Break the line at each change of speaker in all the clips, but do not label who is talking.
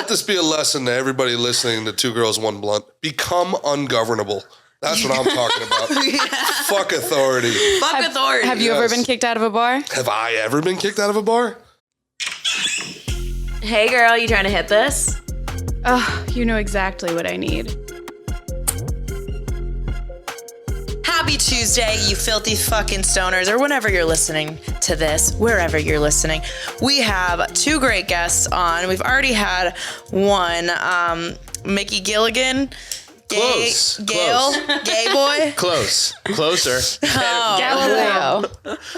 let this be a lesson to everybody listening to Two Girls, One Blunt. Become ungovernable. That's what I'm talking about. Fuck authority.
Fuck authority.
Have you ever been kicked out of a bar?
Have I ever been kicked out of a bar?
Hey girl, you trying to hit this?
Oh, you know exactly what I need.
Happy Tuesday, you filthy fucking stoners, or whenever you're listening to this, wherever you're listening. We have two great guests on. We've already had one, Mickey Gilligan.
Close.
Gale, gay boy.
Closer.
Galileo.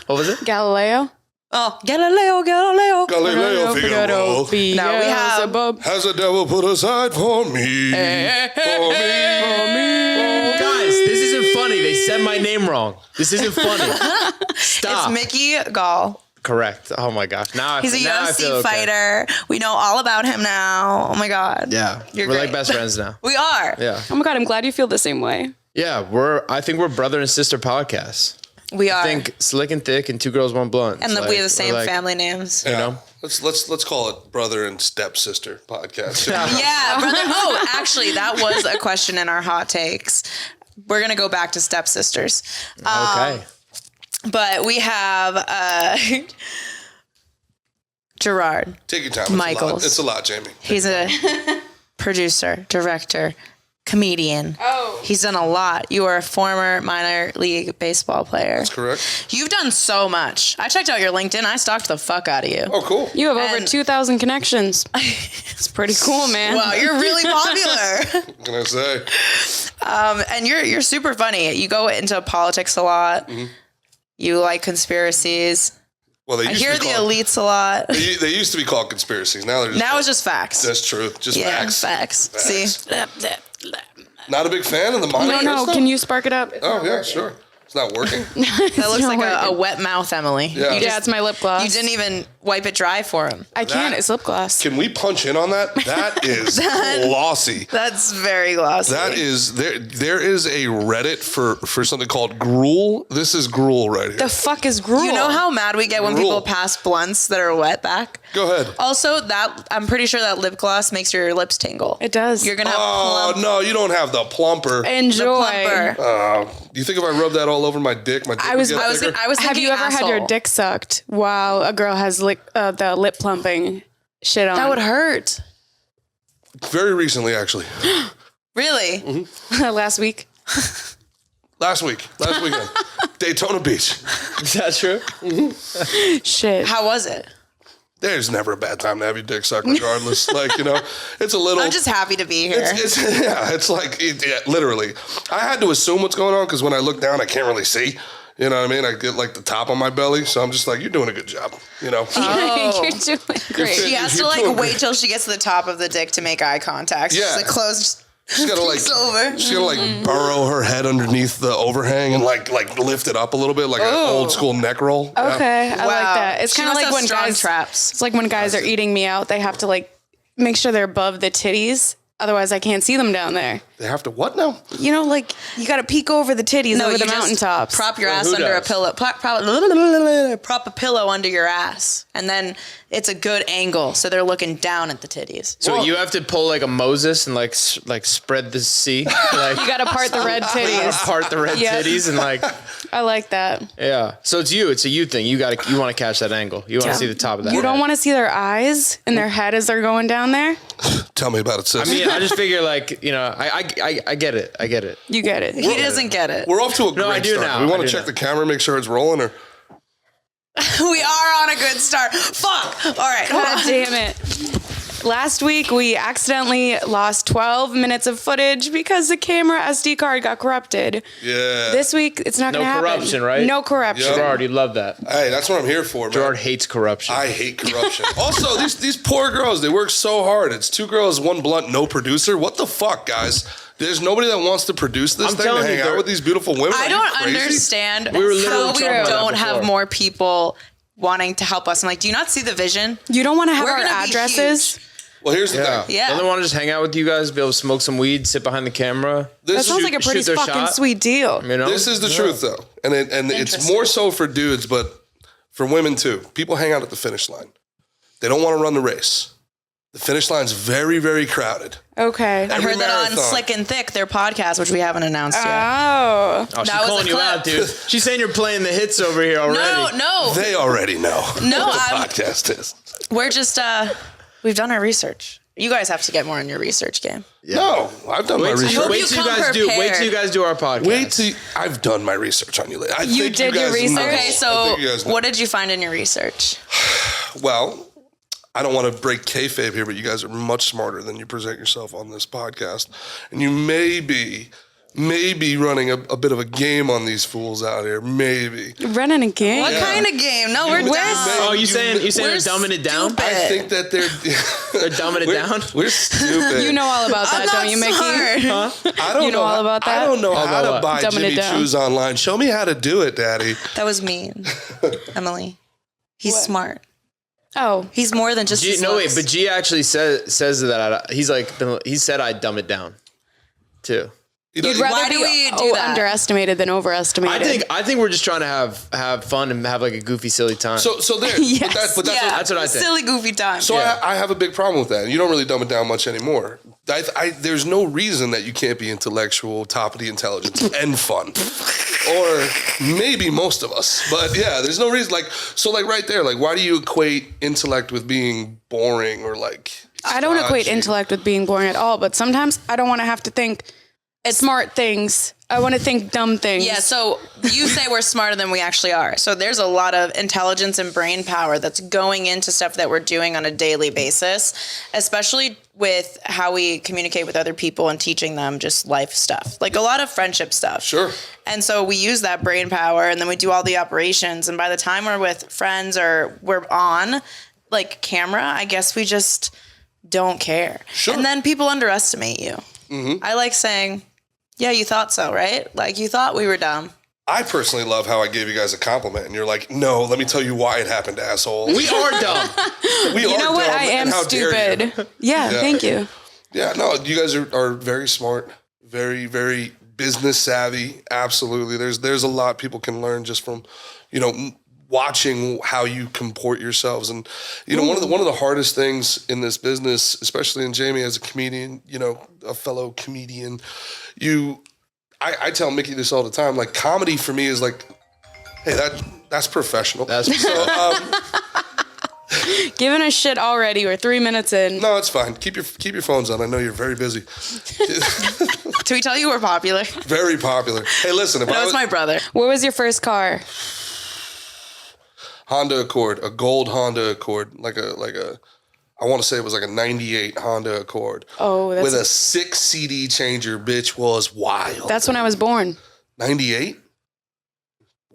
What was it?
Galileo?
Oh, Galileo.
Galileo Figaro.
No, we have
Has the devil put aside for me? For me.
Guys, this isn't funny. They said my name wrong. This isn't funny. Stop.
It's Mickey Gall.
Correct. Oh my gosh.
He's a UFC fighter. We know all about him now. Oh my God.
Yeah.
You're
we're
great.
like best friends now.
We are.
Yeah.
Oh my God, I'm glad you feel the same way.
Yeah. I think we're brother and sister podcasts.
We are.
I think Slick and Thick and Two Girls, One Blunt.
And we have the same family names.
Yeah.
You know?
Let's call it brother and stepsister podcast.
Yeah, brother. Oh, actually, that was a question in our hot takes. We're going to go back to stepsisters.
Okay.
But we have Gerard
Take your time.
Michaels.
It's a lot, Jamie.
He's a producer, director, comedian.
Oh.
He's done a lot. You are a former minor league baseball player.
That's correct.
You've done so much. I checked out your LinkedIn. I stalked the fuck out of you.
Oh, cool.
You have over
And-
2,000 connections. It's pretty cool, man.
Wow, you're really popular.
What can I say?
And you're super funny. You go into politics a lot.
Mm-hmm.
You like conspiracies.
Well,
I hear the elites a lot.
They used to be called conspiracies. Now they're just
Now it's just facts.
That's true. Just facts.
See?
Not a big fan of the minor.
No, can you spark it up?
Oh yeah, sure. It's not working.
That looks
not
like a
working.
wet mouth, Emily.
Yeah.
You
Yeah, it's my lip gloss.
You didn't even wipe it dry for him.
I can't. It's lip gloss.
Can we punch in on that? That is glossy.
That's very glossy.
That is there is a Reddit for something called gruel. This is gruel right here.
The fuck is gruel?
You know how mad we get when
Gruel.
people pass blunts that are wet back?
Go ahead.
Also, I'm pretty sure that lip gloss makes your lips tingle.
It does.
You're gonna have
Oh
plump.
no, you don't have the plumper.
Enjoy.
The plumper.
You think if I rub that all over my dick, my dick
I was
would get thicker?
I was
Have
thinking
you ever had your
asshole.
dick sucked while a girl has the lip plumping shit on?
That would hurt.
Very recently, actually.
Really?
Last week.
Last weekend. Daytona Beach.
Is that true?
Shit.
How was it?
There's never a bad time to have your dick sucked, regardless. It's a little.
I'm just happy to be here.
It's like, literally. I had to assume what's going on because when I look down, I can't really see. You know what I mean? I get like the top of my belly, so I'm just like, you're doing a good job. You know.
Oh.
You're doing great.
She has to
You're doing
wait
great.
till she gets to the top of the dick to make eye contact.
Yeah.
She's like closed.
She's gotta
over.
she's gotta burrow her head underneath the overhang and like lift it up a little bit, like an old school neck roll. Yeah.
Okay, I like that. It's
She
kind of
must
like
have
when
strong
guys
traps.
It's like when guys are eating me out, they have to make sure they're above the titties. Otherwise, I can't see them down there.
They have to what now?
You know, you got to peek over the titties over the
you just
mountaintops.
Prop your ass
who
under a
does?
pillow. Prop a pillow under your ass, and then it's a good angle, so they're looking down at the titties.
So you have to pull like a Moses and like spread the sea. Like
You got to part the red titties.
part the red
Yeah.
titties and like
I like that.
yeah. So it's a you thing. You want to catch that angle. You want to see the top of that.
You don't want to see their eyes and their head as they're going down there.
Tell me about it, sis.
I mean, I just figure I get it. I get it.
You get it.
He doesn't get it.
We're off to a great
I do
start.
now.
We want
I
to
do
check
now.
the camera, make sure it's rolling, or
We are on a good start. Fuck. All right. Hold
God
on.
damn it. Last week, we accidentally lost 12 minutes of footage because the camera SD card got corrupted.
yeah.
This week, it's not
No
going to happen.
corruption, right?
No corruption.
Gerard, you love that.
Hey, that's what I'm here for, man.
Gerard hates corruption.
I hate corruption. Also, these poor girls, they work so hard. It's Two Girls, One Blunt, no producer. What the fuck, guys? There's nobody that wants to produce this
I'm
thing to
telling
hang
you,
out with these beautiful women.
I
Are you
don't
crazy?
understand
We were literally
how we
talking about that
don't have
before.
more people wanting to help us. I'm like, do you not see the vision?
You don't want to have
We're
our
gonna be
addresses.
huge.
Well, here's the
Yeah.
thing.
Yeah.
Don't they want to just hang out with you guys, be able to smoke some weed, sit behind the camera?
That sounds like a pretty
shoot their
fucking
shot.
sweet deal.
You know?
This is the truth, though. And it's more so for dudes, but for women, too. People hang out at the finish line. They don't want to run the race. The finish line's very, very crowded.
Okay.
I heard that on Slick and Thick, their podcast, which we haven't announced yet.
Oh.
Oh, she's
That was
calling
a
you
clip.
out, dude. She's saying you're playing the hits over here already.
No.
They already know
No,
what the podcast is.
We're just, we've done our research. You guys have to get more in your research game.
Yeah.
No, I've done my research.
hope
Wait
you
till you
come
guys do. Wait
prepared.
till you guys do our podcast.
I've done my research on you. I
You
think
did your
guys
research?
know.
Okay,
I
so
think you guys know.
what did you find in your research?
Well, I don't want to break kayfabe here, but you guys are much smarter than you present yourself on this podcast. And you may be running a bit of a game on these fools out here. Maybe.
Running a game?
What kind of game? No, we're
You
dumb.
may-
Oh, you saying
We're
they're dumbing it down?
stupid.
I think that they're
dumbing it down?
We're stupid.
You know all about
I'm
that,
not
don't you, Mickey?
smart.
I don't
you know all about that?
I don't know how to
what?
buy
Dumbing
Jimmy
it down.
Choo's online. Show me how to do it, Daddy.
That was mean, Emily. He's smart.
Oh.
He's more than just his looks.
But G actually says that he said I'd dumb it down, too.
You'd rather
Why
be
do we do that?
underestimated than overestimated.
I think we're just trying to have fun and have like a goofy, silly time.
So there.
Yes.
But that's
Yeah,
That's what I think.
Silly, goofy time.
So
Yeah.
I have a big problem with that. You don't really dumb it down much anymore. There's no reason that you can't be intellectual, top of the intelligence, and fun. Or maybe most of us. But yeah, there's no reason. Like right there, like why do you equate intellect with being boring or like
I don't equate
stodgy?
intellect with being boring at all, but sometimes I don't want to have to think smart things. I want to think dumb things.
Yeah, so you say we're smarter than we actually are. So there's a lot of intelligence and brain power that's going into stuff that we're doing on a daily basis, especially with how we communicate with other people and teaching them just life stuff, like a lot of friendship stuff.
Sure.
And so we use that brain power and then we do all the operations. And by the time we're with friends or we're on like camera, I guess we just don't care.
Sure.
And then people underestimate you. Mm-hmm. I like saying, yeah, you thought so, right? Like you thought we were dumb.
I personally love how I gave you guys a compliment and you're like, no, let me tell you why it happened, asshole.
We are dumb.
You know what? I am stupid. Yeah, thank you.
Yeah, no, you guys are very smart, very, very business savvy. Absolutely. There's a lot people can learn just from, watching how you comport yourselves. And, one of the hardest things in this business, especially in Jaime as a comedian, a fellow comedian, I tell Mickey this all the time, like comedy for me is like, hey, that's professional.
Giving a shit already. We're 3 minutes in.
No, it's fine. Keep your phones on. I know you're very busy.
Do we tell you we're popular?
Very popular. Hey, listen, if
That
I
was
was
my brother.
What was your first car?
Honda Accord, a gold Honda Accord, I want to say it was like a 98 Honda Accord.
Oh, that's
with a 6 CD changer, bitch, was wild.
That's when I was born.
98?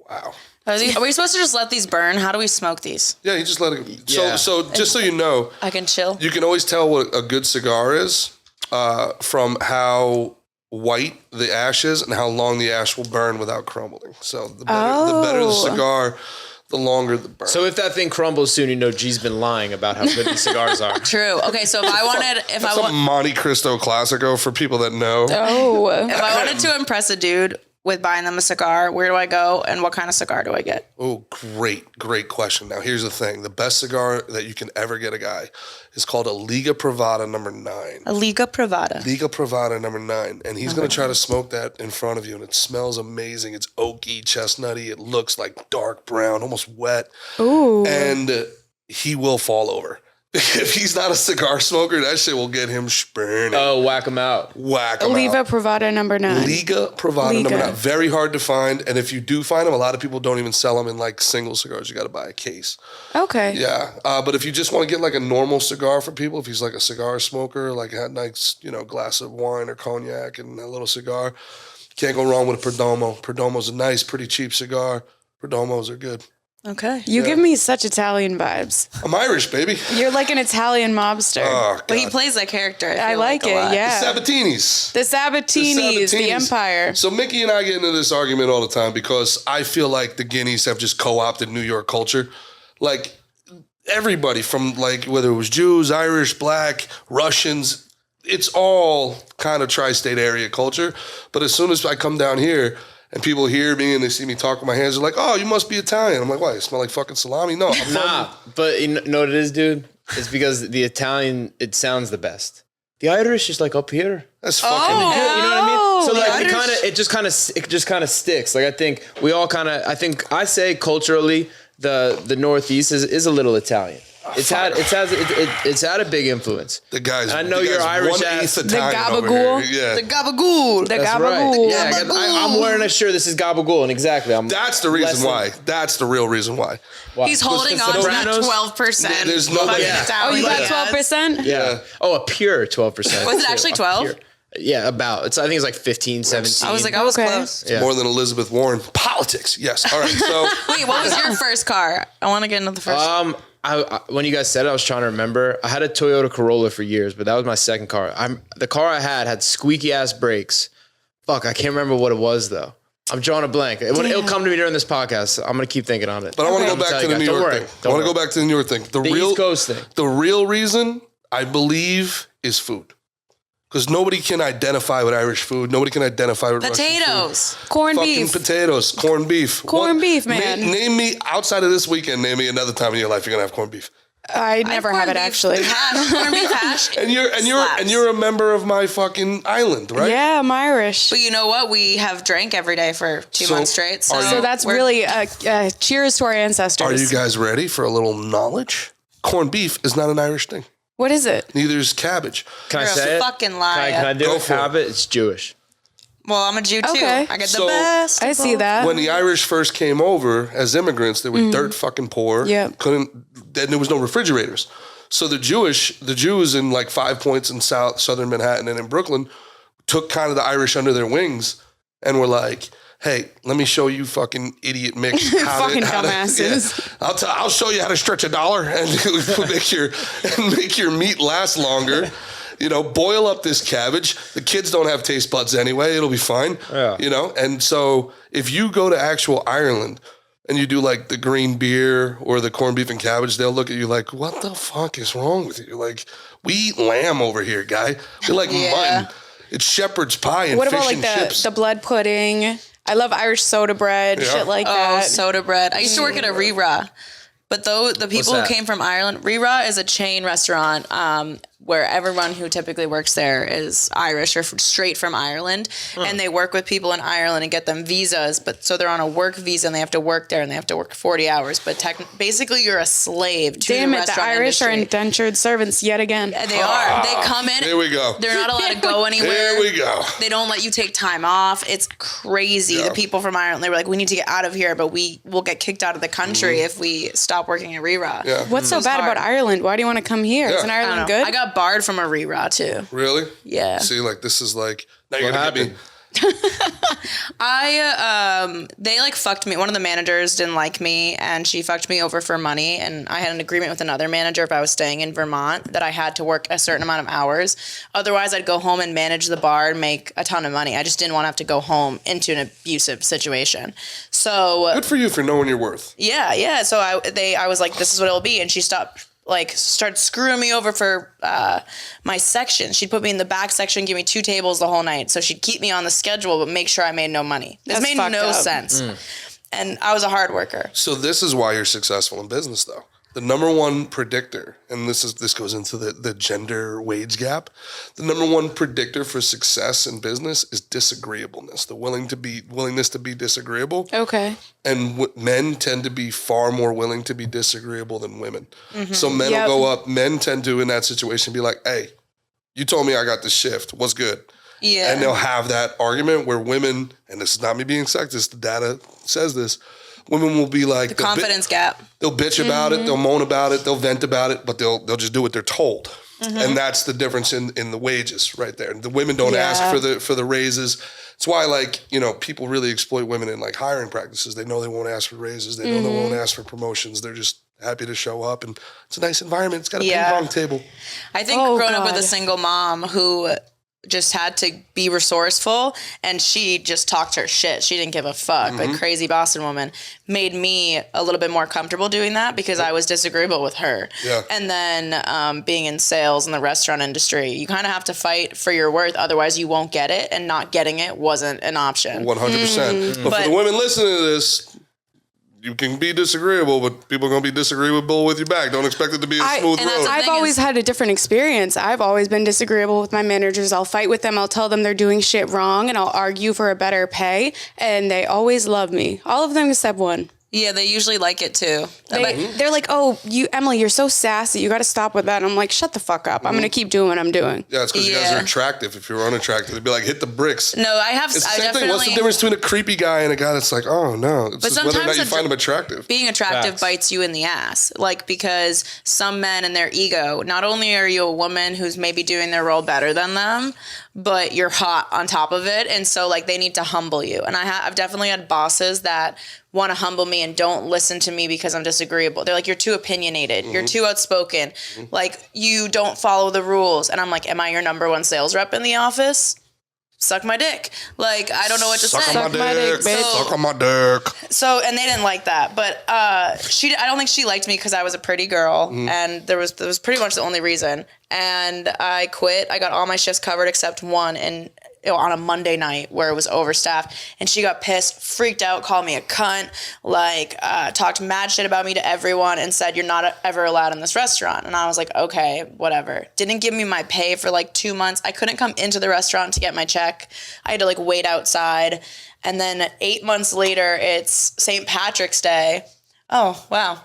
Wow.
Are we supposed to just let these burn? How do we smoke these?
Yeah, you just let it.
Yeah.
So just so you know,
I can chill.
you can always tell what a good cigar is from how white the ash is and how long the ash will burn without crumbling. So the better the cigar, the longer the burn.
So if that thing crumbles soon, you know G's been lying about how good these cigars are.
True. Okay, so if
That's a Monte Cristo Classico for people that know.
Oh.
if I wanted to impress a dude with buying them a cigar, where do I go and what kind of cigar do I get?
Oh, great question. Now, here's the thing. The best cigar that you can ever get a guy is called a Liga Privada number 9.
A Liga Privada.
Liga Privada number 9. And he's going to try to smoke that in front of you, and it smells amazing. It's oaky, chestnutty. It looks like dark brown, almost wet.
Ooh.
And he will fall over. If he's not a cigar smoker, that shit will get him spurning.
Oh, whack them out.
Whack him
Liga
out.
Privada number 9.
Liga Privada number
Liga.
9. Very hard to find. And if you do find them, a lot of people don't even sell them in like single cigars. You got to buy a case.
Okay.
Yeah. But if you just want to get like a normal cigar for people, if he's like a cigar smoker, like a nice, glass of wine or cognac and a little cigar, can't go wrong with a Perdomo. Perdomo's a nice, pretty cheap cigar. Perdomos are good.
Okay.
You give me such Italian vibes.
I'm Irish, baby.
You're like an Italian mobster.
Oh, God.
But he plays that character.
I
feel
like
a
it,
lot.
yeah.
Sabatinis.
The Sabatinis, the Empire.
So Mickey and I get into this argument all the time because I feel like the Guineas have just co-opted New York culture. Like everybody from like whether it was Jews, Irish, Black, Russians, it's all kind of tri-state area culture. But as soon as I come down here and people hear me and they see me talk with my hands, they're like, oh, you must be Italian. I'm like, why? I smell like fucking salami? No, I'm
Nah, but you know what it is, dude? is because the Italian, it sounds the best. The Irish is like up here.
That's fucking.
You know what I mean? So like
Irish.
it just kind of sticks. Like I think we all kind of. I say culturally the Northeast is a little Italian. It's had a big influence.
The guys.
I know you're Irish ass.
The gabagool.
Yeah.
The gabagool.
The
That's
gabagool.
right. Yeah, I'm wearing a shirt. This is gabagool, and exactly.
That's the reason why. That's the real reason why.
He's holding on to that 12%.
There's nobody-
Yeah.
Oh, you got 12%?
Yeah. Oh, a pure 12%.
Was it actually 12?
Yeah, about. I think it's like 15, 17.
I was like, I was
Okay.
close.
Yeah.
More than Elizabeth Warren. Politics. Yes. All right. So
Wait, what was your first car? I want to get into the first.
I when you guys said it, I was trying to remember. I had a Toyota Corolla for years, but that was my second car. The car I had squeaky ass brakes. Fuck, I can't remember what it was though. I'm drawing a blank. It'll come to me during this podcast. I'm gonna keep thinking on it.
But I want to
Okay.
go back to the New
Don't
York
worry.
thing. I
Don't
want to
worry.
go back to the New York thing.
The East Coast thing.
The real reason, I believe, is food. Because nobody can identify with Irish food. Nobody can identify with Russian food.
Potatoes.
Corned
Fucking
beef.
potatoes, corned beef.
Corned beef, man.
Name me, outside of this weekend, name me another time in your life you're going to have corned beef.
I never have it actually.
Corned beef hash.
And
Slaps.
you're a member of my fucking island, right?
Yeah, I'm Irish.
But you know what? We have drank every day for 2
So,
months straight. So,
So that's
we're-
really cheers to our ancestors.
Are you guys ready for a little knowledge? Corned beef is not an Irish thing.
What is it?
Neither is cabbage.
Can I
You're a
say it?
fucking liar.
Can I do
Go
it?
for it.
Have it? It's Jewish.
Well, I'm a Jew too.
Okay.
I get
So,
the best.
I see that.
When the Irish first came over as immigrants, they were dirt fucking poor.
Yep.
Then there was no refrigerators. So the Jews in like 5 Points in southern Manhattan and in Brooklyn took kind of the Irish under their wings and were like, hey, let me show you fucking idiot mix.
Fucking dumbasses.
I'll show you how to stretch $1 and make your meat last longer. You know, boil up this cabbage. The kids don't have taste buds anyway. It'll be fine.
Yeah.
You know, and so if you go to actual Ireland and you do like the green beer or the corned beef and cabbage, they'll look at you like, what the fuck is wrong with you? Like, we eat lamb over here, guy. We like mutton. It's shepherd's pie and
What
fish
about like
and
the
chips.
blood pudding? I love Irish soda bread,
Yeah.
shit like
Oh,
that.
soda bread. I used to work at a Rira. But though the people who
that?
came from Ireland, Rira is a chain restaurant where everyone who typically works there is Irish or straight from Ireland, and they work with people in Ireland and get them visas. But so they're on a work visa and they have to work there and they have to work 40 hours. But basically, you're a slave to
Damn
the
it, the
restaurant
Irish are
industry.
indentured servants yet again.
They are. They come in.
Here we go.
They're not allowed to go anywhere.
Here we go.
They don't let you take time off. It's crazy.
Yeah.
The people from Ireland, they were like, we need to get out of here, but we will get kicked out of the country if we stop working at Rira.
Yeah.
What's so bad about Ireland? Why do you want to come here?
Yeah.
Isn't
I don't
Ireland
know.
good?
I got barred from a Rira too.
Really?
Yeah.
See, like, this is like, now
What
you're going to
happened?
get me.
They like fucked me. One of the managers didn't like me and she fucked me over for money. And I had an agreement with another manager if I was staying in Vermont that I had to work a certain amount of hours. Otherwise, I'd go home and manage the bar and make a ton of money. I just didn't want to have to go home into an abusive situation. So
Good for you for knowing your worth.
yeah. So I was like, this is what it'll be. And she started screwing me over for my section. She'd put me in the back section, give me 2 tables the whole night. So she'd keep me on the schedule, but make sure I made no money. This
That's
made
fucked
no
up.
sense. And I was a hard worker.
So this is why you're successful in business, though. The number one predictor, and this goes into the gender wage gap. The number one predictor for success in business is disagreeableness. The willingness to be disagreeable.
Okay.
And men tend to be far more willing to be disagreeable than women. So men
Yep.
will go up. Men tend to, in that situation, be like, "Hey, you told me I got this shift. What's good?"
Yeah.
And they'll have that argument where women, and this is not me being sexist, the data says this, women will be like,
the confidence gap.
they'll bitch about it, they'll moan about it, they'll vent about it, but they'll just do what they're told. And that's the difference in the wages right there. The women don't ask for the raises. It's why, like, you know, people really exploit women in like hiring practices. They know they won't ask for raises. They know they won't ask for promotions. They're just happy to show up, and it's a nice environment. It's got a ping pong table.
I think
Oh,
growing up with
God.
a single mom who just had to be resourceful and she just talked her shit. She didn't give a fuck. Like crazy Boston woman made me a little bit more comfortable doing that because I was disagreeable with her.
Yeah.
And then being in sales in the restaurant industry, you kind of have to fight for your worth. Otherwise you won't get it. And not getting it wasn't an option.
100%. But for
But-
the women listening to this, you can be disagreeable, but people are going to be disagreeable with you back. Don't expect it to be a smooth road.
I've always had a different experience. I've always been disagreeable with my managers. I'll fight with them. I'll tell them they're doing shit wrong, and I'll argue for a better pay. And they always love me. All of them except one.
Yeah, they usually like it too.
They're like, oh, Emily, you're so sassy. You got to stop with that. And I'm like, shut the fuck up. I'm going to keep doing what I'm doing.
Yeah, it's because you guys are attractive. If you were unattractive, they'd be like, hit the bricks.
No,
It's the same thing. What's the difference between a creepy guy and a guy that's like, oh no? It's just whether or not you find him attractive.
Being attractive bites you in the ass. Like, because some men and their ego, not only are you a woman who's maybe doing their role better than them, but you're hot on top of it. And so, like, they need to humble you. And I've definitely had bosses that want to humble me and don't listen to me because I'm disagreeable. They're like, you're too opinionated. You're too outspoken. Like, you don't follow the rules. And I'm like, am I your number one sales rep in the office? Suck my dick. Like, I don't know what to say.
Suck on my dick, bitch. Suck on my dick.
So, and they didn't like that. But I don't think she liked me because I was a pretty girl. And that was pretty much the only reason. And I quit. I got all my shifts covered except one. And on a Monday night where it was overstaffed, and she got pissed, freaked out, called me a cunt, like talked mad shit about me to everyone and said, you're not ever allowed in this restaurant. And I was like, okay, whatever. Didn't give me my pay for like 2 months. I couldn't come into the restaurant to get my check. I had to like wait outside. And then 8 months later, it's St. Patrick's Day. Oh, wow.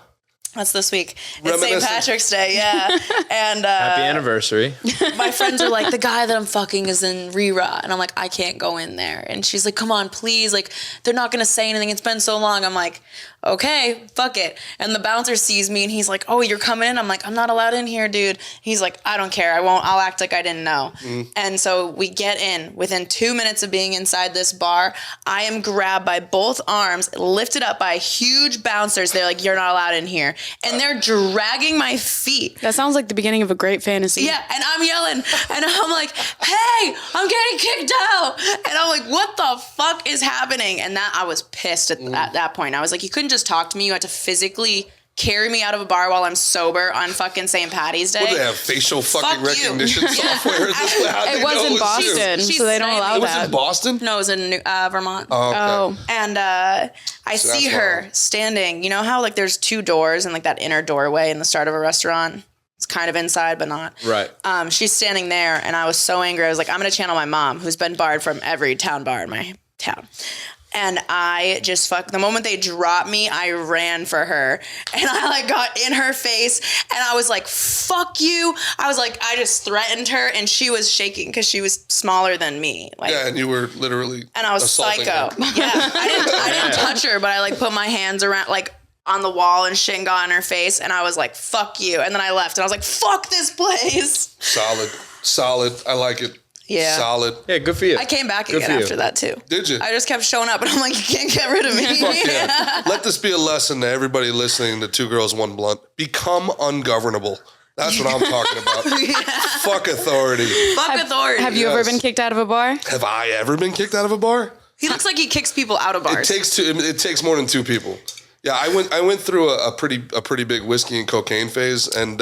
That's this week. It's St. Patrick's Day, yeah. And
happy anniversary.
My friends are like, the guy that I'm fucking is in Rira. And I'm like, I can't go in there. And she's like, come on, please. Like, they're not going to say anything. It's been so long. I'm like, okay, fuck it. And the bouncer sees me and he's like, oh, you're coming in? I'm like, I'm not allowed in here, dude. He's like, I don't care. I'll act like I didn't know. And so we get in. Within 2 minutes of being inside this bar, I am grabbed by both arms, lifted up by huge bouncers. They're like, you're not allowed in here. And they're dragging my feet.
That sounds like the beginning of a great fantasy.
Yeah, and I'm yelling, and I'm like, hey, I'm getting kicked out. And I'm like, what the fuck is happening? And that I was pissed at that point. I was like, you couldn't just talk to me. You had to physically carry me out of a bar while I'm sober on fucking St. Patty's Day.
What do they have, facial fucking recognition software?
It was in Boston, so they don't allow that.
It was in Boston?
No, it was in Vermont.
Oh, okay.
And I see her standing. You know how like there's two doors and like that inner doorway in the start of a restaurant? It's kind of inside, but not.
Right.
She's standing there, and I was so angry. I was like, I'm going to channel my mom, who's been barred from every town bar in my town. And I just the moment they dropped me, I ran for her. And I like got in her face and I was like, fuck you. I was like, I just threatened her and she was shaking because she was smaller than me. Like,
yeah, and you were literally
and I was psycho.
her.
Yeah. I didn't touch her, but I like put my hands around like on the wall and shit and got in her face and I was like, fuck you. And then I left and I was like, fuck this place.
Solid. I like it.
Yeah.
Solid.
Yeah, good for you.
I came back again after that too.
Did you?
I just kept showing up and I'm like, you can't get rid of me.
Fuck yeah. Let this be a lesson to everybody listening to Two Girls, One Blunt. Become ungovernable. That's what I'm talking about. Fuck authority.
Fuck authority.
Have you ever been kicked out of a bar?
Have I ever been kicked out of a bar?
He looks like he kicks people out of bars.
It takes more than two people. Yeah, I went through a pretty big whiskey and cocaine phase, and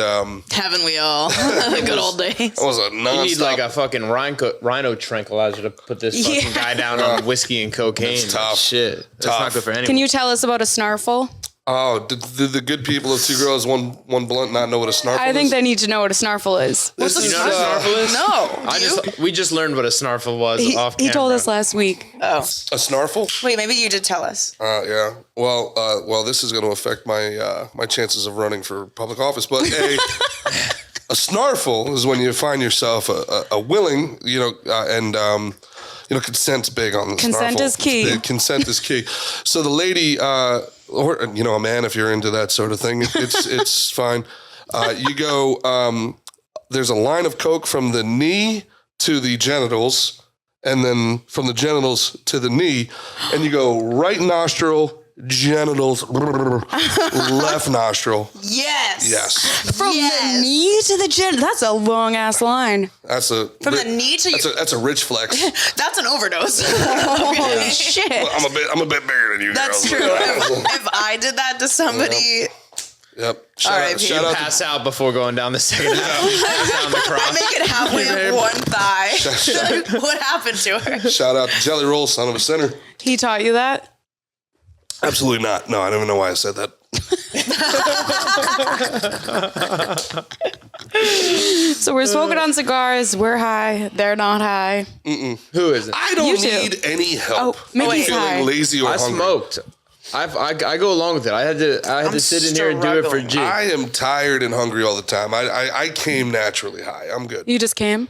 haven't we all? Good old days.
It was a nonstop.
You need like a fucking rhino tranquilizer to put this fucking guy down on whiskey and cocaine.
It's tough.
Shit, that's not good for anyone.
Can you tell us about a snarfle?
Oh, did the good people of Two Girls, One Blunt not know what a snarfle is?
I think they need to know what a snarfle is.
What's a
you know what a snarfle is?
No.
We just learned what a snarfle was off camera.
He told us last week.
Oh.
A snarfle?
Wait, maybe you did tell us.
Yeah. Well, this is going to affect my chances of running for public office. But a snarfle is when you find yourself a willing, and consent's big on the
Consent
snarfle.
is key.
Consent is key. So the lady, or a man, if you're into that sort of thing, it's fine. You go. There's a line of coke from the knee to the genitals, and then from the genitals to the knee, and you go right nostril, genitals, left nostril. Yes.
From the knee to the genital. That's a long ass line.
From the knee to
that's a rich flex.
That's an overdose.
Holy shit.
Well, I'm a bit bigger than you.
That's
girls.
true. If I did that to somebody.
Yep.
Shout out pass out before going down the second half. Pass down the cross.
I make it halfway up one thigh. What happened to her?
Shout out to Jelly Roll, son of a sinner.
He taught you that?
Absolutely not. No, I don't even know why I said that.
So we're smoking on cigars. We're high. They're not high.
Who is it?
I don't
You two.
need any help.
Oh, Mickey's
feeling
high.
lazy or
I
hungry.
smoked. I go along with it. I had to sit in here and do it for
struggling.
G.
I am tired and hungry all the time. I came naturally high. I'm good.
You just came?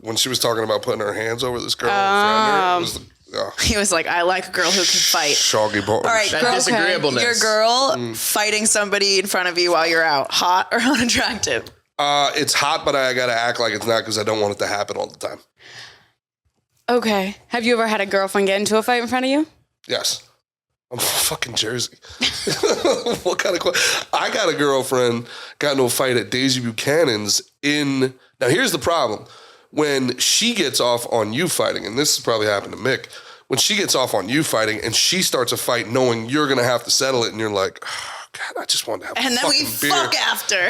When she was talking about putting her hands over this girl in front of her, it was the
He was like, I like a girl who can fight.
soggy bone.
All right,
That
girl,
disagreeableness.
your girl fighting somebody in front of you while you're out, hot or unattractive?
It's hot, but I gotta act like it's not because I don't want it to happen all the time.
Okay. Have you ever had a girlfriend get into a fight in front of you?
Yes. I'm from fucking Jersey. What kind of question? I got a girlfriend, got into a fight at Daisy Buchanan's in... Now, here's the problem. When she gets off on you fighting, and this has probably happened to Mick, when she gets off on you fighting and she starts a fight knowing you're going to have to settle it and you're like, oh, God, I just want to have
And
a
then
fucking
we
beer.
fuck after.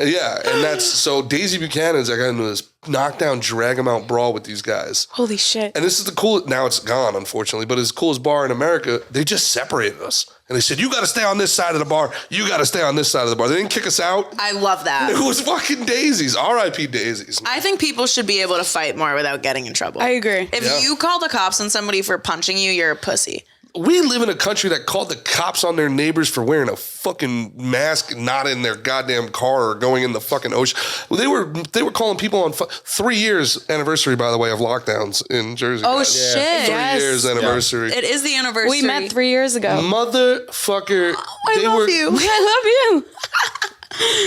Yeah, and that's... So Daisy Buchanan's, I got into this knockdown, drag 'em out brawl with these guys.
Holy shit.
And this is the coolest, now it's gone, unfortunately, but it's the coolest bar in America. They just separated us. And they said, you got to stay on this side of the bar. You got to stay on this side of the bar. They didn't kick us out.
I love that.
It was fucking daisies. R.I.P. daisies.
I think people should be able to fight more without getting in trouble.
I agree.
If
Yeah.
you call the cops on somebody for punching you, you're a pussy.
We live in a country that called the cops on their neighbors for wearing a fucking mask, not in their goddamn car or going in the fucking ocean. They were calling people on 3 years anniversary, by the way, of lockdowns in Jersey.
Oh,
guys.
shit.
3
Yes.
years anniversary.
It is the anniversary.
We met 3 years ago.
Motherfucker.
I love you.
I love you.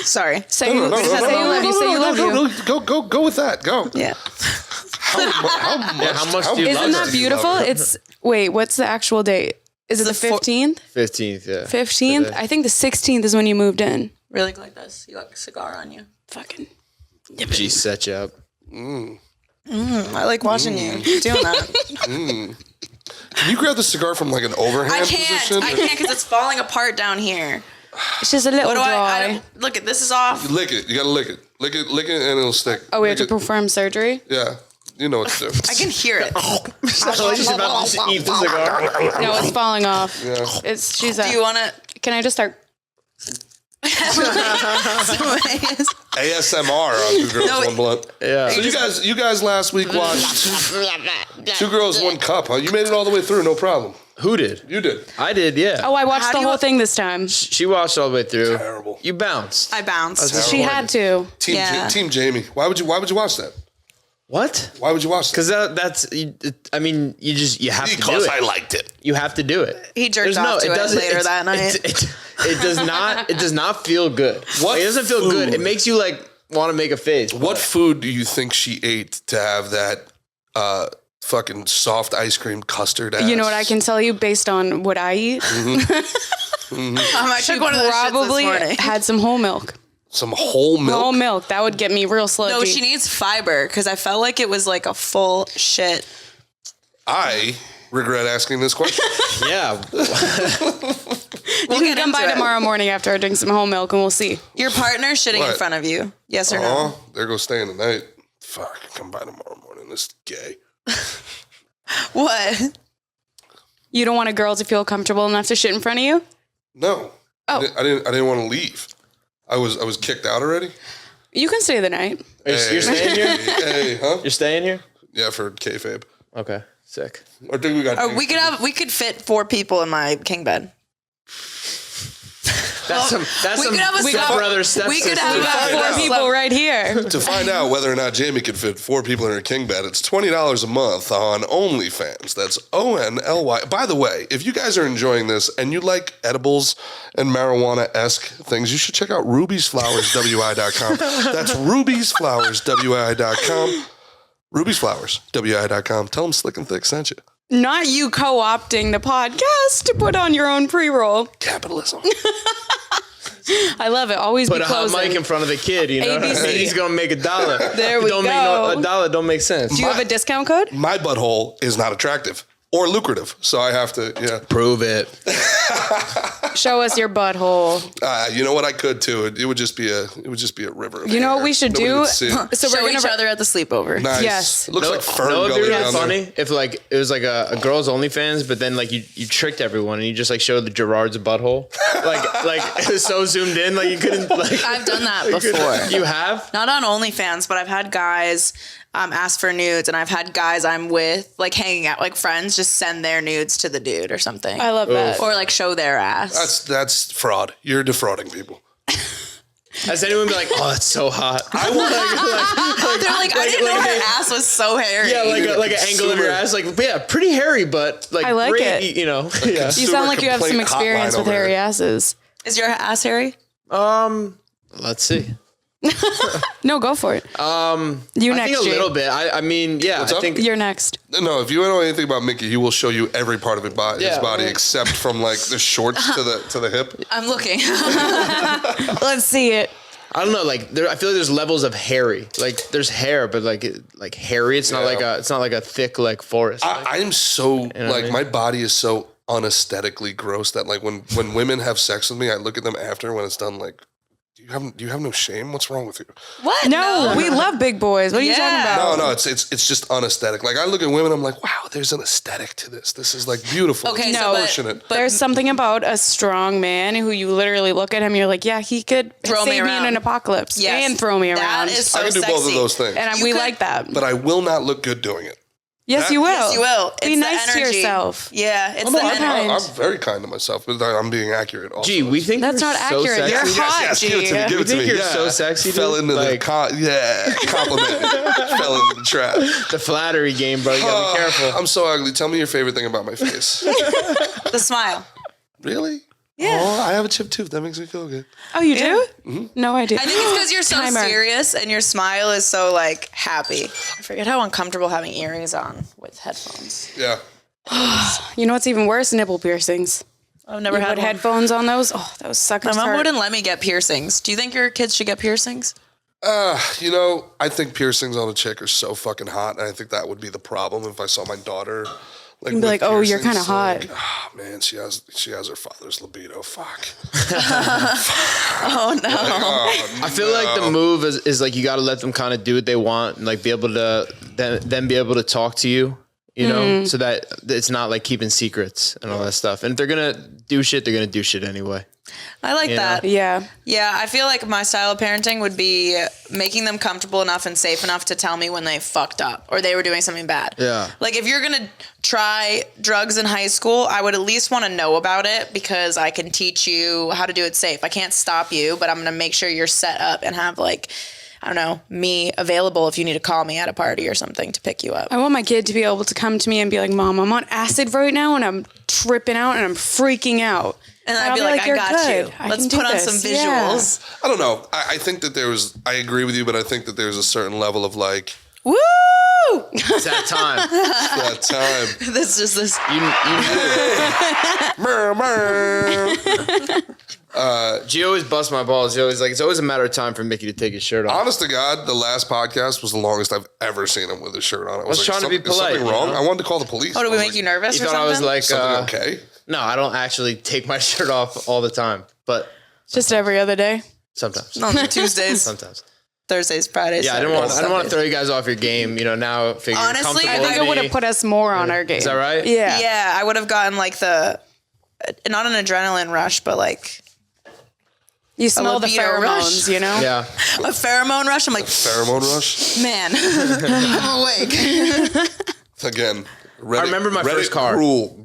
Say
Say you love you. Say you love you.
Go with that. Go.
Yeah.
How much
do you love
Isn't
her?
that beautiful? It's wait, what's the actual date? Is it the 15th?
15th, yeah.
15th? I think the 16th is when you moved in.
Really like this. You got a cigar on you.
Fucking.
G set you up.
I like watching you doing that.
Can you grab the cigar from like an overhand
I
position?
can't because it's falling apart down here.
It's just a little
What do I
dry.
don't, look at this is off.
Lick it. You gotta lick it. Lick it, and it'll stick.
Oh, we have
Lick
to
it.
perform surgery?
Yeah. You know what to do.
I can hear it.
She's about to eat the cigar.
No, it's falling off.
Yeah.
It's she's
Do you want to?
Can I just start?
ASMR on Two Girls,
No,
One Blunt.
Yeah.
So you guys last week watched Two Girls, One Cup, huh? You made it all the way through, no problem.
Who did?
You did.
I did, yeah.
Oh, I watched
How
the
do you-
whole thing this time.
She watched all the way through.
Terrible.
You bounced.
I bounced.
She had to.
Team Jamie. Why would you watch that?
What?
Why would you watch that?
Because that's, I mean, you have to do
Because
it.
I liked it.
You have to do it.
He jerked off to it
doesn't-
later
it's-
that night.
It does not feel good.
What
It doesn't feel good.
food?
It makes you like want to make a face.
What food do you think she ate to have that fucking soft ice cream custard ass?
You know what I can tell you based on what I eat?
I
She
took one of those shits
probably
this morning.
had some whole milk.
Some whole milk?
Whole milk. That would get me real sludgy.
No, she needs fiber because I felt like it was like a full shit.
I regret asking this question.
Yeah.
You can come by tomorrow morning after I drink some whole milk and we'll see.
Your partner shitting
What?
in front of you. Yes or no?
Oh, there goes staying the night. Fuck, come by tomorrow morning. This is gay.
What?
You don't want a girl to feel comfortable enough to shit in front of you?
No.
Oh.
I didn't want to leave. I was kicked out already.
You can stay the night.
You're staying here?
Hey, huh?
You're staying here?
Yeah, for kayfabe.
Okay. Sick.
I think we got.
Or we could fit 4 people in my king bed.
That's some
we could have a
brother
we could have
find out.
4 people right here.
To find out whether or not Jamie can fit 4 people in her king bed, it's $20 a month on OnlyFans. That's ONLY. By the way, if you guys are enjoying this and you like edibles and marijuana-esque things, you should check out rubiesflowerswi.com. That's rubiesflowerswi.com. rubiesflowerswi.com. Tell them Slick and Thick sent you.
Not you co-opting the podcast to put on your own pre-roll.
Capitalism.
I love it. Always
Put
be
a hot
closing.
mic in front of the kid, you know?
ABC.
He's going to make $1.
There we
don't
go.
Make a dollar don't make sense.
Do you have a discount code?
My butthole is not attractive. or lucrative. So I have to,
Prove it.
Show us your butthole.
You know what? I could too. It would just be a river.
You know what we should do? So
Show
we're
each
gonna
other at the sleepover.
Nice.
Yes.
It looks like fern
No,
gully
it'd be
down there.
funny if like it was like a girl's OnlyFans, but then like you tricked everyone and you just like showed the Gerard's butthole, like it was so zoomed in, like you couldn't. Like,
I've done that before.
you have?
Not on OnlyFans, but I've had guys ask for nudes, and I've had guys I'm with, like hanging out, like friends, just send their nudes to the dude or something.
I love that.
Or like show their ass.
That's fraud. You're defrauding people.
Has anyone been like, oh, that's so hot? I want
They're like, I didn't know her ass was so hairy.
yeah, like an angle of your ass, like yeah, pretty hairy, but like
I like
great,
it.
you know. Yeah.
You sound like you have some experience with hairy asses.
Is your ass hairy?
Let's see.
No, go for it. You
I
next,
think a
Jay.
little bit. I mean, yeah.
What's
I
up?
think
You're next.
No, if you know anything about Mickey, he will show you every part of his body,
Yeah.
except from like the shorts to the hip.
I'm looking.
Let's see it.
I don't know. Like I feel like there's levels of hairy. Like there's hair, but like hairy. It's not like a thick like forest.
I'm so
what I mean?
my body is so unesthetically gross that like when women have sex with me, I look at them after when it's done like, do you have no shame? What's wrong with you?
What?
No, we love big boys. What are you
Yeah.
talking about?
No, it's just unesthetic. Like I look at women, I'm like, wow, there's an aesthetic to this. This is like beautiful.
Okay,
It's
so
passionate.
but
There's something about a strong man who you literally look at him, you're like, yeah, he could
Throw me
save me in
around.
an apocalypse
Yes.
and throw me
That
around.
is so
I can do
sexy.
both of those things.
And
You
we
could-
like that.
But I will not look good doing it.
Yes, you will.
Yes, you will.
Be
It's the
nice to
energy.
yourself.
Yeah, it's
I'm,
the
I'm,
energy.
I'm very kind to myself, but I'm being accurate. Also.
Gee, we think
That's
you're
not
so
accurate.
Sexy.
You're hot,
yes, give it to me.
G.
Give
You
it to
think
me.
you're
Yeah.
so sexy,
Fell
dude?
into
Like-
compliment. Fell into the trap.
The flattery game, bro. You gotta be careful.
I'm so ugly. Tell me your favorite thing about my face.
The smile.
Really?
Yeah.
Oh, I have a chipped tooth. That makes me feel good.
Oh, you do?
Mm-hmm.
No idea.
I think it's because you're so
Timer.
serious and your smile is so like happy. I forget how uncomfortable having earrings on with headphones.
Yeah.
You know what's even worse? Nipple piercings.
I've never
You
had
put
one.
headphones on those. Oh, that was sucking.
My mom wouldn't let me get piercings. Do you think your kids should get piercings?
You know, I think piercings on a chick are so fucking hot, and I think that would be the problem if I saw my daughter. Like,
You'd be
with
like, oh, you're
piercings.
kinda hot.
Like, oh, man, she has her father's libido. Fuck.
Oh no.
Oh,
I feel like the move is like you got to let them kind of do what they want and like be able to then be able to talk to you, you know, so that it's not like keeping secrets and all that stuff. And if they're gonna do shit, they're gonna do shit anyway.
I like that.
Yeah.
Yeah, I feel like my style of parenting would be making them comfortable enough and safe enough to tell me when they fucked up or they were doing something bad.
Yeah.
Like if you're going to try drugs in high school, I would at least want to know about it because I can teach you how to do it safe. I can't stop you, but I'm going to make sure you're set up and have like, I don't know, me available if you need to call me at a party or something to pick you up.
I want my kid to be able to come to me and be like, Mom, I'm on acid right now and I'm tripping out and I'm freaking out.
And I'd
I'll
be like, I
"You're
got
good.
you.
I
Let's
can do
put on
this."
some
Yeah.
visuals.
I don't know. I think that I agree with you, but I think that there's a certain level of like,
Woo!
It's that time.
that time.
This is this.
G always busts my balls. He always like it's always a matter of time for Mickey to take his shirt off.
Honest to God, the last podcast was the longest I've ever seen him with his shirt on. I
was trying to be
is
polite,
something
you
wrong?
know?
I wanted to call the police.
Oh, did we
I was
make
like,
you nervous
You
or
thought I was
something?
like
Something okay?
No, I don't actually take my shirt off all the time, but
Just every other day.
sometimes.
No, Tuesdays,
Sometimes.
Thursdays, Fridays.
Yeah, I didn't want to
Saturdays.
throw you guys off your game. You know, now figure
Honestly,
comfortable
I think
I think
with
it would
me.
have put us more on our game.
Is that right?
Yeah.
Yeah, I would have gotten like not an adrenaline rush, but like
You smell the
libido
pheromones,
rush.
you know?
Yeah.
a pheromone rush. I'm like,
Pheromone rush?
man, I'm awake.
Again, Reddit,
I remember my
Reddit
first car.
Gruel.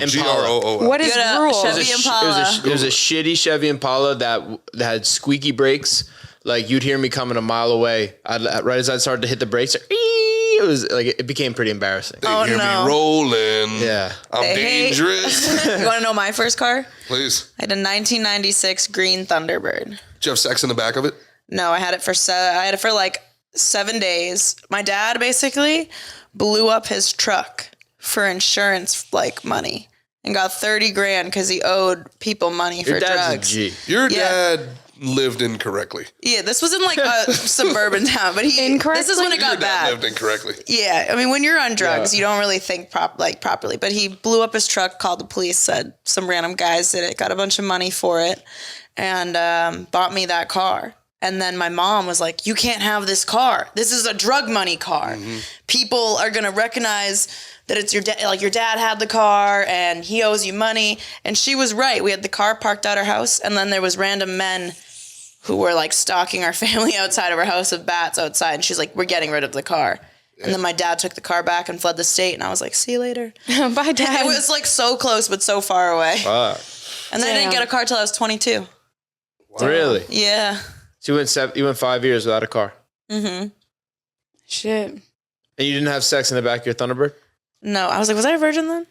Impala.
G-R-O-O-L.
What is
Get a
rule?
Chevy Impala.
It was a shitty Chevy Impala that had squeaky brakes. Like you'd hear me coming a mile away. Right as I started to hit the brakes, it was like it became pretty embarrassing.
They
Oh,
hear
no.
me rolling.
Yeah.
I'm
Hey, hey.
dangerous.
You want to know my first car?
Please.
I had a 1996 green Thunderbird.
Did you have sex in the back of it?
No, I had it for like 7 days. My dad basically blew up his truck for insurance like money and got 30 grand because he owed people money
Your
for
dad's
drugs.
a G.
Your
Yeah.
dad lived incorrectly.
Yeah, this was in like a suburban town, but this is when it got
Your dad
bad.
lived incorrectly.
Yeah, I mean, when you're on drugs, you don't really think properly. But he blew up his truck, called the police, said some random guys did it, got a bunch of money for it, and bought me that car. And then my mom was like, "You can't have this car. This is a drug money car. People are gonna recognize that it's your dad. Like your dad had the car, and he owes you money." And she was right. We had the car parked at our house, and then there was random men who were like stalking our family outside of our house with bats outside. And she's like, "We're getting rid of the car." And then my dad took the car back and fled the state. And I was like, "See you later."
Bye, Dad.
It was like so close, but so far away. And then I didn't get a car till I was 22.
Wow. Really?
Yeah.
So you went 5 years without a car.
Mm-hmm.
Shit.
And you didn't have sex in the back of your Thunderbird?
No, I was like, was I a virgin then?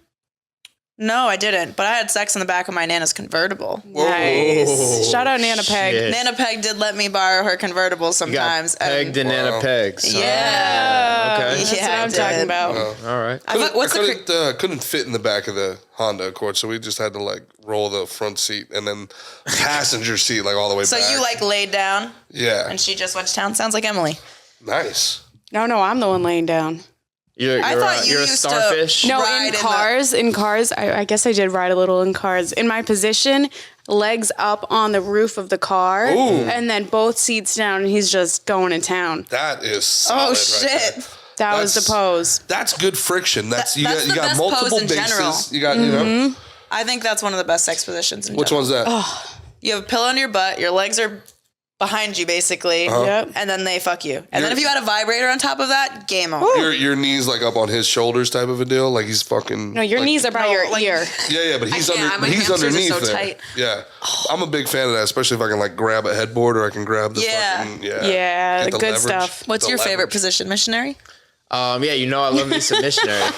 No, I didn't. But I had sex in the back of my Nana's convertible.
Nice. Shout out Nana Peg.
Shit.
Nana Peg did let me borrow her convertible sometimes.
You got pegged and Nana pegs.
Yeah.
Okay.
That's
Yeah,
what I'm
I
talking
did.
about.
All right.
I couldn't fit in the back of the Honda Accord, so we just had to like roll the front seat and then passenger seat like all the way
So
back.
you like laid down
Yeah.
and she just went to town? Sounds like Emily.
Nice.
No, I'm the one laying down.
I thought you
you're a
used to-
starfish.
No,
Ride
in cars, I guess I did ride a little in cars. In my position, legs up on the roof of the car, and then both seats down, and he's just going to town.
That is solid.
Oh,
right
shit.
there.
That was the pose.
That's good friction. That's you
that's
got
the best
multiple
pose in
bases.
general.
You got you know.
I think that's one of the best sex positions in
Which
general.
one's that?
You have a pillow on your butt, your legs are behind you basically,
Yep.
and then they fuck you. And then if you had a vibrator on top of that, game over.
Your knees like up on his shoulders type of a deal. Like he's fucking.
No, your
like,
knees are by your ear.
Yeah, but he's
can't. My
he's
hamsters are
underneath
so
there.
tight.
Yeah, I'm a big fan of that, especially if I can like grab a headboard or I can grab the fucking
Yeah,
get
the good stuff.
What's
The
your favorite
leverage.
position? Missionary?
Yeah, you know I love me some missionary.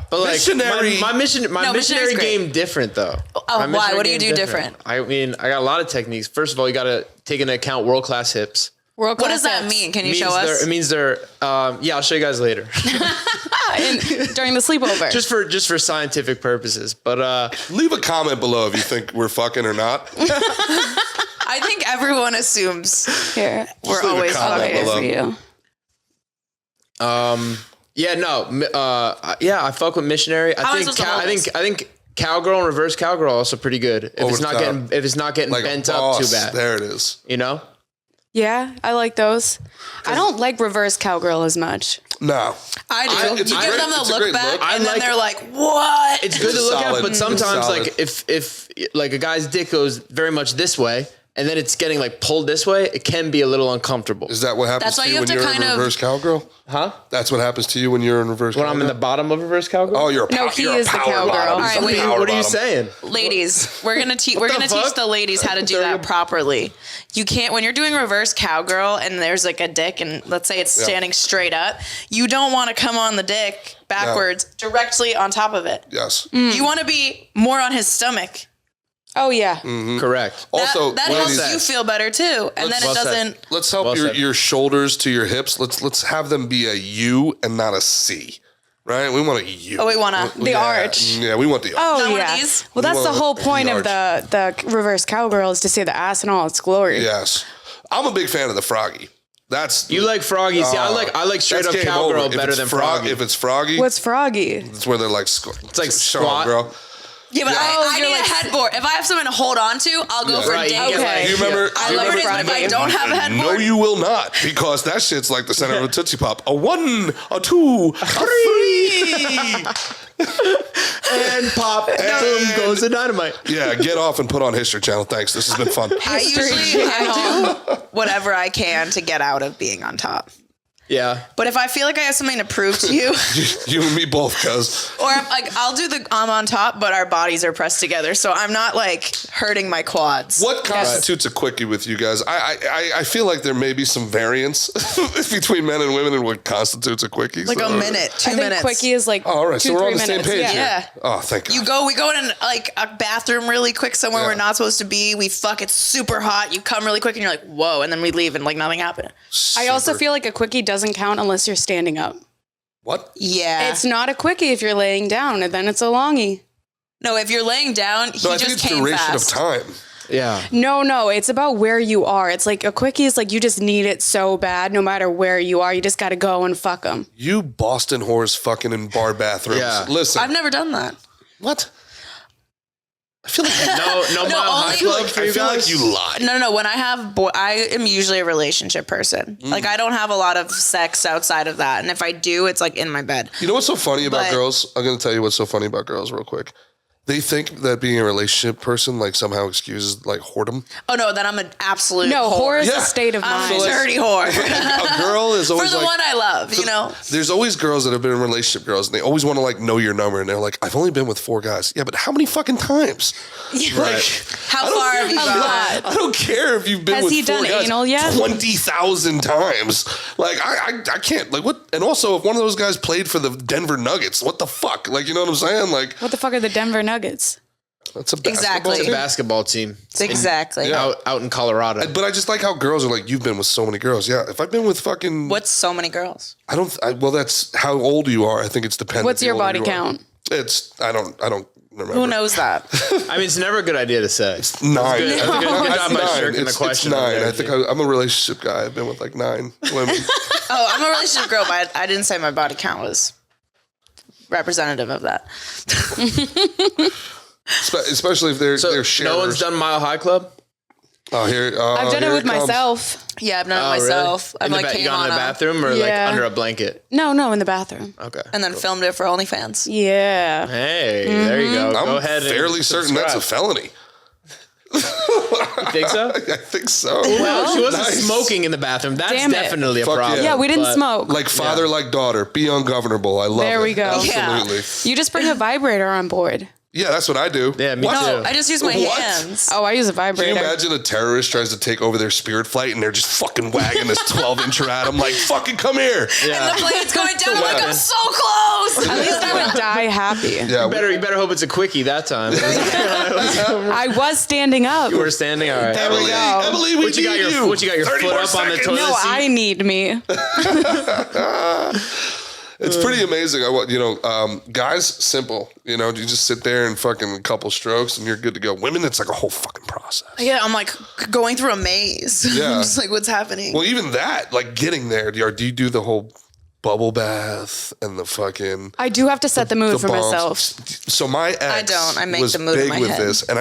But like
Missionary-
my missionary
missionary's great.
game different though.
Oh,
My
why?
missionary
What do you
game
do different?
I mean, I got a lot of techniques. First of all, you got to take into account world class hips.
World
What
class
does that
hips.
mean? Can you show us?
It means they're. Yeah, I'll show you guys later.
During the sleepover.
just for scientific purposes. But
Leave a comment below if you think we're fucking or not.
I think everyone assumes
Here.
we're
leave a
always
comment
fucking.
below.
For you.
yeah, no, yeah, I fuck with missionary.
How am I
I
supposed to hold this?
think cowgirl and reverse cowgirl are also pretty good. If
Over
it's
the
not
top.
getting
Like
bent
a
up too
boss.
bad.
There it is.
You know.
Yeah, I like those. I don't like reverse cowgirl as much.
No.
I do.
It's
you
a
give
great-
them the
it's a
look
great
back,
look.
and
I
then
like-
they're like, "What?"
It's good
It's
to look
solid.
at, but sometimes
Solid.
like if like a guy's dick goes very much this way and then it's getting like pulled this way, it can be a little uncomfortable.
Is that what happens
That's why
to
you
you
have
when
to
you're in
kind of-
reverse cowgirl?
Huh?
That's what happens to you when you're in reverse
When
cowgirl?
I'm in the bottom of reverse cowgirl?
Oh, you're a
No,
pow-
he
you're a
is the
power
cowgirl.
bottom.
All
He's
right,
a
wait,
power
what are you
bottom.
saying?
Ladies, we're gonna teach
fuck?
the ladies how to do that properly. You can't when you're doing reverse cowgirl and there's like a dick and let's say it's standing straight up. You don't want to come on the dick backwards directly on top of it.
Yes.
You want to be more on his stomach.
Oh, yeah.
Correct.
Also,
that
ladies,
helps you feel better too, and then it
well said.
doesn't.
let's help
Well said.
your shoulders to your hips. Let's have them be a U and not a C. Right? We want a U.
Oh, we wanna-
The arch.
Yeah, we want the arch.
Oh,
Not one of
yeah.
these?
Well, that's the
want
whole
the
point of
arch.
the reverse cowgirl is to see the ass in all its glory.
Yes. I'm a big fan of the froggy. That's
You like froggy. See, I like straight
that's
up
game
cowgirl
over. If
better
it's
than
frog-
froggy.
If it's froggy,
What's froggy?
it's where they're like
It's like
show 'em,
squat.
girl.
Yeah, but I
you're
need
like-
a headboard. If I have something to hold on to, I'll go
Yeah.
for
Right,
days.
you get
Okay.
Do you remember?
I
do you
like it,
remember-
but if I don't have a
No,
headboard,
you will not, because that shit's like the center of a Tootsie Pop. A 1, a 2, a 3.
and pop, boom goes the dynamite.
Yeah, get off and put on History Channel. Thanks. This has been fun.
I usually I do whatever I can to get out of being on top.
Yeah.
But if I feel like I have something to prove to you,
You and me both, cuz.
or I'm like, I'll do I'm on top, but our bodies are pressed together, so I'm not like hurting my quads.
What constitutes a quickie with you guys? I feel like there may be some variance between men and women in what constitutes a quickie.
Like
so-
a minute, 2
I think
minutes.
quickie is like
Oh, all right,
2,
so we're
3
on the same
minutes.
page
Yeah.
here.
Yeah.
Oh, thank God.
We go in like a bathroom really quick somewhere
Yeah.
we're not supposed to be. We fuck, it's super hot. You come really quick and you're like, whoa, and then we leave and like nothing happened.
I also
Super-
feel like a quickie doesn't count unless you're standing up.
What?
Yeah.
It's not a quickie if you're laying down, and then it's a longie.
No, if you're laying down, he
No, I think
just
it's
came
duration
fast.
of time.
Yeah.
No, it's about where you are. It's like a quickie is like you just need it so bad, no matter where you are. You just got to go and fuck them.
You Boston whores fucking in bar bathrooms.
Yeah.
Listen.
I've never done that.
What? I feel like
No Mile High Club for you guys?
you lie.
No. When I have I am usually a relationship person. Like I don't have a lot of sex outside of that, and if I do, it's like in my bed.
You know what's so funny about
But-
girls? I'm going to tell you what's so funny about girls real quick. They think that being a relationship person like somehow excuses like whoredom.
Oh no, then I'm an absolute
No, whore is
Yeah.
a state of
I'm
mind.
a dirty whore.
A girl is
For
always
the
like,
one I love, you know.
there's always girls that have been in relationship girls and they always want to like know your number and they're like, I've only been with 4 guys. Yeah, but how many fucking times? Like,
How far have you
A
gone?
lot.
I don't care if you've been
Has
with
he
4
done
guys
anal yet?
20,000 times. Like I can't. Like what? And also, if one of those guys played for the Denver Nuggets, what the fuck? Like you know what I'm saying? Like
What the fuck are the Denver Nuggets?
that's a basketball
Exactly.
team.
It's a basketball team.
Exactly.
Yeah.
Out in Colorado.
But I just like how girls are like, you've been with so many girls. Yeah, if I've been with fucking,
What's so many girls?
well, that's how old you are. I think it's dependent.
What's
the
your
older
body
you are.
count?
It's I don't remember.
Who knows that?
I mean, it's never a good idea to say.
9.
That's good. That's a good job by
It's
shirking the
It's
question.
9.
over
I
there,
think
G.
I'm a relationship guy. I've been with like 9 women.
Oh, I'm a relationship girl, but I didn't say my body count was representative of that.
Especially if they're
So
sharers.
no one's done Mile High Club?
Oh, here
I've done it
here
with
comes.
myself.
Yeah, I've done it
Oh,
myself.
really?
I've like
You
came
got
on
in the
a-
bathroom or
Yeah.
like under a blanket?
No, in the bathroom.
Okay.
and then filmed it for OnlyFans.
Yeah.
Hey, there you go.
I'm
Go ahead.
fairly
and
certain that's a
subscribe.
felony.
You think so?
I think so.
Well, she wasn't
Nice.
smoking in the bathroom. That's
Damn it.
definitely a
Fuck
problem.
Yeah, we didn't
but-
smoke.
Like father, like daughter. Be ungovernable. I love it.
There we go.
Absolutely.
You just bring a vibrator on board.
Yeah, that's what I do.
Yeah, me
What?
too.
No, I just use my
What?
hands.
Oh, I use a
Can
vibrator.
you imagine a terrorist tries to take over their spirit flight and they're just fucking wagging this 12-incher at him like, fucking come here.
And the plane's going down. I'm like, I'm so close.
At least I would die happy.
Yeah,
You better hope it's a quickie that time.
I was standing up.
You were standing. All right.
Emily,
we go.
Emily, we
What you got
need
your
you.
what you got your
30
foot
more
up on the
seconds.
toilet
No,
seat?
I need me.
It's pretty amazing. Guys, simple. You just sit there and fucking a couple strokes and you're good to go. Women, it's like a whole fucking process.
Yeah, I'm like going through a maze.
Yeah.
I'm just like, what's happening?
Well, even that, like getting there, do you do the whole bubble bath and the fucking
I do have to set the mood for
bombs?
myself.
So my ex
I don't. I make
was
the mood in
big
my
with
head.
this, and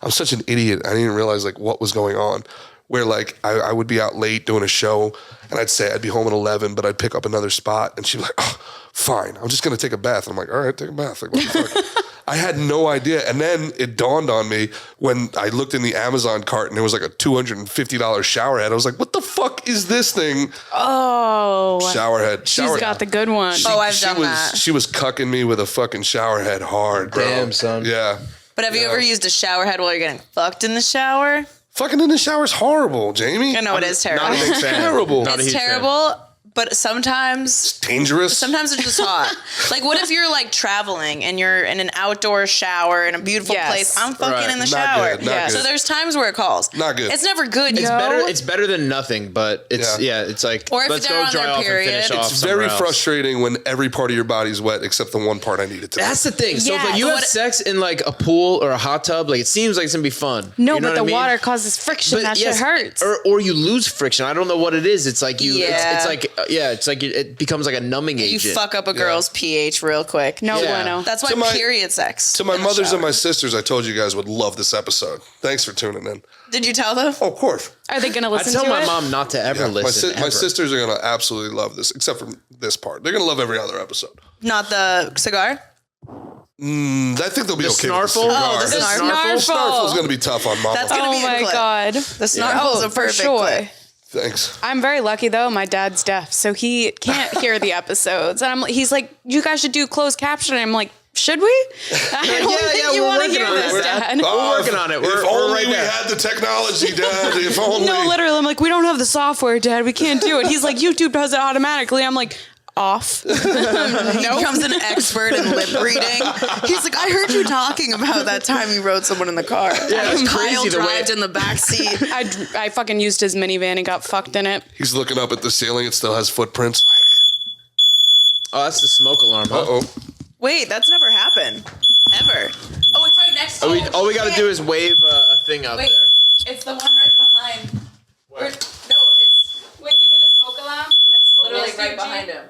I'm such an idiot. I didn't realize like what was going on. Where like I would be out late doing a show, and I'd say I'd be home at 11, but I'd pick up another spot, and she'd be like, "Oh, fine, I'm just gonna take a bath." And I'm like, "All right, take a bath." Like, what the fuck? I had no idea, and then it dawned on me when I looked in the Amazon cart, and there was like a $250 shower head. I was like, "What the fuck is this thing?"
Oh,
Shower head.
she's got the good one.
Oh, I've done that.
She was cucking me with a fucking shower head hard, bro.
Damn, son.
Yeah.
But have you ever used a shower head while you're getting fucked in the shower?
Fucking in the shower is horrible, Jamie.
I know it is terrible.
Not a big fan.
Terrible.
Not a
It's
huge fan.
terrible, but sometimes
Dangerous.
it's just hot. Like, what if you're like traveling and you're in an outdoor shower in a beautiful
Yes.
place? I'm fucking
Right.
in the
Not
shower.
good, not
So
good.
there's times where it calls.
Not good.
It's never good.
It's
yo.
better. It's better than nothing, but it's
Yeah.
it's like
Or if
let's
they're
go
on
dry
their
off and finish
period.
off.
It's
somewhere
very
else.
frustrating when every part of your body's wet except the one part I needed to.
That's the thing. So if
Yeah,
like, you
but
have
what-
sex in like a pool or a hot tub, like it seems like it's gonna be fun.
No,
You know
but
what
the
I mean?
water causes friction. That shit hurts.
Or you lose friction. I don't know what it is. It's like you.
Yeah.
It's like it's like it becomes like a numbing
You
agent.
fuck up a girl's pH real quick.
No
Yeah.
bueno.
That's why
To my-
period sex.
To my
in the
mothers and
shower.
my sisters, I told you guys would love this episode. Thanks for tuning in.
Did you tell them?
Oh, of course.
Are they gonna
I
listen
tell
to
my
it?
mom not to ever
My,
listen.
my
ever.
sisters are going to absolutely love this, except for this part. They're going to love every other episode.
Not the cigar?
I think they'll be
The
okay
snarfle?
with the
Oh, the
cigar.
snarfle.
Snarfle's going to be tough on mama.
That's gonna
Oh
be a
my
clip.
god.
The snarfle's
Oh,
a
for
perfect
sure.
clip.
Thanks.
I'm very lucky though. My dad's deaf, so he can't hear the episodes. And he's like, "You guys should do closed captioning." I'm like, "Should we?" I don't think you
we're
want to
working
hear
on
this,
it.
Dad.
We're working on it. We're
if only
right
we
there.
had the technology, Dad. If only.
No, literally, I'm like, "We don't have the software, Dad. We can't do it." He's like, "YouTube does it automatically." I'm like, "Off."
He becomes an expert in lip reading. He's like, I heard you talking about that time you rode someone in the car.
Yeah, it's
Kyle
crazy the way-
drived in the back seat.
I fucking used his minivan and got fucked in it.
He's looking up at the ceiling. It still has footprints.
Oh, that's the smoke alarm. Huh?
Uh-oh.
Wait, that's never happened. Ever. Oh, it's right next to you.
All we got to do is wave a thing out
Wait,
there.
it's the one right behind. No, it's. Wait, give me the smoke alarm. It's
Literally right behind him.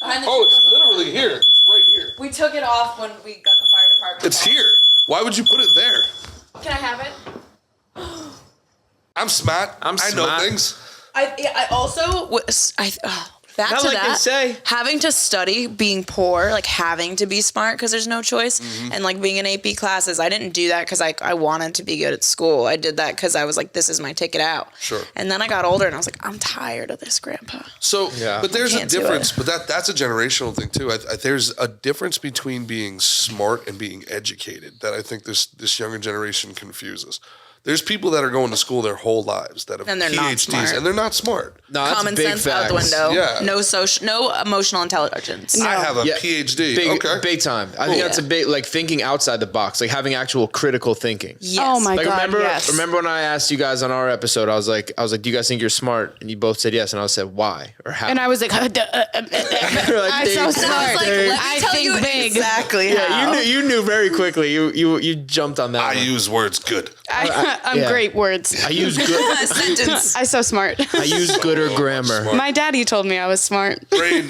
Behind the
Oh, it's literally here. It's right here.
We took it off when we got the fire department.
It's here. Why would you put it there?
Can I have it?
I'm smart. I know
smart.
things.
I also was back
Not
to
like they
that.
say.
Having to study, being poor, like having to be smart because there's no choice, and like being in AP classes. I didn't do that because I wanted to be good at school. I did that because I was like, this is my ticket out.
Sure.
And then I got older and I was like, I'm tired of this, Grandpa.
So, but there's a
Can't do
difference.
it.
But that's a generational thing too. There's a difference between being smart and being educated that I think this younger generation confuses. There's people that are going to school their whole lives that have
And they're not
PhDs
smart.
and they're not smart.
No, that's
Common
big
sense
facts.
out the window.
Yeah.
No emotional intelligence.
I have a
Yeah,
PhD.
Big, big time. I think that's a big, like thinking outside the box, like having actual critical thinking.
Yes.
Oh my
Like
God, yes.
remember when I asked you guys on our episode, I was like, do you guys think you're smart? And you both said yes, and I said why or how.
And I was like,
You're like,
I'm so
"Dave,
smart.
Like, let me
I
tell
think
you
big.
exactly
Yeah,
how.
you knew very quickly. You jumped on that.
I
one.
use words good.
I'm
Yeah.
great words.
I use good.
Sentence.
I'm so smart.
I use gooder grammar.
Smart.
My daddy told me I was smart.
Brain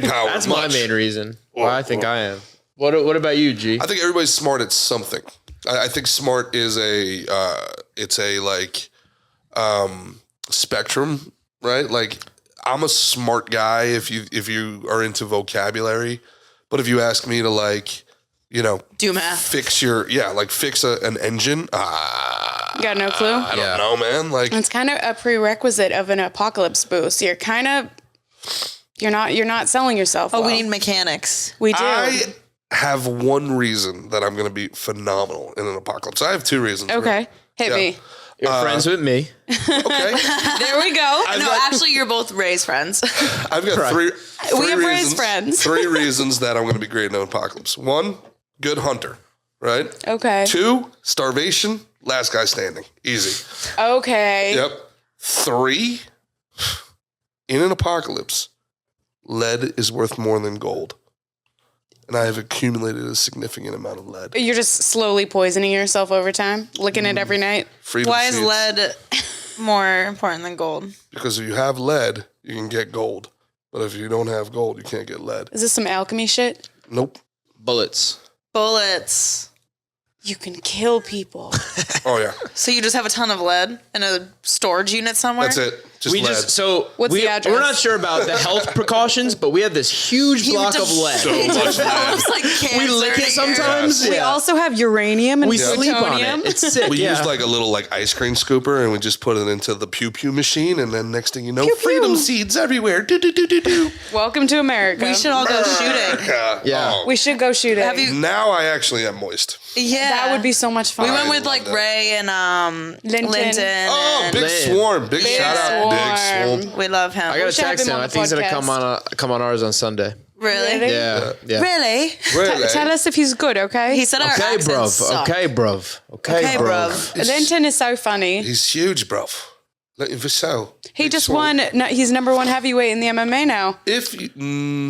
power.
That's my
much.
main reason why I think I am. What about you, G?
I think everybody's smart at something. I think smart is it's a like spectrum, right? Like I'm a smart guy if you are into vocabulary, but if you ask me to like,
Do math.
fix an engine,
Got no clue.
I don't know, man. Like
It's kind of a prerequisite of an apocalypse boost. You're not selling yourself.
Oh,
well.
we need mechanics.
We do.
I have one reason that I'm going to be phenomenal in an apocalypse. I have two reasons.
Okay, hit
Yeah.
me.
You're friends with me.
Okay.
There we go.
I've
No,
got-
actually, you're both Ray's friends.
I've got
Right.
three
We have Ray's
reasons,
friends.
3 reasons that I'm going to be great in an apocalypse. 1, good hunter, right?
Okay.
2, starvation, last guy standing. Easy.
Okay.
Yep. 3, in an apocalypse, lead is worth more than gold. And I have accumulated a significant amount of lead.
You're just slowly poisoning yourself over time, licking it every night.
Freedom
Why is
seeds.
lead more important than gold?
Because if you have lead, you can get gold. But if you don't have gold, you can't get lead.
Is this some alchemy shit?
Nope.
Bullets.
Bullets.
You can kill people.
Oh, yeah.
So you just have a ton of lead in a storage unit somewhere?
That's it. Just lead.
What's the address?
We're not sure about the health precautions, but we have this huge block of lead.
So much lead.
It's like cancer.
We lick it sometimes.
We also have uranium and
We sleep on
plutonium.
it. It's sick.
We
yeah.
used like a little like ice cream scooper and we just put it into the pew pew machine and then next thing you know,
Pew, pew.
freedom seeds everywhere. Do do do do do.
Welcome to America.
We should all go shooting.
Yeah.
We should go shooting.
Have you?
Now I actually am moist.
Yeah.
That would be so much fun.
We went
I
with like
love that.
Ray and
Linton.
Linton.
Oh,
and
Big
Lynn.
Swarm. Big shout out. Big
Swarm.
Swarm.
we love him.
I got
We
to
should have
text
him
him.
on
I
the
think he's gonna
podcast.
come on ours on Sunday.
really?
Really?
Yeah. Yeah.
Really?
Really?
Tell us if he's good, okay?
He said our
Okay,
accents
bruv.
suck.
Okay, bruv. Okay,
Okay,
bruv.
bruv.
Linton is so funny.
He's huge, bro. Let him for so.
He
Big
just
Swarm.
won. No, he's #1 heavyweight in the MMA now,
If you,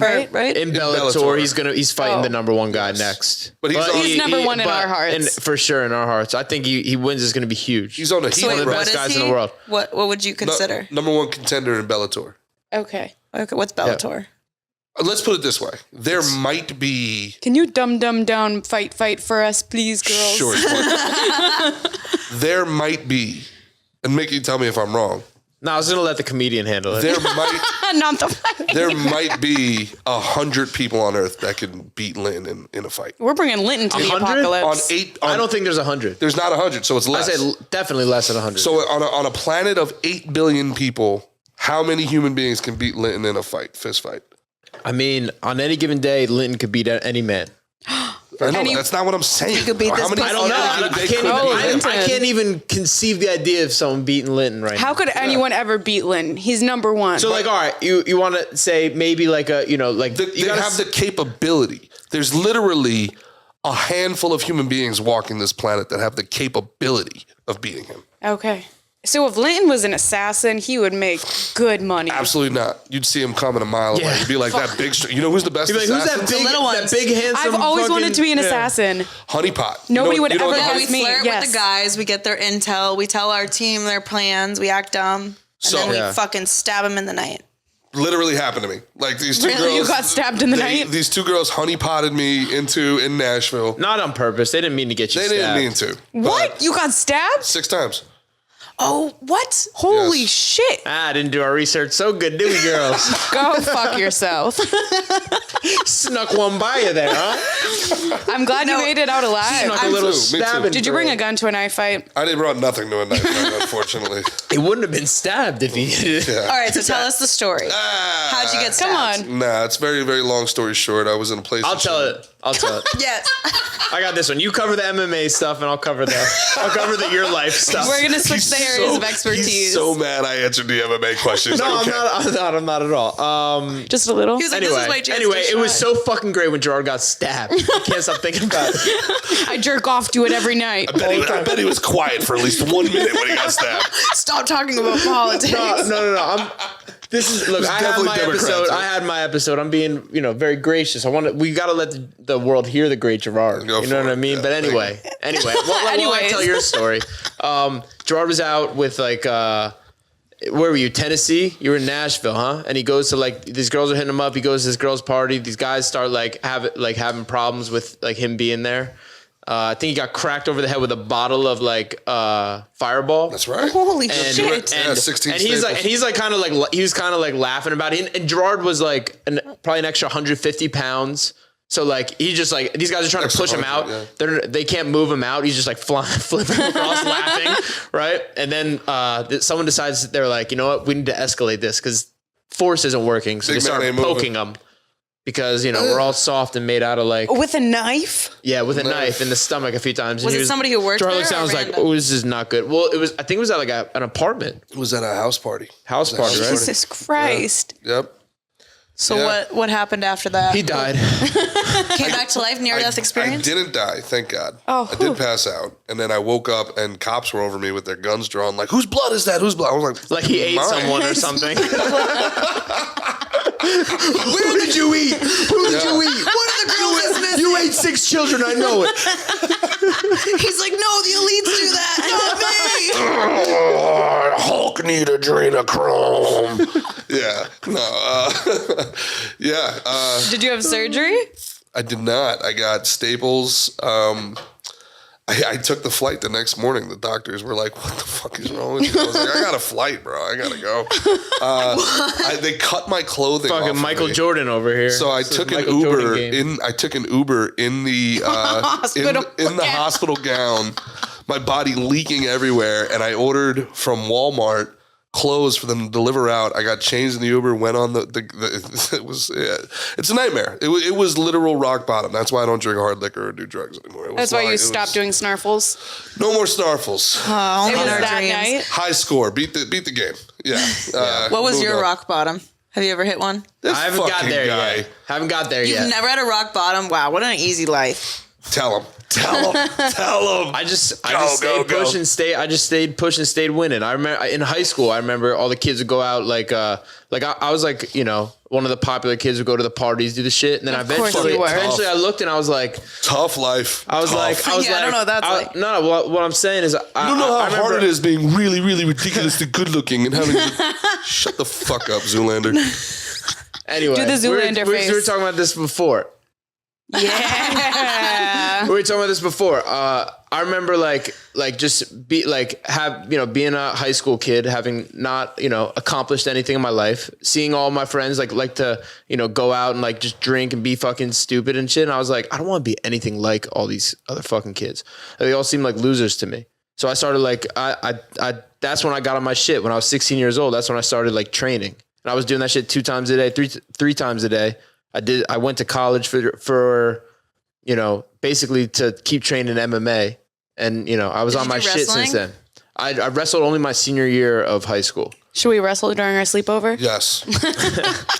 right?
Right?
In Bellator,
Bellator.
he's fighting
Oh.
the #1 guy next.
But he's on-
He's #1 in our hearts.
And for sure in our hearts. I think he wins is going to be huge.
he's on a
So
heat,
wait,
the
bro.
what
best
is
guys
he?
in the world.
What would you consider?
Number 1 contender in Bellator.
Okay.
Okay, what's Bellator?
Let's put it this way. There might be
Can you dumb down fight for us, please, girls?
Sure. There might be, and Mickey, tell me if I'm wrong.
No, I was going to let the comedian handle it.
There might
Not the fight.
there might be 100 people on Earth that can beat Lynn in a fight.
We're bringing Linton to the
100?
apocalypse.
I don't think there's 100.
There's not 100, so it's
I
less.
say definitely less than 100.
So on a planet of 8 billion people, how many human beings can beat Linton in a fight, fist fight?
I mean, on any given day, Linton could beat any man.
I know,
Any-
that's not what I'm saying.
could beat
Or
this
how many
pussy.
I don't know.
on
I,
any given day
can't
could
even,
beat
Oh,
him?
Linton.
I can't even conceive the idea of someone beating Linton right
How
now.
could anyone ever beat Linton? He's #1.
So like, all right, you want to say maybe like a, like
They
you gotta
have the capability. There's literally a handful of human beings walking this planet that have the capability of beating him.
okay. So if Linton was an assassin, he would make good money.
Absolutely not. You'd see him coming a mile away. You'd be like, that big, you know who's the best assassin?
Who's that big,
little ones.
that big handsome
I've always
fucking-
wanted to be an assassin.
Honeypot.
Nobody would ever
what
ask
We
me.
flirt
Yes.
with the guys. We get their intel. We tell our team their plans. We act dumb. And
So-
then we
Yeah.
fucking stab them in the night.
literally happened to me. Like these two
Really?
girls.
You got stabbed in the night?
These two girls honeypotted me in Nashville.
Not on purpose. They didn't mean to get you
They
stabbed.
didn't mean to.
What?
but
You got stabbed?
6 times.
Oh, what?
Holy
Yes.
shit.
I didn't do our research so good, did we, girls?
Go fuck yourself.
Snuck one by you there, huh?
I'm glad you made it out alive.
Snuck a little
Me too.
stabbing.
Did you bring a gun to a knife fight?
I didn't brought nothing to a knife fight, unfortunately.
He wouldn't have been stabbed if he did.
Yeah.
All right, so tell us the story. How'd you get
Come
stabbed?
on.
Nah, it's very, very long story short. I was in a place.
I'll tell it.
Yes.
I got this one. You cover the MMA stuff, and I'll cover the your life stuff.
We're gonna switch the areas of expertise.
He's so mad I answered the MMA questions.
No,
Okay.
I'm not at all.
Just a little.
He was like, this is my chance to
It was
shine.
so fucking great when Gerard got stabbed. I can't stop thinking about it.
I jerk off to it every night.
I bet he was quiet for at least 1 minute when he got stabbed.
Stop talking about politics.
No. Look, I had
definitely
my
Democrats,
episode.
right?
I had my episode. I'm being, very gracious. We got to let the world hear the great Gerard.
Go
You know
for
what I
it.
mean?
Yeah,
But anyway, while I
Anyways.
tell your story, Gerard was out with where were you? Tennessee? You were in Nashville, huh? And he goes to these girls are hitting him up. He goes to this girl's party. These guys start having problems with him being there. I think he got cracked over the head with a bottle of Fireball.
That's right.
Holy
And,
shit.
and,
16
and he's
staples.
he was kind of laughing about it. And Gerard was probably an extra 150 pounds. So he's just these guys are trying to push him out.
100, yeah.
They can't move him out. He's just flipping across, laughing, right? And then someone decides they're like, you know what, we need to escalate this because force isn't working. So
Big
they
man
start
ain't moving.
poking him because we're all soft and made out of
With a knife?
with a knife in the stomach a few times.
Was
and
it somebody who worked
Gerard
there
looks down,
or
was like,
random?
oh, this is not good. Well, I think it was at an apartment.
It was at a house party.
House
It was a
party, right?
Jesus Christ.
Yep.
So
Yeah.
what happened after that?
He died.
Came back to life, near-death
I
experience?
didn't die, thank God.
Oh,
I did pass out. And then I woke up and cops were over me with their guns drawn. Like, whose blood is that? Whose blood? I was like,
He ate
mine.
someone or something. Where did you eat? Who did you eat?
One of the girls is missing.
You ate 6 children, I know it.
He's like, no, the elites do that, not me.
Hulk need adrenochrome. Yeah. No. Yeah.
Did you have surgery?
I did not. I got staples. I took the flight the next morning. The doctors were like, what the fuck is wrong with you? I was like, I got a flight, bro. I gotta go. They cut my clothing off
Fucking
of
Michael
me.
Jordan over here.
So I
This is
took an
Michael Jordan
Uber
game.
I took an Uber in the
Hospital
in the
gown.
hospital gown, my body leaking everywhere, and I ordered from Walmart clothes for them to deliver out. I got changed in the Uber, went on the it was it's a nightmare. It was literal rock bottom. That's why I don't drink hard liquor or do drugs anymore.
That's why you stopped doing snarfles.
No more snarfles.
Oh,
It was
in our
that
dreams.
night.
High score. Beat the game. Yeah.
What was
moved
your
up.
rock bottom? Have you ever hit one?
This
I haven't got
fucking
there
guy.
yet. Haven't got there
You've
yet.
never had a rock bottom? Wow, what an easy life.
Tell him. Tell him.
I just
Go,
stayed
go.
pushing, stayed winning. I remember in high school, all the kids would go out I was one of the popular kids would go to the parties, do the shit, and then
Of course
eventually
you were.
I looked and I was like,
Tough life.
I was
Tough.
like,
Yeah, I don't know what that's like.
No, what I'm saying is,
You don't know how hard it is being really, really ridiculously good looking and having to shut the fuck up, Zoolander.
Anyway,
Do the Zoolander face.
we were talking about this before.
Yeah.
We were talking about this before. I remember being a high school kid, having not, accomplished anything in my life, seeing all my friends like to, go out and just drink and be fucking stupid and shit. And I was like, I don't want to be anything like all these other fucking kids. They all seem like losers to me. So I started that's when I got on my shit. When I was 16 years old, that's when I started training. And I was doing that shit 2 times a day, three times a day. I went to college for basically to keep training MMA. And, I was
Did
on
you
my
do
shit
wrestling?
since then. I wrestled only my senior year of high school.
Should we wrestle during our sleepover?
Yes.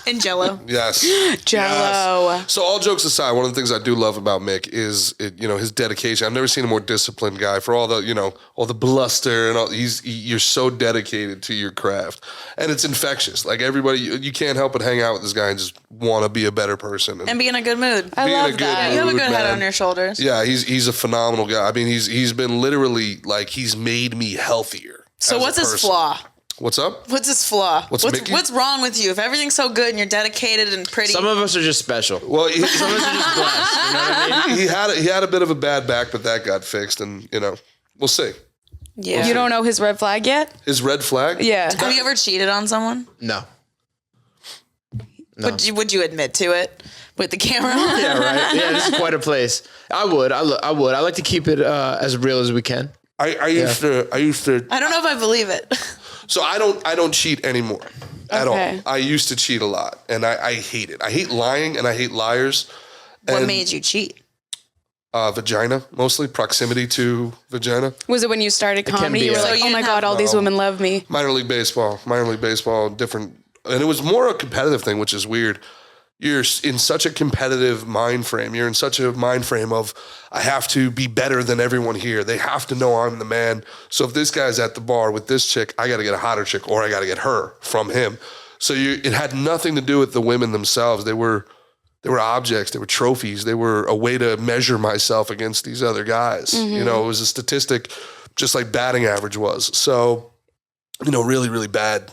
In Jello.
Yes.
Jello.
Yes. So all jokes aside, one of the things I do love about Mick is his dedication. I've never seen a more disciplined guy for all the bluster and all. You're so dedicated to your craft, and it's infectious. Like everybody, you can't help but hang out with this guy and just want to be a better person
And be in a good mood.
I love that.
You have a
mood,
good head
man.
on your shoulders.
Yeah, he's a phenomenal guy. I mean, he's been literally like he's made me healthier.
So
as a
what's his
person.
flaw?
What's up?
What's his flaw?
Mickey?
What's wrong with you? If everything's so good and you're dedicated and pretty.
Some of us are just special.
Well,
Some of us are just blessed. You know what I mean?
he had a bit of a bad back, but that got fixed, and we'll see.
yeah.
You don't know his red flag yet?
His red flag?
Yeah.
Have you ever cheated on someone?
No. No.
Would you admit to it with the camera?
Yeah, right. Yeah, this is quite a place. I would. I like to keep it as real as we can.
I used to.
I don't know if I believe it.
So I don't cheat anymore at
Okay.
all. I used to cheat a lot, and I hate it. I hate lying, and I hate liars.
What
And,
made you cheat?
vagina, mostly proximity to vagina.
Was it when you started comedy?
be
You were
a-
like,
So you
oh my
didn't
God,
have-
all these women love me.
Minor league baseball, different, and it was more a competitive thing, which is weird. You're in such a competitive mind frame. You're in such a mind frame of, I have to be better than everyone here. They have to know I'm the man. So if this guy's at the bar with this chick, I got to get a hotter chick, or I got to get her from him. So it had nothing to do with the women themselves. They were objects. They were trophies. They were a way to measure myself against these other guys. It was a statistic, just like batting average was. So, really, really bad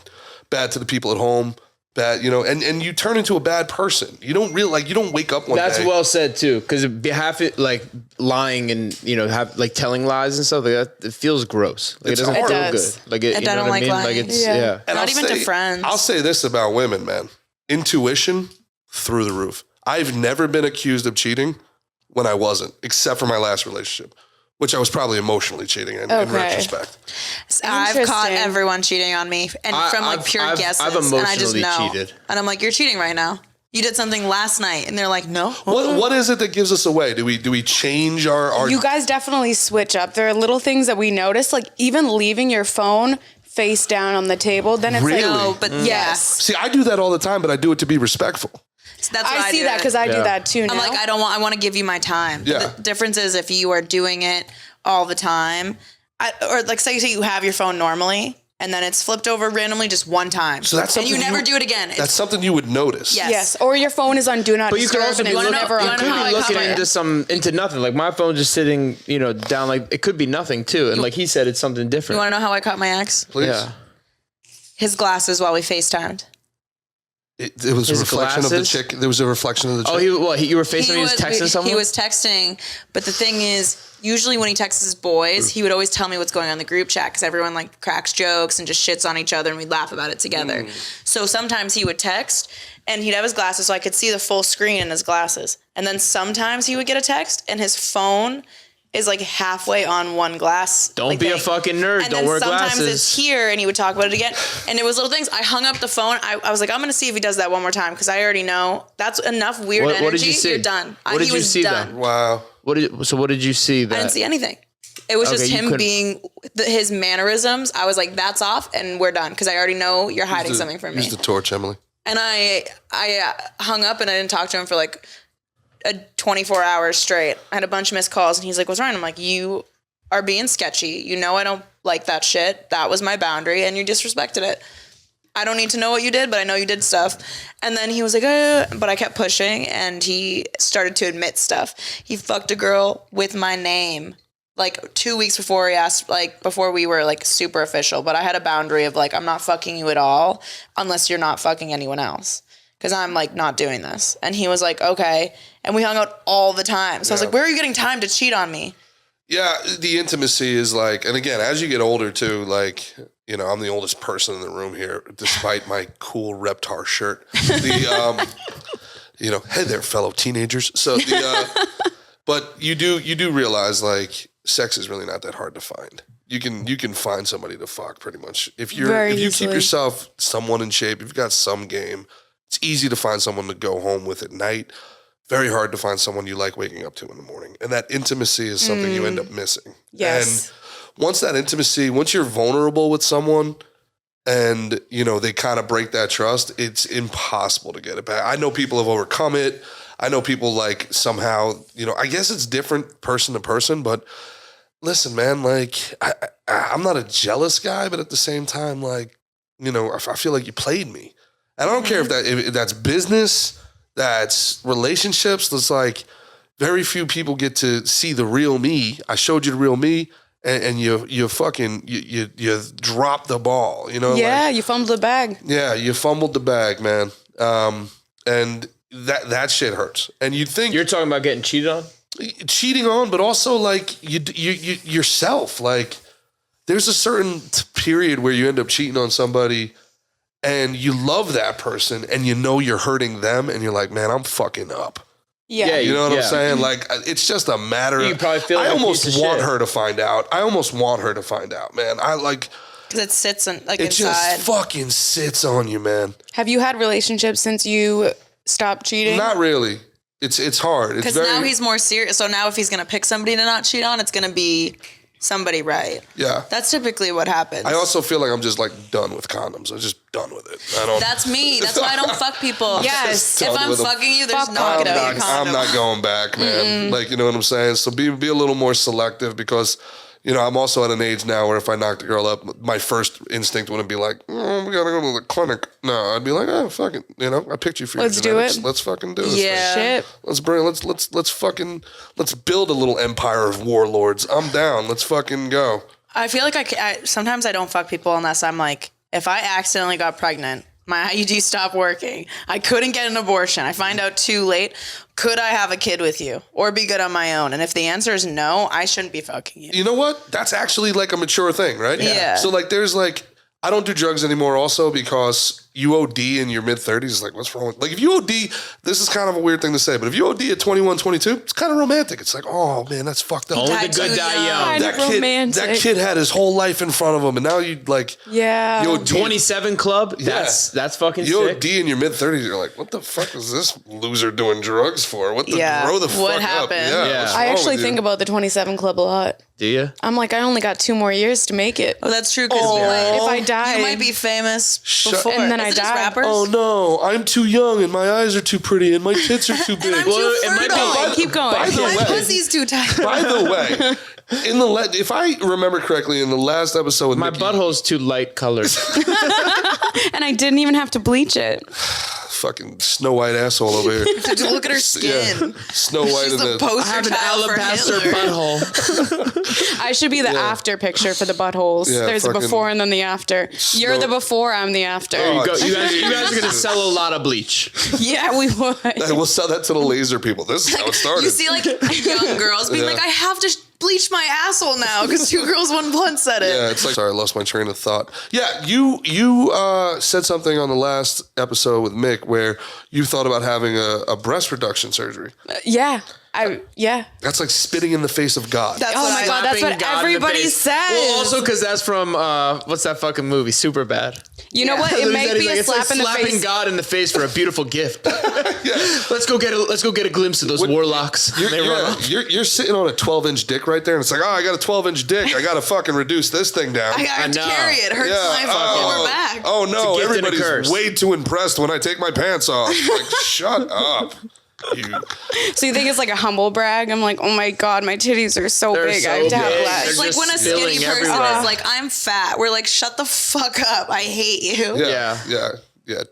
to the people at home. Bad, and you turn into a bad person. You don't you don't wake up one
That's
day.
well said too, because half it like lying and have like telling lies and stuff like that. It feels gross. Like
It's
it doesn't
hard.
feel
It does.
good. Like it.
I
You know
don't
what I
like
mean?
lying.
Like it's
Yeah.
yeah.
And
Not even to friends.
I'll say this about women, man. Intuition through the roof. I've never been accused of cheating when I wasn't, except for my last relationship, which I was probably emotionally cheating in retrospect.
I've caught
Interesting.
everyone cheating on me, and from like pure guesses,
I've
and I just
emotionally
know.
cheated.
And I'm like, you're cheating right now. You did something last night, and they're like, no.
What is it that gives us away? Do we change our
You guys definitely switch up. There are little things that we notice, like even leaving your phone face down on the table. Then it's
Really?
like,
No, but yes,
See, I do that all the time, but I do it to be respectful.
that's what
I see
do.
that because I do
Yeah.
that too now.
I'm like, I want to give you my time.
Yeah.
The difference is if you are doing it all the time, or like say you have your phone normally, and then it's flipped over randomly just one time.
So that's
and you
something
never do it again.
That's something you would notice.
Yes.
Yes, or your phone is on do not
But you could
disturb
also
and
be
it's
wanna
never
know-
on
you wanna know how I
cool.
cover it?
into nothing. Like my phone just sitting, down. Like it could be nothing too. And like he said, it's something
You
different.
want to know how I caught my ex?
Please.
Yeah.
His glasses while we FaceTimed.
It was a
His
reflection of the
glasses?
chick. There was a reflection of the chick.
Oh, you were FaceTiming. He was texting someone.
He was texting, but the thing is, usually when he texts his boys, he would always tell me what's going on in the group chat because everyone like cracks jokes and just shits on each other, and we'd laugh about it together. So sometimes he would text, and he'd have his glasses, so I could see the full screen in his glasses. And then sometimes he would get a text, and his phone is like halfway on one glass.
Don't be a fucking nerd.
And
Don't
then
wear
sometimes
glasses.
it's here, and he would talk about it again. And it was little things. I hung up the phone. I was like, I'm going to see if he does that one more time because I already know that's enough weird energy.
What did you see?
You're done.
What did
he
you
was
see
done.
then?
Wow.
What did you see? That
I didn't see anything. It was just
you
him
couldn't-
being his mannerisms. I was like, that's off, and we're done because I already know you're hiding something from me.
Use the torch, Emily.
And I hung up and I didn't talk to him for like 24 hours straight. I had a bunch of missed calls, and he's like, what's wrong? I'm like, you are being sketchy. You know I don't like that shit. That was my boundary, and you disrespected it. I don't need to know what you did, but I know you did stuff. And then he was like, but I kept pushing, and he started to admit stuff. He fucked a girl with my name like 2 weeks before he asked, like before we were like super official. But I had a boundary of like, I'm not fucking you at all unless you're not fucking anyone else. Because I'm like not doing this. And he was like, okay. And we hung out all the time. So I was like, where are you getting time to cheat on me?
Yeah, the intimacy is like, and again, as you get older too, like, I'm the oldest person in the room here, despite my cool Reptar shirt. Hey there, fellow teenagers. So but you do realize like sex is really not that hard to find. You can find somebody to fuck pretty much. If you keep
easily.
yourself somewhat in shape, if you've got some game, it's easy to find someone to go home with at night. Very hard to find someone you like waking up to in the morning. And that intimacy is something you end up missing.
Yes.
And once you're vulnerable with someone, and, you know, they kind of break that trust, it's impossible to get it back. I know people have overcome it. I know people like somehow, you know, I guess it's different person to person, but listen, man, like I'm not a jealous guy, but at the same time, like, you know, I feel like you played me. And I don't care if that's business, that's relationships. That's like very few people get to see the real me. I showed you the real me. And you fucking you dropped the ball, you know?
Yeah,
like,
you fumbled the bag.
Yeah, you fumbled the bag, man. And that shit hurts. And you'd think
You're talking about getting cheated on?
but also like you yourself. Like there's a certain period where you end up cheating on somebody, and you love that person, and you know you're hurting them, and you're like, man, I'm fucking up.
Yeah.
You know what I'm saying? Like, it's just a matter of...
You probably feel like
I
a
almost
piece of
want
shit.
her to find out. Man. I like...
Because it sits in, like
It
inside.
just fucking sits on you, man.
Have you had relationships since you stopped cheating?
Not really. It's hard. It's
Because
very...
now he's more serious. So now if he's going to pick somebody to not cheat on, it's going to be somebody right.
Yeah.
That's typically what happens.
I also feel like I'm just like done with condoms. I'm just done with it. I don't...
That's me. That's why I don't fuck people.
Yes.
If
done
I'm
with them.
fucking you, there's
Fuck
not going to be a
condoms.
I'm
condom.
not going back, man. Like, you know what I'm saying? So be a little more selective, because, you know, I'm also at an age now where if I knocked a girl up, my first instinct wouldn't be like, oh, we gotta go to the clinic. No, I'd be like, oh, fuck it. You know, I picked you for your
Let's do
genetics.
it.
Let's fucking do this.
Yeah.
thing.
Shit.
Let's build a little empire of warlords. I'm down. Let's fucking go.
I feel like sometimes I don't fuck people unless I'm like, if I accidentally got pregnant, my IUD stopped working, I couldn't get an abortion, I find out too late, could I have a kid with you or be good on my own? And if the answer is no, I shouldn't be fucking you.
You know what? That's actually like a mature thing, right?
Yeah.
So like there's like, I don't do drugs anymore also because you OD in your mid-30s. Like, what's wrong with... Like, if you OD, this is kind of a weird thing to say, but if you OD at 21, 22, it's kind of romantic. It's like, oh, man, that's fucked up.
Only
Died
the good
too
die
young.
young.
Kind of romantic.
That kid had his whole life in front of him, and now you, like...
Yeah.
You OD,
27 club? That's fucking
you
sick.
OD in your mid-30s, you're like, what the fuck is this loser doing drugs for? What the...
Yeah.
Grow the fuck
What
up.
happened?
Yeah. what's
I
wrong
actually
with you?
think about the 27 Club a lot.
Do you?
I'm like, I only got 2 more years to make it.
Oh, that's true. Because
If I die,
you might be famous
Shut-
before.
And then I
Isn't this
die.
rappers?
Oh, no, I'm too young, and my eyes are too pretty, and my tits are too big.
I'm
Well,
too
it might be-
fertile.
Keep going.
By the
My
way,
pussy's too tight.
By the way, if I remember correctly, in the last episode with
My
Mickey,
butthole's too light colored.
And I didn't even have to bleach it.
fucking Snow White asshole over here.
Did you look at her skin?
Snow White
She's
in
the
the...
I
poster
have an
child for
alabaster
Hitler.
butthole.
I should be the after picture for the buttholes.
Yeah,
There's a
fucking
before and then the after. You're the before, I'm the after.
Oh,
You guys are gonna sell a lot of bleach.
Yeah, we would.
We'll sell that to the laser people. This is how it started.
You see, like young girls being
Yeah.
like, I have to bleach my asshole now because 2 girls, 1 blunt said it.
Yeah, it's like, sorry, I lost my train of thought. Yeah, you said something on the last episode with Mick where you thought about having a breast reduction surgery.
Yeah. Yeah.
That's like spitting in the face of God.
That's
Oh
what
my
I-
God, that's
Slapping
what
God in the
everybody
face.
says.
Well, also because that's from what's that fucking movie? Super Bad.
You know what? It may be a
It's
slap
like
in the
slapping
face.
God in the face for a beautiful gift. Let's go get a glimpse of those warlocks. They run off.
You're sitting on a 12-inch dick right there, and it's like, oh, I got a 12-inch dick. I got to fucking reduce this thing down.
I have to
know.
carry it. Hurts my lower back.
Oh no!
It's a gift and a
Everybody's
curse.
way too impressed when I take my pants off. Like, shut up, you.
So you think it's like a humble brag? I'm like, oh my God, my titties are so
They're
big.
so
I have to have
big.
less.
It's
They're
like
just
when a skinny
spilling
person
everywhere.
is like, I'm fat. We're like, shut the fuck up. I hate you.
Yeah.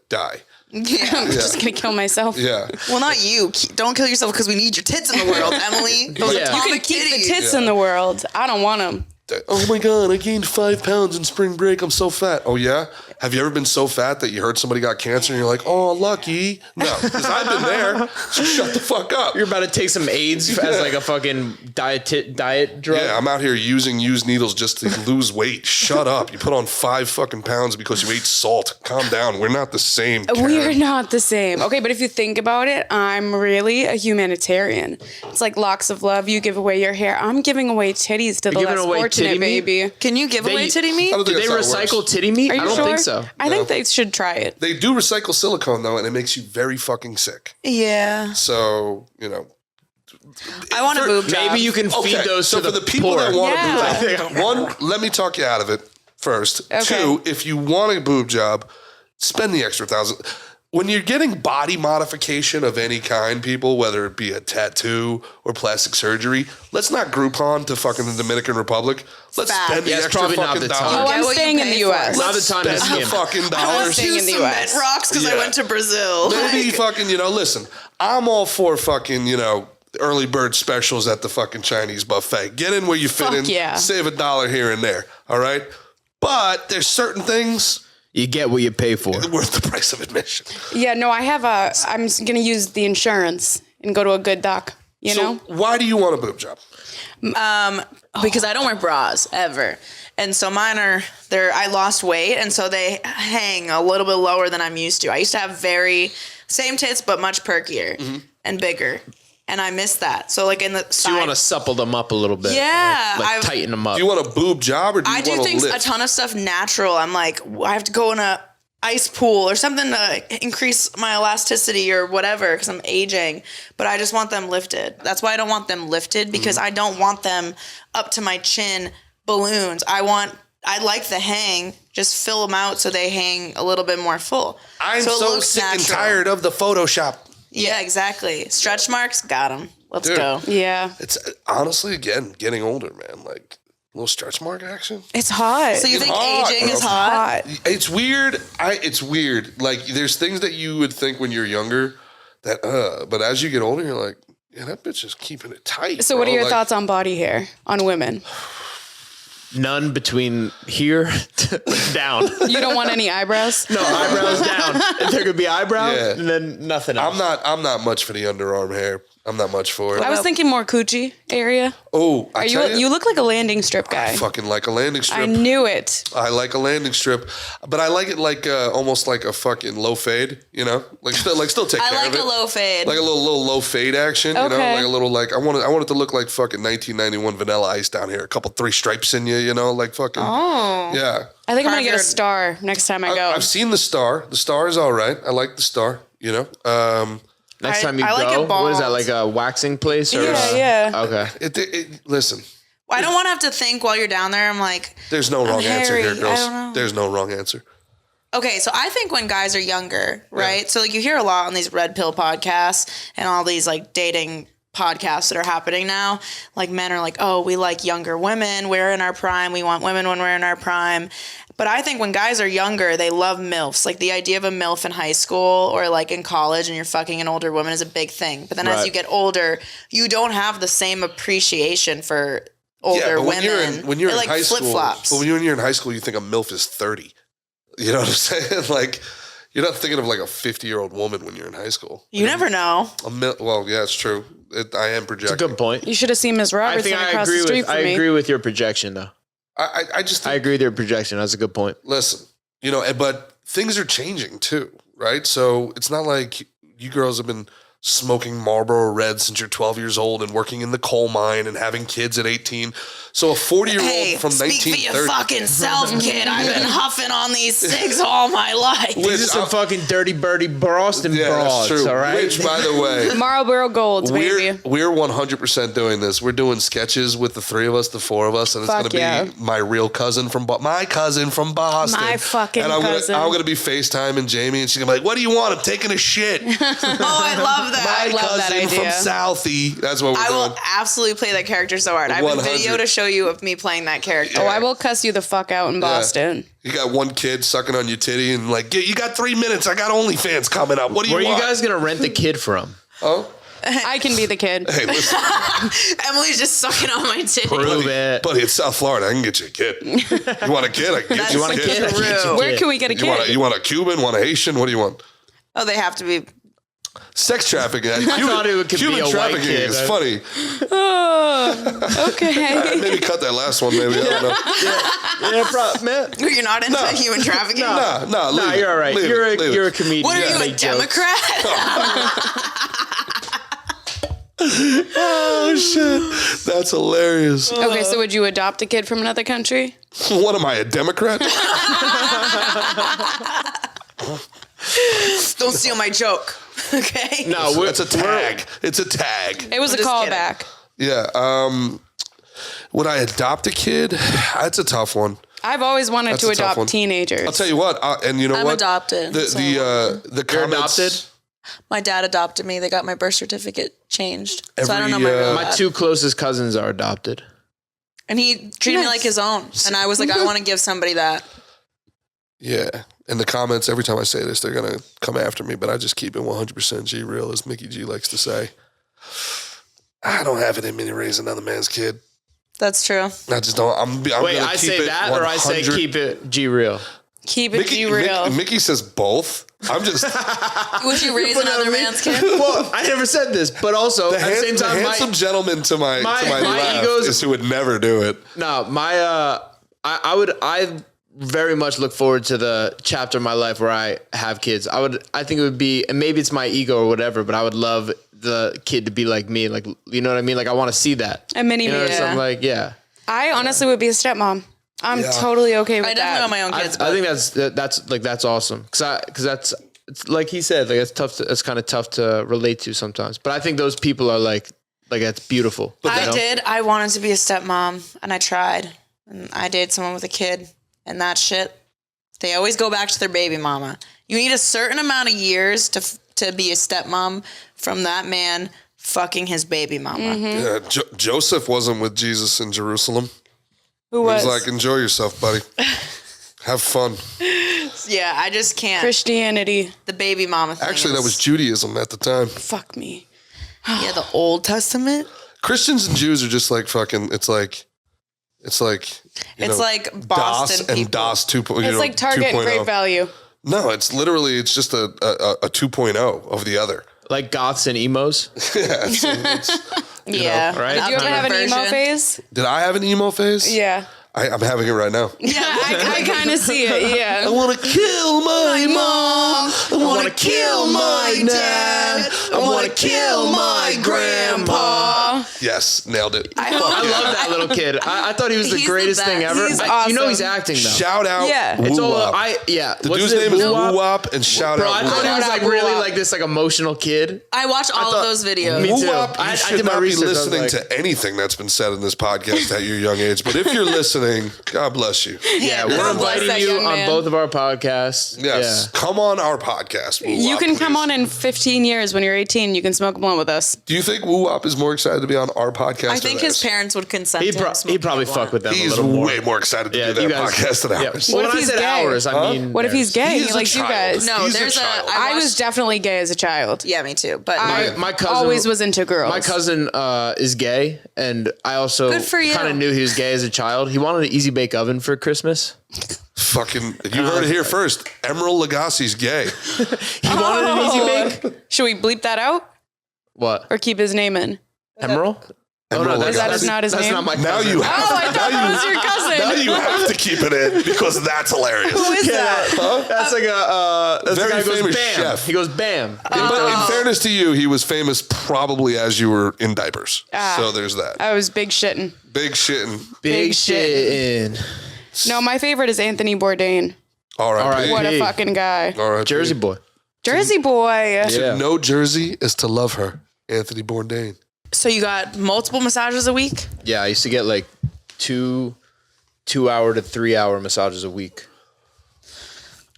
Die.
Yeah.
I'm just gonna kill myself.
Yeah.
Well, not you. Don't kill yourself because we need your tits in the world, Emily. Those
Yeah.
You can
atomic
keep the
titties.
tits in the world. I don't want them.
Oh my God, I gained 5 pounds in spring break. I'm so fat. Oh yeah? Have you ever been so fat that you heard somebody got cancer and you're like, oh, lucky? No, because I've been there. So shut the fuck up.
You're about to take some AIDS as like a fucking diet drug.
Yeah, I'm out here using used needles just to lose weight. Shut up. You put on 5 fucking pounds because you ate salt. Calm down. We're not the same.
We are
Karen.
not the same. Okay, but if you think about it, I'm really a humanitarian. It's like locks of love. You give away your hair. I'm giving away titties to the
giving
less
away
fortunate,
titty meat?
baby.
Can you give away titty meat?
I don't
Do
think
they
that's how it
recycle
works.
titty meat?
Are you
I don't
sure?
think so.
I think they should try it.
They do recycle silicone though, and it makes you very fucking sick.
Yeah.
So, you know.
I want a boob job.
Maybe you can feed those
so
to
for the people
poor.
that want
Yeah.
to do that, one, let me talk you out of it. first.
Okay.
2, if you want a boob job, spend the extra $1,000. When you're getting body modification of any kind, people, whether it be a tattoo or plastic surgery, let's not Groupon to fucking the Dominican Republic. Let's
Fact.
spend the
Yeah, it's
extra
probably not
fucking
the time.
Oh,
dollars.
Get
I'm
what you
staying in
pay
the
for.
U.S.
Not the time to
Spend the
skim.
fucking
I
dollars.
want
staying
to
in the
cement
US.
rocks because I
Yeah.
went to Brazil.
Maybe fucking, listen, I'm all for fucking, early bird specials at the fucking Chinese buffet. Get in where you fit
Fuck
in.
yeah.
Save $1 here and there. All right. But there's certain things
You get what you pay for.
worth the price of admission.
Yeah, no, I'm going to use the insurance and go to a good doc, you know?
Why do you want a boob job?
Because I don't wear bras ever. And so mine I lost weight, and so they hang a little bit lower than I'm used to. I used to have same tits, but much perkier and bigger. And I miss that. So like in the
So you want to supple them up a little bit.
Yeah,
Like tighten them up.
Do you want a boob job or do you
I
want
do
to
things
lift?
a ton of stuff natural. I'm like, I have to go in a ice pool or something to increase my elasticity or whatever because I'm aging. But I just want them lifted. That's why I don't want them lifted because I don't want them up to my chin balloons. I like the hang. Just fill them out so they hang a little bit more full.
I'm
it
so
looks
sick and
natural.
tired of the Photoshop.
Yeah, exactly. Stretch marks, got them. Let's
Dude.
go.
Yeah.
It's honestly, again, getting older, man. Like a little stretch mark action.
It's hot.
So you think
hot,
aging
bro.
is hot?
It's weird. It's weird. Like there's things that you would think when you're younger that, but as you get older, you're like, yeah, that bitch is keeping it tight.
So what are your
Like,
thoughts on body hair on women?
None between here to down.
You don't want any eyebrows?
No, eyebrows down. If there could be eyebrows,
Yeah.
then nothing else.
I'm not much for the underarm hair. I'm not much for it.
I was thinking more coochie area.
Oh,
Are you look like a landing strip guy.
I fucking like a landing strip.
I knew it.
I like a landing strip, but I like it like almost like a fucking low fade, like still take
I
care
like
of it.
a low fade.
Like a little low fade action,
Okay.
like a little like I want it to look like fucking 1991 Vanilla Ice down here, a couple 3 stripes in you, like fucking yeah.
I think I'm gonna get a
Harvard.
star next time I go.
I've seen the star. The star is all right. I like the star.
Next time you
I like
go,
it
what is that,
bald.
like a waxing place? Or
Yeah.
Okay.
Listen,
I don't want to have to think while you're down there. I'm like,
there's no wrong answer
hairy.
here,
I
girls.
don't know.
There's no wrong answer.
okay, so I think when guys are younger, right? So like you hear a lot on these red pill podcasts and all these like dating podcasts that are happening now. Like men are like, oh, we like younger women. We're in our prime. We want women when we're in our prime. But I think when guys are younger, they love MILFs. Like the idea of a MILF in high school or like in college and you're fucking an older woman is a big thing. But then as
Right.
you get older, you don't have the same appreciation for older
but
women.
when you're
They're
in
like
high school,
flip-flops.
but when you're in high school, you think a MILF is 30. You know what I'm saying? Like you're not thinking of like a 50-year-old woman when you're in high school.
You never know.
Well, yeah, it's true. I am projecting.
Good point.
You should have seen Ms.
I
Robertson
think I
across the
agree
street
with
from
I
me.
agree with your projection though.
I just
I
think,
agree with your projection. That's a good point.
listen, but things are changing too, right? So it's not like you girls have been smoking Marlboro Red since you're 12 years old and working in the coal mine and having kids at 18. So a 40-year-old
Hey,
from
speak for your
1930.
fucking self, kid. I've been huffing on these cigs all my life.
Which
These are some fucking dirty birdie Boston
yeah,
broads,
that's true.
all right?
Which, by the way,
Marlboro Golds, baby.
we're 100% doing this. We're doing sketches with the 3 of us, the 4 of us, and it's
Fuck
going to
yeah.
be my real cousin from my cousin from Boston.
My fucking
and I'm
cousin.
I'm gonna be FaceTiming Jamie, and she's gonna be like, "What do you want? I'm taking a shit."
Oh, I love that.
My
love that
cousin from
idea.
Southie. That's what we're
I
doing.
will absolutely play that character so hard. I have a
100.
video to show you of me playing that character.
Oh, I will cuss you the fuck out in Boston.
You got one kid sucking on your titty and like, you got 3 minutes. I got OnlyFans coming up. What do you
Where are you
want?
guys gonna rent the kid from?
Oh,
I can be the kid.
hey, listen,
Emily's just sucking on my titty.
Prove it.
buddy, it's South Florida. I can get you a kid. You want a kid? I can get
That's
you a
true.
kid.
Where can we get a
You want
kid?
you want a Cuban? Want a Haitian? What do you want?
Oh, they have to be.
Sex trafficking.
I thought it could
Cuban
be a white
trafficking
kid.
is funny.
Oh, okay.
Maybe cut that last one. Maybe I don't know.
Yeah, man.
You're not into human trafficking?
Nah,
Nah,
leave
you're all right.
it, leave
You're
it, leave
a
it.
comedian.
What are
You
you, a
make jokes.
Democrat?
Oh shit, that's hilarious.
Okay, so would you adopt a kid from another country?
What am I, a Democrat?
Don't steal my joke. Okay?
No,
It's a tag. It's a tag.
It was
I'm
a
just
callback.
Yeah. Would I adopt a kid? That's a tough one.
I've always wanted
That's
to
a tough one.
adopt teenagers.
I'll tell you what, and you know
I'm
what?
adopted.
The
You're
comments.
adopted?
My dad adopted me. They got my birth certificate changed. So I don't know
Every,
my real
My
dad.
2 closest cousins are adopted.
And he treated me like his own. And I was like, I want to give somebody that.
Yeah. In the comments, every time I say this, they're going to come after me, but I just keep it 100% G real, as Mickey G likes to say. I don't have it in me to raise another man's kid.
That's true.
I just don't. I'm
Wait,
gonna
I
keep
say
it
that or I say
100.
keep it G real?
Keep it G real.
Mickey says both. I'm just
Would you raise another man's kid?
Well, I never said this, but also at the same
the
time,
handsome gentleman to my left
ego's-
is who would never do it.
no, I very much look forward to the chapter of my life where I have kids. I think it would be, and maybe it's my ego or whatever, but I would love the kid to be like me. Like, you know what I mean? Like, I want to see that.
A mini
You know,
me.
something like, yeah.
I honestly would be a stepmom. I'm
Yeah.
totally okay with
I
that.
definitely want my own kids.
I think that's awesome. Cause that's, it's like he said, like it's tough. It's kind of tough to relate to sometimes, but I think those people are like that's beautiful.
I
you know?
did. I wanted to be a stepmom, and I tried. And I dated someone with a kid, and that shit. They always go back to their baby mama. You need a certain amount of years to be a stepmom from that man fucking his baby mama.
Mm-hmm.
Yeah, Joseph wasn't with Jesus in Jerusalem.
Who
He
was?
was like, enjoy yourself, buddy. Have fun.
Yeah, I just can't.
Christianity.
The baby mama thing.
Actually, that was Judaism at the time.
Fuck me.
Yeah, the Old Testament.
Christians and Jews are just like fucking. It's like
like
DOS
Boston
and
people.
DOS 2.0.
It's like Target and
2.0.
Great Value.
No, it's just a 2.0 of the other.
Like goths and emos.
Yeah, it's,
Yeah.
right?
Did you ever have an emo
Version.
phase?
did I have an emo phase?
Yeah.
I'm having it right now.
Yeah, I kind of see it. Yeah.
want to kill my mom. I want to kill my dad. I want to kill my grandpa. Yes, nailed it.
I hope.
I love that little kid. I thought he was the
He's the
greatest thing
best.
ever.
He's
You know
awesome.
he's acting though.
Shout out.
Yeah.
It's all
Woo-wop.
The
The dude's name is Woo Wop, and shout
Bro,
out.
I
Woo
thought he
Wop.
was like
Woo
really
Wop.
like this like emotional kid.
I watch all of those videos.
Me
Woo
too.
Wop, you
I
should
did my
not be
research. I was
listening
like-
to anything that's been said in this podcast at your young age. But if you're listening, God bless you.
Yeah,
God
we're
bless
inviting
that
you
young
on
man.
both of our podcasts.
Yes, come on our podcast. Woo
You
Wop,
can come
please.
on in 15 years when you're 18. You can smoke a blunt with us.
Do you think Woo Wop is more excited to be on our podcast?
I think
or
his
theirs?
parents would consent.
He'd,
to him smoking
probably
a
fuck
blunt.
with them a
He's
little more.
way more excited to
Yeah,
do
you
that
guys-
podcast than
Yeah.
ours.
Well,
What
when
if
I
he's
said
gay?
ours, I mean
What if he's gay?
He is
He
a
likes you
child.
guys.
No,
He's a
there's a.
child.
I was
watched-
definitely gay as a child.
Yeah, me too. But
my cousin
Always was into girls.
My cousin is gay, and I also
Good for you.
kind of knew he was gay as a child. He wanted an easy bake oven for Christmas.
Fucking, you heard it here first. Emerald Lagasse's gay.
He wanted an easy bake.
Should we bleep that out
What?
or keep his name in?
Emerald? Oh no,
Emerald
that's,
Lagasse.
that's
not his
that's
name?
not my cousin.
Now you have,
Oh, I thought that was your
now
cousin.
you have to keep it in because that's hilarious.
who is that?
That's like a that's
Very
the guy who
famous
goes bam.
chef.
He goes bam.
But in fairness to you, he was famous probably as you were in diapers. So there's that.
I was big shitting.
Big shitting.
Big shit in
No, my favorite is Anthony Bourdain.
All right.
right.
What a
Hey.
fucking guy.
All right.
Jersey boy.
Jersey boy.
Yeah.
No Jersey is to love her. Anthony Bourdain.
So you got multiple massages a week?
Yeah, I used to get like 2-hour to 3-hour massages a week.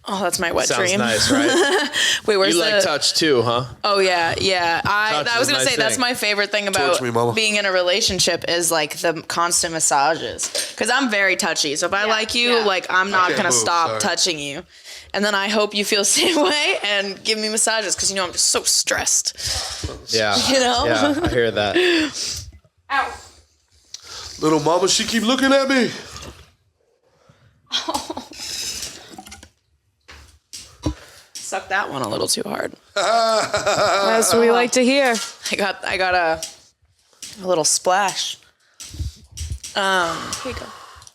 Oh, that's my wet
Sounds
dream.
nice, right?
Wait, where's
You
the?
like touch too, huh?
Oh yeah, yeah.
Touch
I was
is a
gonna
nice
say that's
thing.
my favorite thing about
Torch me, mama.
being in a relationship is like the constant massages. Because I'm very touchy. So if I like you,
yeah.
like I'm not
can't
gonna
move,
stop
sorry.
touching you. And then I hope you feel the same way and give me massages because you know I'm just so stressed.
Yeah.
You know?
Yeah, I hear that.
Ow.
Little mama, she keep looking at me.
Suck that one a little too hard.
That's what we like to hear.
I got a little splash.
Here you go.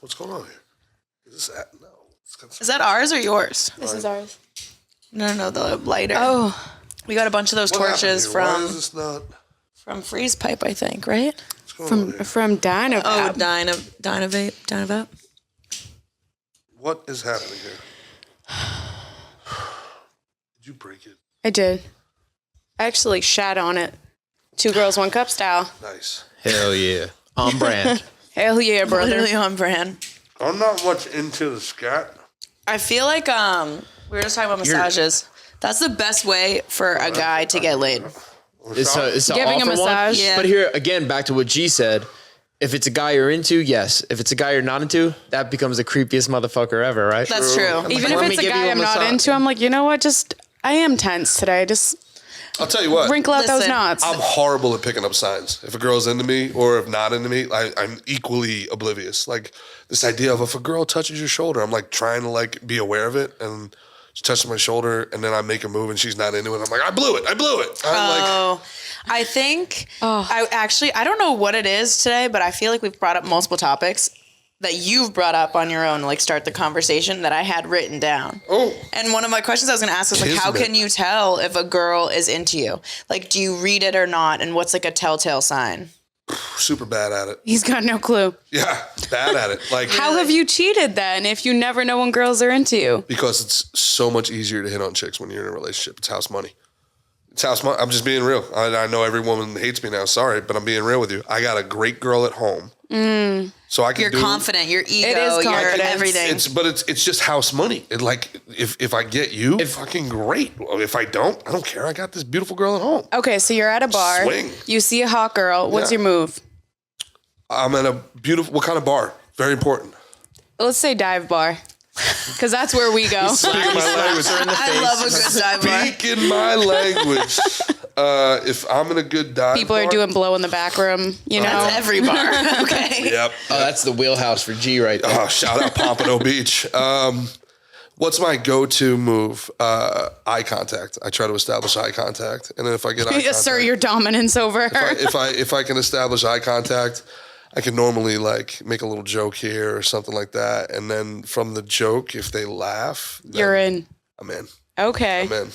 What's going on here? Is this no? It's got some-
Is that ours or yours?
This is ours.
No, the lighter.
Oh,
We got a bunch of those
What happened
torches
here? Why
from
is this not?
from Freeze Pipe, I think, right?
What's going on here?
from Dynavap.
Oh, Dynavap.
What is happening here? Did you break it?
I did. I actually shat on it. 2 girls, 1 cup style.
Nice.
Hell yeah. On brand.
Hell yeah, brother.
Literally on brand.
I'm not much into the scat.
I feel like we were just talking about massages. That's the best way for a guy to get laid.
It's to
Giving a
offer one.
massage.
Yeah.
But here again, back to what G said. If it's a guy you're into, yes. If it's a guy you're not into, that becomes the creepiest motherfucker ever, right?
That's true.
Even
Let
if
me
it's a
give you
guy
a
I'm not
massage.
into, I'm like, you know what? I am tense today. Just
I'll tell you what.
wrinkle out those
Listen,
knots.
I'm horrible at picking up signs. If a girl's into me or if not into me, I'm equally oblivious. Like this idea of if a girl touches your shoulder, I'm like trying to like be aware of it, and she touches my shoulder, and then I make a move and she's not into it. I'm like, I blew it. I'm like,
I think I don't know what it is today, but I feel like we've brought up multiple topics that you've brought up on your own to like start the conversation that I had written down.
oh,
And one of my questions I was going to ask was like, how
Kismet.
can you tell if a girl is into you? Like, do you read it or not? And what's like a telltale sign?
super bad at it.
He's got no clue.
Yeah, bad at it. Like
How have you cheated then if you never know when girls are into you?
because it's so much easier to hit on chicks when you're in a relationship. It's house money. It's house money. I'm just being real. I know every woman hates me now. Sorry, but I'm being real with you. I got a great girl at home. So I can
You're
do
confident, your ego,
It is
your
confidence.
everything.
It's just house money. It like if I get you, fucking great. If I don't care. I got this beautiful girl at home.
Okay, so you're at a bar.
Swing.
You see a hot girl. What's
Yeah.
your move?
I'm at a beautiful. What kind of bar? Very important.
Let's say dive bar. Because that's where we go.
Speaking my language.
I love a good dive bar.
Speaking my language. If I'm in a good dive
People are
bar-
doing blow in the back room, you know?
That's every bar. Okay.
Yep.
Oh, that's the wheelhouse for G right there.
Oh, shout out Pompano Beach. What's my go-to move? Eye contact. I try to establish eye contact, and then if I get eye contact,
Assert your dominance over her.
if I can establish eye contact, I can normally like make a little joke here or something like that, and then from the joke, if they laugh, then
You're in.
I'm in.
Okay.
I'm in.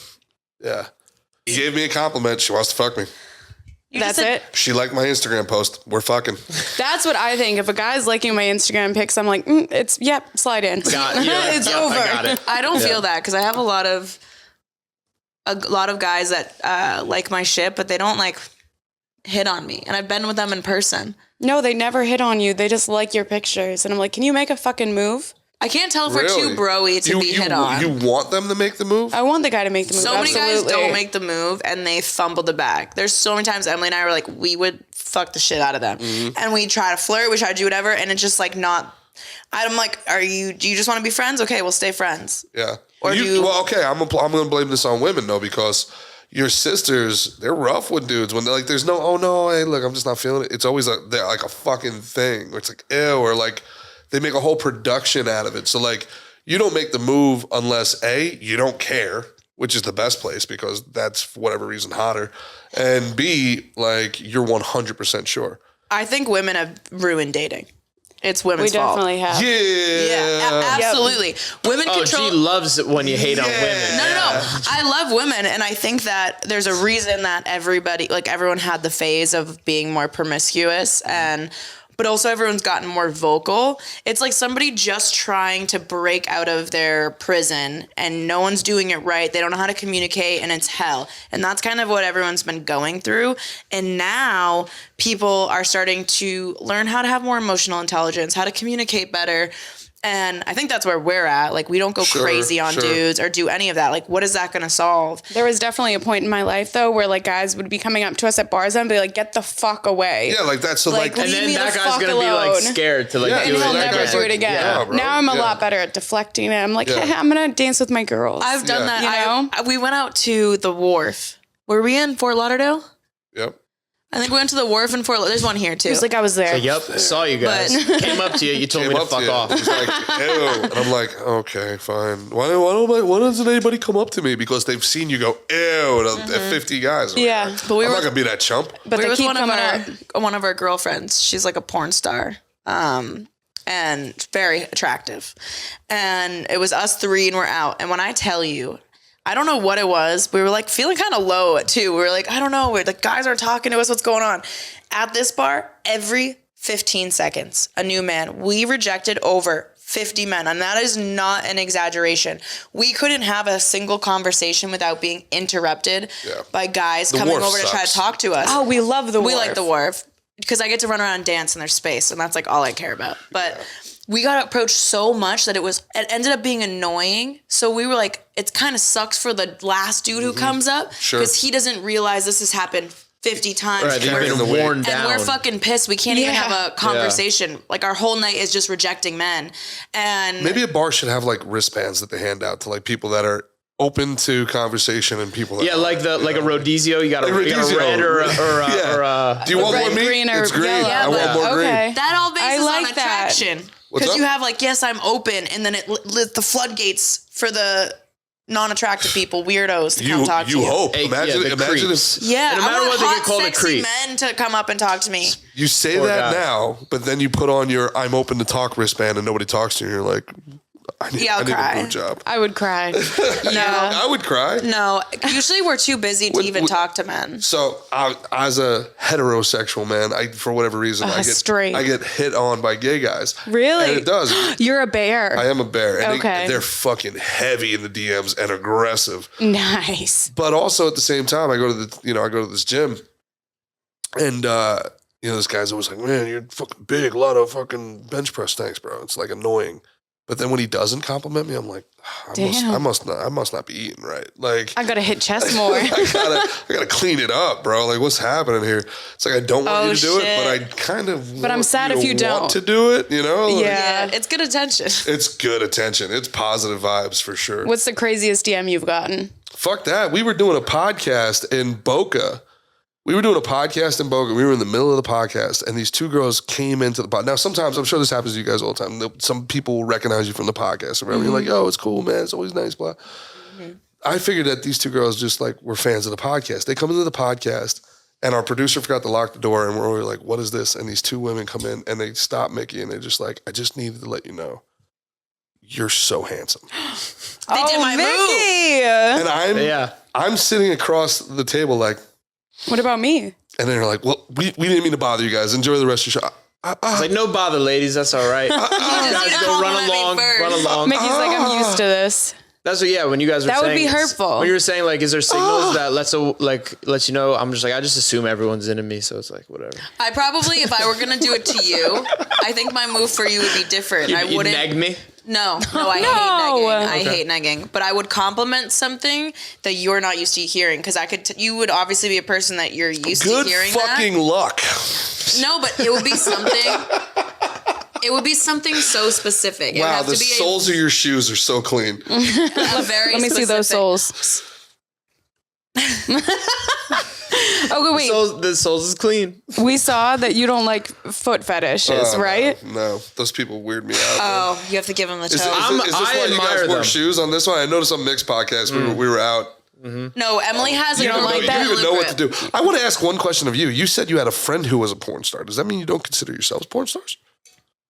Yeah. She gave me a compliment. She wants to fuck me.
That's it.
She liked my Instagram post. We're fucking.
That's what I think. If a guy's liking my Instagram pics, I'm like, slide in. It's over.
I got it.
I don't feel that because I have a lot of guys that like my shit, but they don't like hit on me. And I've been with them in person.
No, they never hit on you. They just like your pictures. And I'm like, can you make a fucking move?
I can't tell if we're
Really?
too broy to be hit on.
You want them to make the move?
I want the guy to make the move.
So many guys
Absolutely.
don't make the move and they fumble the bag. There's so many times Emily and I were like, we would fuck the shit out of them. And we try to flirt, we try to do whatever, and it's just like not. I'm like, do you just want to be friends? Okay, we'll stay friends.
Yeah.
Or
Well, okay. I'm gonna blame this on women though, because your sisters, they're rough with dudes when they're like, there's no, oh no, hey, look, I'm just not feeling it. It's always they're like a fucking thing where it's like, ew, or like they make a whole production out of it. So like, you don't make the move unless A, you don't care, which is the best place because that's for whatever reason hotter, and B, like you're 100% sure.
I think women have ruined dating. It's women's
We
fault.
definitely have.
Yeah.
Absolutely. Women
Oh,
control.
G loves it when you hate on women.
No. I love women, and I think that there's a reason that everyone had the phase of being more promiscuous, but also everyone's gotten more vocal. It's like somebody just trying to break out of their prison, and no one's doing it right. They don't know how to communicate, and it's hell. And that's kind of what everyone's been going through. And now people are starting to learn how to have more emotional intelligence, how to communicate better. And I think that's where we're at. Like, we don't go crazy on dudes or do any of that. Like, what is that going to solve?
There was definitely a point in my life, though, where like guys would be coming up to us at bars and be like, get the fuck away.
Yeah, like that's so
Like,
like
And
leave
then
me
that
the
guy's
fuck
gonna be like
alone.
scared to like
Yeah,
do
And
it
he'll
that
never
guy's
do
like,
it again.
yeah, bro.
Now I'm a
Yeah.
lot better at deflecting it. I'm like,
Yeah.
hey, I'm going to dance with my girls.
I've done
Yeah.
that. We went out to the wharf. Were we in Fort Lauderdale?
Yep.
I think we went to the wharf in Fort Lauderdale. There's one here, too.
It was like I was there.
Yep, saw you guys. Came up to you. You told me to
Came up
fuck
you.
off.
It's like, ew. And I'm like, okay, fine. Why doesn't anybody come up to me? Because they've seen you go, ew, at 50 guys.
Yeah.
But we
I'm
were-
not going to be that chump.
But
we
they
were with
keep
one of
coming up.
one of our girlfriends. She's like a porn star, and very attractive. And it was us three, and we're out. And when I tell you, I don't know what it was. We were like feeling kind of low too. We were like, I don't know. We're like, guys aren't talking to us. What's going on? At this bar, every 15 seconds, a new man. We rejected over 50 men, and that is not an exaggeration. We couldn't have a single conversation without being interrupted by guys coming
wharf
over to try to
sucks.
talk to us.
Oh, we love the
We
wharf.
like the wharf because I get to run around and dance, and there's space, and that's like all I care about. But we got approached so much that it ended up being annoying. So we were like, it kind of sucks for the last dude who comes up because he doesn't realize this has happened 50 times.
Right, they've been worn down.
And we're fucking pissed. We can't even have a conversation. Like our whole night is just rejecting men. And
maybe a bar should have like wristbands that they hand out to like people that are open to conversation and people that
like a rodizio. You got a red or
do you want
red,
more meat?
green, or
it's green.
yellow.
I want more green.
that all bases
like
on attraction. Because you have like, yes, I'm open, and then it lit the floodgates for the non-attractive people, weirdos to come talk to you.
You hope.
Hey,
imagine if
no matter
I want
what, they
hot,
get called a
sexy
creep.
men to come up and talk to me.
you say that now, but then you put on your I'm open to talk wristband and nobody talks to you. You're like, I need
cry.
a blue job.
I would cry.
I would cry.
No, usually we're too busy to even talk to men.
So as a heterosexual man, for whatever reason, I get hit on by gay guys.
Really?
And it does.
You're a bear.
I am a bear. And
Okay.
they're fucking heavy in the DMs and aggressive.
Nice.
But also at the same time, I go to this gym, and this guy's always like, "Man, you're fucking big, a lot of fucking bench press, thanks, bro." It's like annoying. But then when he doesn't compliment me, I'm like, I must not be eating right. Like
I gotta hit chest more.
I gotta clean it up, bro. Like what's happening here? It's like I don't want you to do it, but I kind of.
But I'm sad if you don't
want to do it. You know? Like,
yeah, it's good attention.
it's good attention. It's positive vibes for sure.
What's the craziest DM you've gotten?
Fuck that. We were doing a podcast in Boca. We were in the middle of the podcast, and these two girls came into the pod. Now, sometimes, I'm sure this happens to you guys all the time. Some people will recognize you from the podcast. Or whatever. You're like, "Yo, it's cool, man. It's always nice, blah." I figured that these two girls just like were fans of the podcast. They come into the podcast, and our producer forgot to lock the door, and we're like, "What is this?" And these two women come in, and they stop Mickey, and they're just like, "I just needed to let you know, you're so handsome."
They did my move.
And I'm sitting across the table like,
what about me?
and then they're like, "Well, we didn't mean to bother you guys. Enjoy the rest of your show."
It's like, no bother, ladies. That's all right. You guys go run along.
Mickey's like, I'm used to this.
That's what, when you guys were saying.
That would be hurtful.
When you were saying, like, is there signals that lets you know, I'm just like, I just assume everyone's into me, so it's like, whatever.
I probably, if I were going to do it to you, I think my move for you would be different. I wouldn't.
Neg me?
No, I hate negging. But I would compliment something that you're not used to hearing, because you would obviously be a person that you're used to hearing
Good fucking luck.
No, but it would be something. It would be something so specific.
Wow, the soles of your shoes are so clean.
Let me see those soles. Oh, wait.
The soles is clean.
We saw that you don't like foot fetishes, right?
No, those people weird me out.
Oh, you have to give them the toe.
Is this why you guys wore
them.
shoes on this one? I noticed on Mick's podcast we were out.
No, Emily has. You don't like that.
You don't even know what to do. I want to ask one question of you. You said you had a friend who was a porn star. Does that mean you don't consider yourselves porn stars?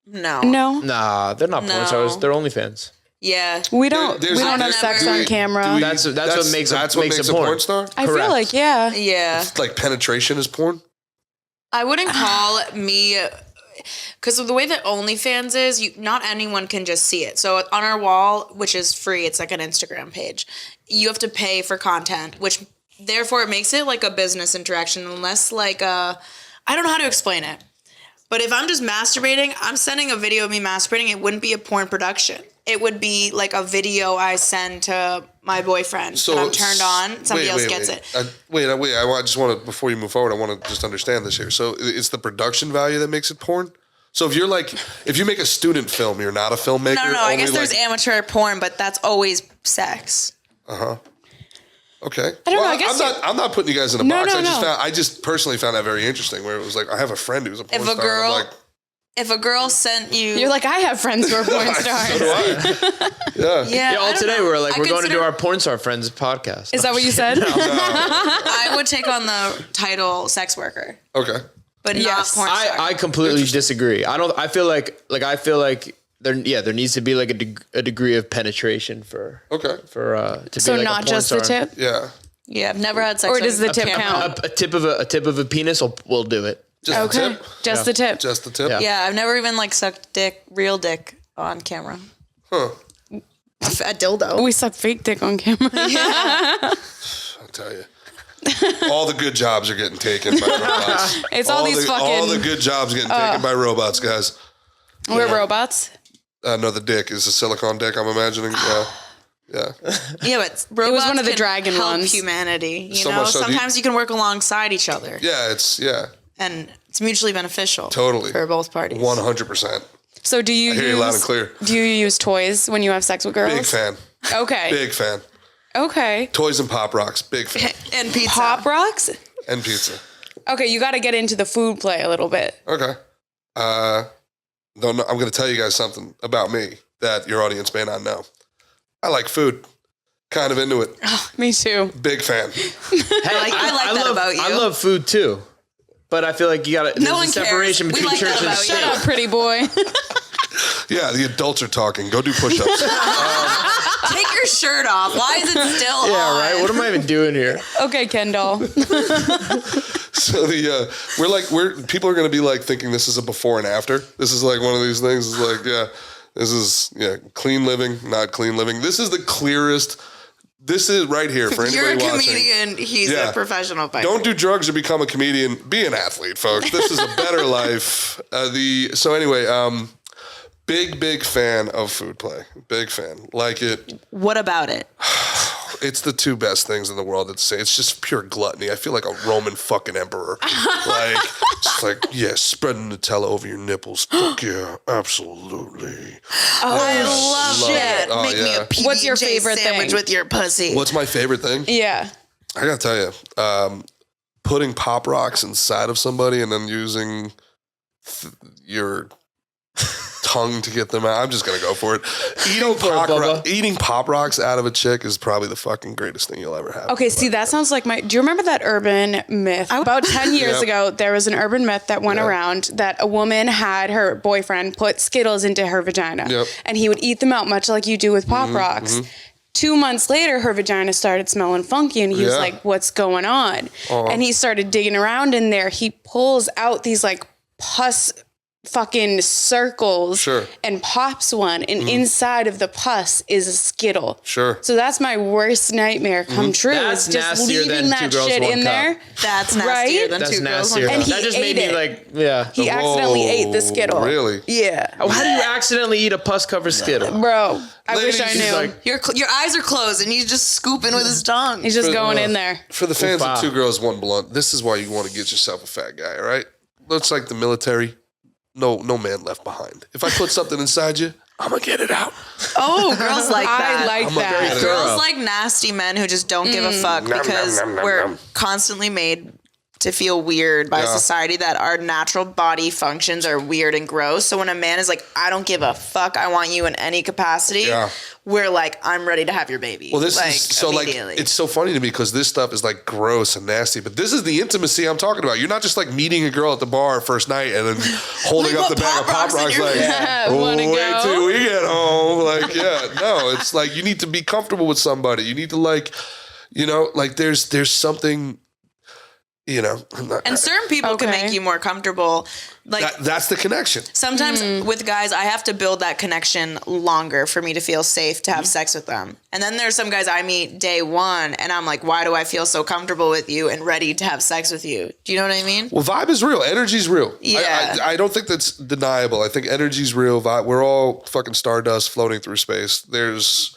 No.
Nah, they're not porn stars. They're OnlyFans.
Yeah.
We don't have sex on camera.
That's what makes a porn
star?
I feel like, yeah.
Yeah.
Like penetration is porn?
I wouldn't call me, because of the way that OnlyFans is, not anyone can just see it. So on our wall, which is free, it's like an Instagram page, you have to pay for content, which therefore it makes it like a business interaction, unless like I don't know how to explain it. But if I'm just masturbating, I'm sending a video of me masturbating, it wouldn't be a porn production. It would be like a video I send to my boyfriend. So I'm turned on, somebody else gets it.
I just want to, before you move forward, I want to just understand this here. So it's the production value that makes it porn? So if you make a student film, you're not a filmmaker?
No, I guess there's amateur porn, but that's always sex.
Uh-huh. Okay.
I don't know. I guess
I'm not putting you guys in a box.
No.
I just personally found that very interesting. Where it was like, I have a friend who's a porn star.
If a girl sent you,
you're like, I have friends who are porn stars.
So do I. Yeah.
All today we're like, we're going to do our porn star friends podcast.
Is that what you said?
No.
I would take on the title sex worker.
Okay.
But not porn star.
I completely disagree. I feel like there needs to be like a degree of penetration to be like
not
a porn
just
star.
the tip.
Yeah, I've never had sex.
Or does the
with
tip
a
count?
A tip of a penis will do it.
Just the tip?
Just the tip.
Just the tip?
Yeah, I've never even like sucked real dick on camera.
Huh.
A dildo.
We suck fake dick on camera.
Yeah.
I'll tell you. All the good jobs are getting taken by robots.
It's all these fucking...
All the good jobs getting taken by robots, guys.
We're robots?
No, the dick is a silicone dick. I'm imagining. Yeah.
Yeah, but robots
It was one of the
can
dragon
help
ones.
humanity. You
So
know,
much so
sometimes you can work alongside each other.
Yeah,
And it's mutually beneficial.
Totally.
For both parties.
100%.
So do you
I hear you loud and clear.
Do you use toys when you have sex with girls?
Big fan.
Okay.
Big fan.
Okay.
Toys and Pop Rocks. Big fan.
And pizza.
Pop Rocks?
And pizza.
Okay, you got to get into the food play a little bit.
Okay. I'm going to tell you guys something about me that your audience may not know. I like food. Kind of into it.
Me too.
Big fan.
I like that about you.
I love food too. But I feel like you got to, there's
one
a separation
cares. We
between
like that
church and
about you.
state.
Shut up, pretty boy.
Yeah, the adults are talking. Go do push-ups.
Take your shirt off. Why is it still on?
Yeah, right? What am I even doing here?
Okay, Kendall.
So people are going to be like thinking this is a before and after. This is like one of these things. It's like, this is clean living, not clean living. This is the clearest. This is right here for anybody
You're a
watching.
Comedian. He's a professional fighter.
Don't do drugs or become a comedian. Be an athlete, folks. This is a better life. Big fan of food play. Big fan. Like it.
What about it?
It's the two best things in the world. It's just pure gluttony. I feel like a Roman fucking emperor. Spreading Nutella over your nipples. Fuck yeah, absolutely.
I love
it.
it.
Oh,
Make me a PB&J
What's your favorite
sandwich
thing?
with your pussy.
What's my favorite thing?
Yeah.
I gotta tell you, putting Pop Rocks inside of somebody and then using your tongue to get them out. I'm just gonna go for it. Eating Pop Rocks out of a chick is probably the fucking greatest thing you'll ever have.
Okay, see, that sounds like do you remember that urban myth? About 10 years ago, there was an urban myth that went around that a woman had her boyfriend put Skittles into her vagina.
Yep.
And he would eat them out much like you do with Pop Rocks. 2 months later, her vagina started smelling funky, and he was like, what's going on? And he started digging around in there. He pulls out these like pus fucking circles and pops one, and inside of the pus is a Skittle.
Sure.
So that's my worst nightmare come true.
That's
is just
nastier
leaving
than
that
2 girls,
shit
1
in
cup.
there.
That's nastier
Right?
than
That's
2 girls.
nastier.
And he
That just
ate
made me
it.
like, yeah.
He accidentally ate the Skittle.
Really?
Yeah.
How do you accidentally eat a pus-covered Skittle?
Bro, I
Ladies,
wish I
he's
knew.
like-
Your eyes are closed, and he's just scooping with his tongue.
He's just going in there.
For the fans
Oofa.
of 2 Girls, 1 Blunt, this is why you want to get yourself a fat guy, all right? Looks like the military. No man left behind. If I put something inside you, I'm going to get it out.
Oh, girls like that.
I like
I'm a
that.
very
Girls
thorough.
like nasty men who just don't give a fuck because
nom, nom,
we're
nom.
constantly made to feel weird by society, that our natural body functions are weird and gross. So when a man is like, I don't give a fuck, I want you in any capacity, we're like, I'm ready to have your baby.
Well, this
like,
is so
immediately.
it's so funny to me because this stuff is like gross and nasty, but this is the intimacy I'm talking about. You're not just like meeting a girl at the bar first night and then holding up the bag of Pop Rocks like,
Wanna
wait
go?
till we get home. Like, no, it's like you need to be comfortable with somebody. You need to like, there's something.
And certain people can make you more comfortable. Like
that's the connection.
sometimes with guys, I have to build that connection longer for me to feel safe to have sex with them. And then there's some guys I meet day one, and I'm like, why do I feel so comfortable with you and ready to have sex with you? Do you know what I mean?
Well, vibe is real. Energy's real.
Yeah.
I don't think that's deniable. I think energy's real. We're all fucking stardust floating through space. There's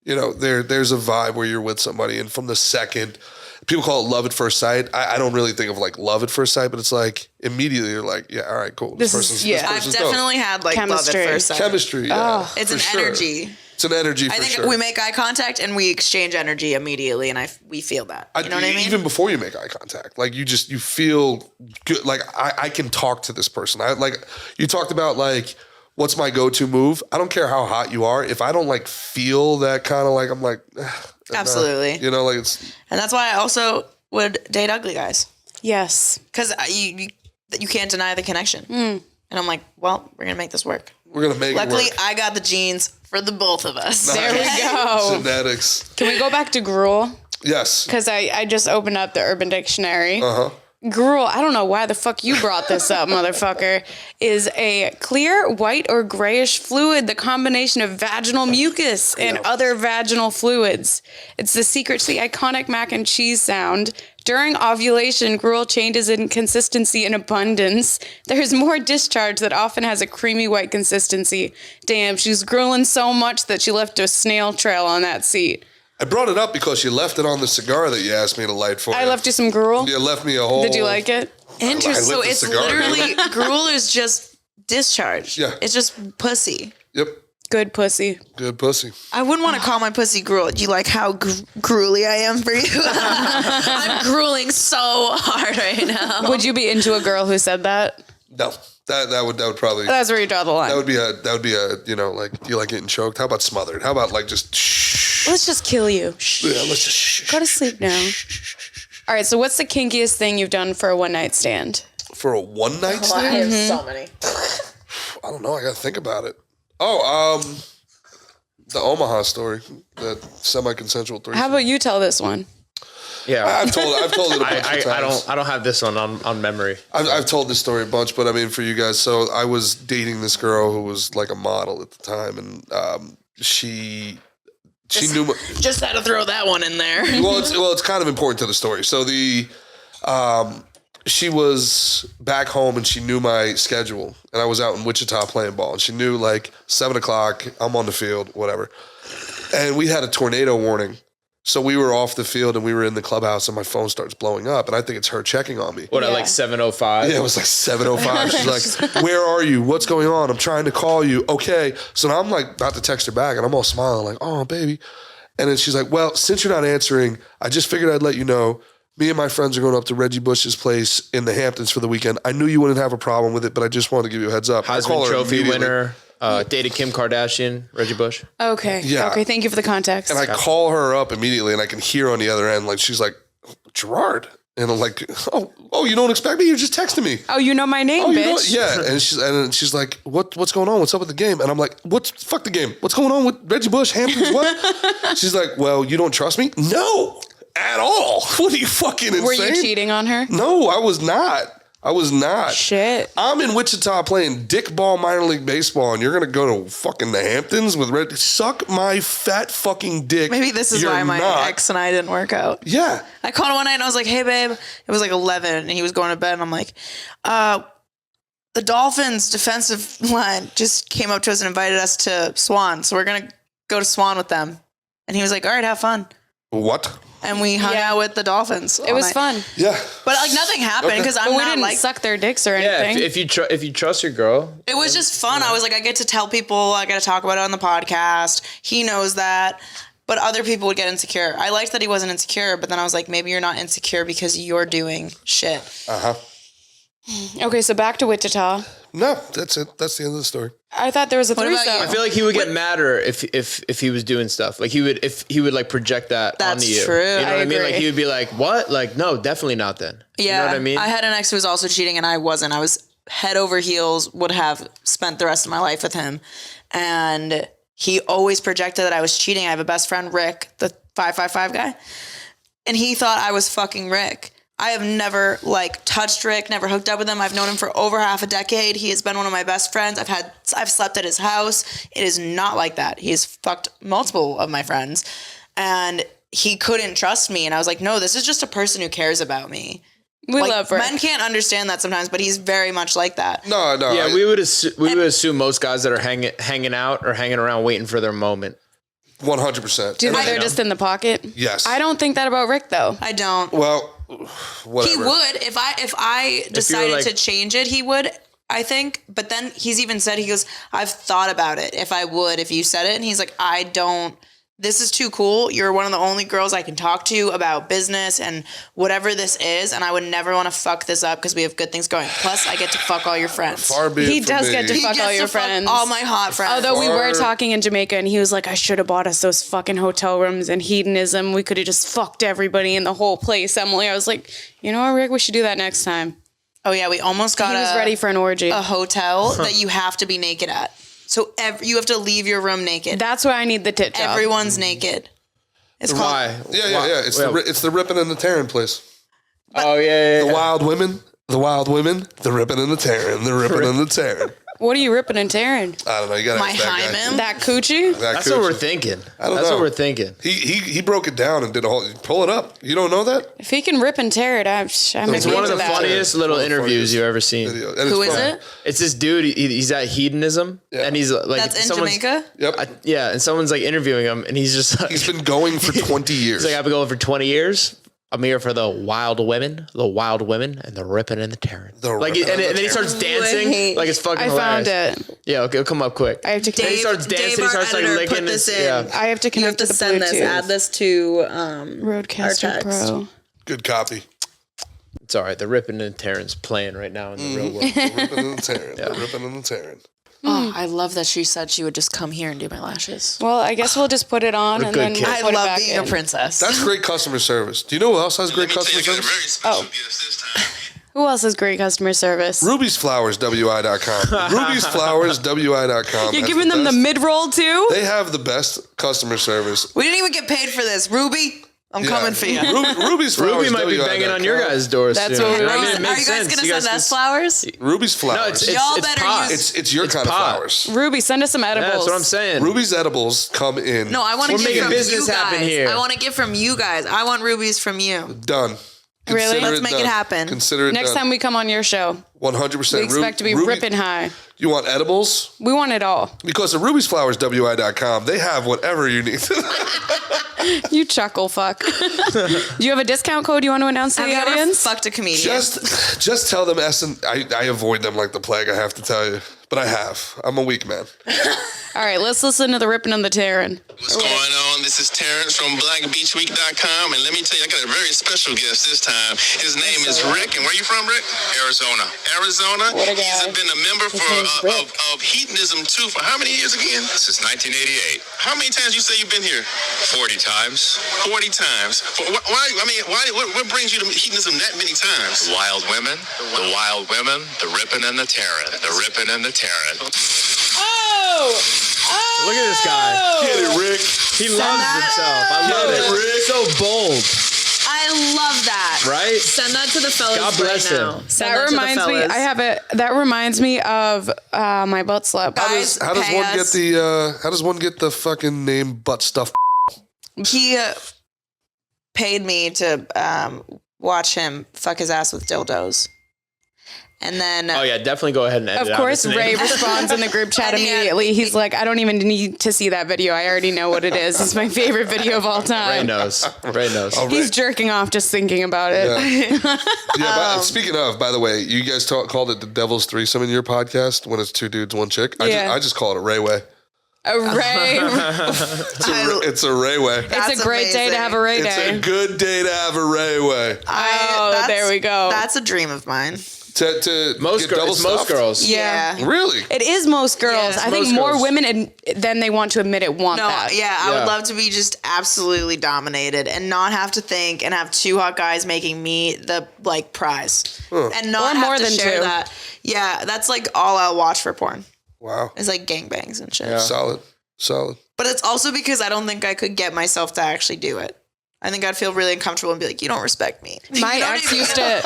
a vibe where you're with somebody, and from the second. People call it love at first sight. I don't really think of like love at first sight, but it's like immediately you're like, yeah, all right, cool. This person's
I've definitely had like
Chemistry.
love at first sight.
chemistry. Yeah,
It's an energy.
It's an energy.
I think we make eye contact and we exchange energy immediately, and we feel that. You know what I mean?
Even before you make eye contact, like you feel good. Like I can talk to this person. You talked about like. What's my go-to move? I don't care how hot you are. If I don't like feel that kind of like, I'm like,
absolutely.
It's.
And that's why I also would date ugly guys.
Yes.
Because you can't deny the connection. And I'm like, well, we're going to make this work.
We're going to make
Luckily,
it work.
I got the genes for the both of us.
There we go.
Genetics.
Can we go back to gruel?
Yes.
Because I just opened up the Urban Dictionary. gruel, I don't know why the fuck you brought this up, motherfucker, is a clear, white, or grayish fluid, the combination of vaginal mucus and other vaginal fluids. It's the secret to the iconic mac and cheese sound. During ovulation, gruel changes in consistency and abundance. There's more discharge that often has a creamy white consistency. Damn, she's grueling so much that she left a snail trail on that seat.
I brought it up because you left it on the cigar that you asked me to light for.
I left you some gruel.
You left me a whole.
Did you like it?
Interesting. So
lit the
it's
cigar,
literally gruel is just discharge.
Yeah.
It's just pussy.
Yep.
Good pussy.
Good pussy.
I wouldn't want to call my pussy gruel. Do you like how gruely I am for you? I'm grueling so hard right now.
Would you be into a girl who said that?
No. That would probably.
That's where you draw the line.
That would be a you know, like, do you like getting choked? How about smothered? How about like just shh?
Let's just kill you.
Yeah, let's just shh.
Go to sleep now. All right, so what's the kinkiest thing you've done for a one-night stand?
For a one night
I
stand?
have so many.
I don't know. I gotta think about it. Oh, the Omaha story, that semi-consensual threesome.
How about you tell this one?
Yeah.
I've told it a bunch of times.
I don't have this one on memory.
I've told this story a bunch, but I mean, for you guys, so I was dating this girl who was like a model at the time, and she knew my,
Just had to throw that one in there.
it's kind of important to the story. So she was back home and she knew my schedule, and I was out in Wichita playing ball, and she knew like 7:00 I'm on the field, whatever. And we had a tornado warning. So we were off the field and we were in the clubhouse, and my phone starts blowing up, and I think it's her checking on me.
What, at like 7:05?
Yeah, it was like 7:05. She's like, "Where are you? What's going on? I'm trying to call you." Okay. So now I'm like about to text her back, and I'm all smiling like, "Oh, baby." And then she's like, "Well, since you're not answering, I just figured I'd let you know. Me and my friends are going up to Reggie Bush's place in the Hamptons for the weekend. I knew you wouldn't have a problem with it, but I just wanted to give you a heads up."
Heisman Trophy winner, dated Kim Kardashian, Reggie Bush.
Okay.
Yeah.
Okay, thank you for the context.
And I call her up immediately, and I can hear on the other end, like, she's like, "Gerard." And I'm like, oh, you don't expect me? You're just texting me.
Oh, you know my name, bitch.
Yeah. And she's like, what's going on? What's up with the game? And I'm like, fuck the game. What's going on with Reggie Bush, Hamptons, what? She's like, well, you don't trust me? No, at all. What are you, fucking insane?
Were you cheating on her?
No, I was not.
Shit.
I'm in Wichita playing dick ball minor league baseball, and you're going to go to fucking the Hamptons with Red. Suck my fat fucking dick.
Maybe this is why my ex and I didn't work out.
Yeah.
I called him one night and I was like, "Hey, babe." It was like 11 and he was going to bed, and I'm like, the Dolphins defensive line just came up to us and invited us to Swan. So we're going to go to Swan with them. And he was like, "All right, have fun."
What?
And we hung out with the Dolphins.
It was fun.
Yeah.
But like nothing happened because
But
I'm
we
not
didn't
like,
suck their dicks or
Yeah,
anything.
if you trust your girl.
it was just fun. I was like, I get to tell people, I got to talk about it on the podcast. He knows that. But other people would get insecure. I liked that he wasn't insecure, but then I was like, maybe you're not insecure because you're doing shit.
Uh-huh.
Okay, so back to Wichita.
No, that's it. That's the end of the story.
I thought there was a
What about
threesome.
you?
I feel like he would get madder if he was doing stuff. Like he would like project that
That's
onto you.
true.
You know
I
what I mean?
agree.
Like he would be like, "What? Like no, definitely not then."
Yeah.
You know what I mean?
I had an ex who was also cheating and I wasn't. I was head over heels, would have spent the rest of my life with him. And he always projected that I was cheating. I have a best friend, Rick, the 555 guy. And he thought I was fucking Rick. I have never like touched Rick, never hooked up with him. I've known him for over half a decade. He has been one of my best friends. I've slept at his house. It is not like that. He's fucked multiple of my friends. And he couldn't trust me. And I was like, no, this is just a person who cares about me.
We
Like,
love Rick.
men can't understand that sometimes, but he's very much like that.
No.
Yeah, we would assume most guys that are hanging out or hanging around waiting for their moment.
100%.
Do you think they're just in the pocket?
Yes.
I don't think that about Rick, though.
I don't.
Well, whatever.
He would if I decided
like-
to change it. He would, I think. But then he's even said, he goes, "I've thought about it. If you said it," and he's like, "I don't. This is too cool. You're one of the only girls I can talk to about business and whatever this is, and I would never want to fuck this up because we have good things going. Plus, I get to fuck all your friends."
Far be it
He
from
does
me.
get to
He
fuck
gets
all
to
your
fuck
friends.
all my hot friends.
Although we were
Far-
talking in Jamaica and he was like, I should have bought us those fucking hotel rooms and hedonism. We could have just fucked everybody in the whole place, Emily. I was like, you know what, Rick, we should do that next time.
Oh yeah, we almost got
He was ready for an orgy.
a hotel that you have to be naked at. So you have to leave your room naked.
That's why I need the tit job.
Everyone's naked. It's called.
Why?
Yeah. It's the ripping and the tearing place.
Oh yeah.
The wild women, the ripping and the tearing, the ripping and the tearing.
What are you ripping and tearing?
I don't know. You got to
My
ask that guy.
hymen.
That coochie?
That's what we're thinking. That's what we're thinking.
He broke it down and did a whole. Pull it up. You don't know that?
If he can rip and tear it, I'm
It's
one
one of the funniest little interviews you've ever seen.
Video.
Who is it?
It's this dude. He's at hedonism, and he's like,
That's in Jamaica?
Yep.
yeah, and someone's like interviewing him, and he's just like,
He's been going for 20 years.
he's like, I've been going for 20 years. I'm here for the wild women, and the ripping and the tearing. And then he starts dancing
Wait.
like it's fucking
I
hilarious.
found it.
Yeah, okay, it'll come up quick.
I have to
And he
connect.
starts dancing. He
our
starts like
editor,
licking
put this
his.
in.
Yeah.
I have to
You have
connect
to
to the
send this.
Bluetooth.
Add this to
Roadcaster
our text.
Pro.
Good copy.
It's all right. The ripping and tearing's playing right now in the real world.
The ripping and the tearing. The ripping and the tearing.
Oh, I love that she said she would just come here and do my lashes.
Well, I guess we'll just put it on
What a
and
good
then
kid.
we'll
I
put it
love
back
being
in.
a princess.
That's great customer service. Do you know who else has great customer service?
Who else has great customer service?
Ruby'sFlowersWI.com. Ruby'sFlowersWI.com.
You're giving them the mid-roll too?
They have the best customer service.
We didn't even get paid for this. Ruby, I'm coming for you.
Ruby's Flowers.
Ruby might be banging on your guys' doors
That's
soon.
what we're
I mean, it
Are
makes
you guys
sense.
going to send us flowers?
Ruby's Flowers.
No,
Y'all
it's
better
pot.
use-
It's your kind
pot.
of flowers.
Ruby, send us some edibles.
Yeah, that's what I'm saying.
Ruby's edibles come in.
No, I want to
We're
get
making
from
business
you
happen
guys.
here.
I want to get from you guys. I want rubies from you.
Done.
Really?
Consider
Let's make it
done.
happen.
Consider it
Next
done.
time we come on your show,
100%.
we expect to be ripping high.
You want edibles?
We want it all.
Because at Ruby'sFlowersWI.com, they have whatever you need.
You chuckle fuck. Do you have a discount code you want to announce to
Have
the
you ever
audience?
fucked a comedian?
just tell them I avoid them like the plague, I have to tell you. But I have. I'm a weak man.
All right, let's listen to the ripping and the tearing.
What's going on? This is Terrence from BlackBeachWeek.com, and let me tell you, I got a very special guest this time. His name is Rick, and where you from, Rick? Arizona. Arizona.
What a guy.
He's been a member of Hedonism 2 for how many years again? Since 1988. How many times you say you've been here? 40 times. 40 times. What brings you to Hedonism that many times? The wild women, the ripping and the tearing, the ripping and the tearing.
Look at this guy.
Get it, Rick.
He loves himself. I love it. Rick. So bold,
I love that.
right?
Send that to the fellas
God bless
right
him.
now. Send
That
to the
reminds me.
fellas.
I have it. That reminds me of my butt slap.
Guys,
How does
pay
one
us.
get the fucking name butt stuff?
He paid me to watch him fuck his ass with dildos. And then
Oh yeah, definitely go ahead and edit
Of
out
course,
this name.
Ray responds in the group chat
And he had-
immediately. He's like, I don't even need to see that video. I already know what it is. It's my favorite video of all
Ray
time.
knows. Ray knows.
Oh,
He's jerking off just thinking about it.
Yeah, speaking of, by the way, you guys called it the Devil's Threesome in your podcast when it's two dudes, one chick.
Yeah.
I just call it a Rayway.
A Ray.
It's a Rayway.
It's
That's
a great day to have a Ray
It's a
day.
good day to have a Rayway.
Oh, there we go.
That's a dream of mine.
To
Most
get double
girls. Most
stuffed?
girls.
Yeah.
Really?
It is most girls.
Yeah.
I think
Most
more
girls.
women than they want to admit it want
No,
that.
yeah, I
Yeah.
would love to be just absolutely dominated and not have to think and have two hot guys making me the like prize and not
Or
have
more
to
than
share
two.
that. Yeah, that's like all I'll watch for porn.
Wow.
It's like gangbangs and shit.
Solid.
But it's also because I don't think I could get myself to actually do it. I think I'd feel really uncomfortable and be like, you don't respect me.
My
You don't
ex
even-
used to.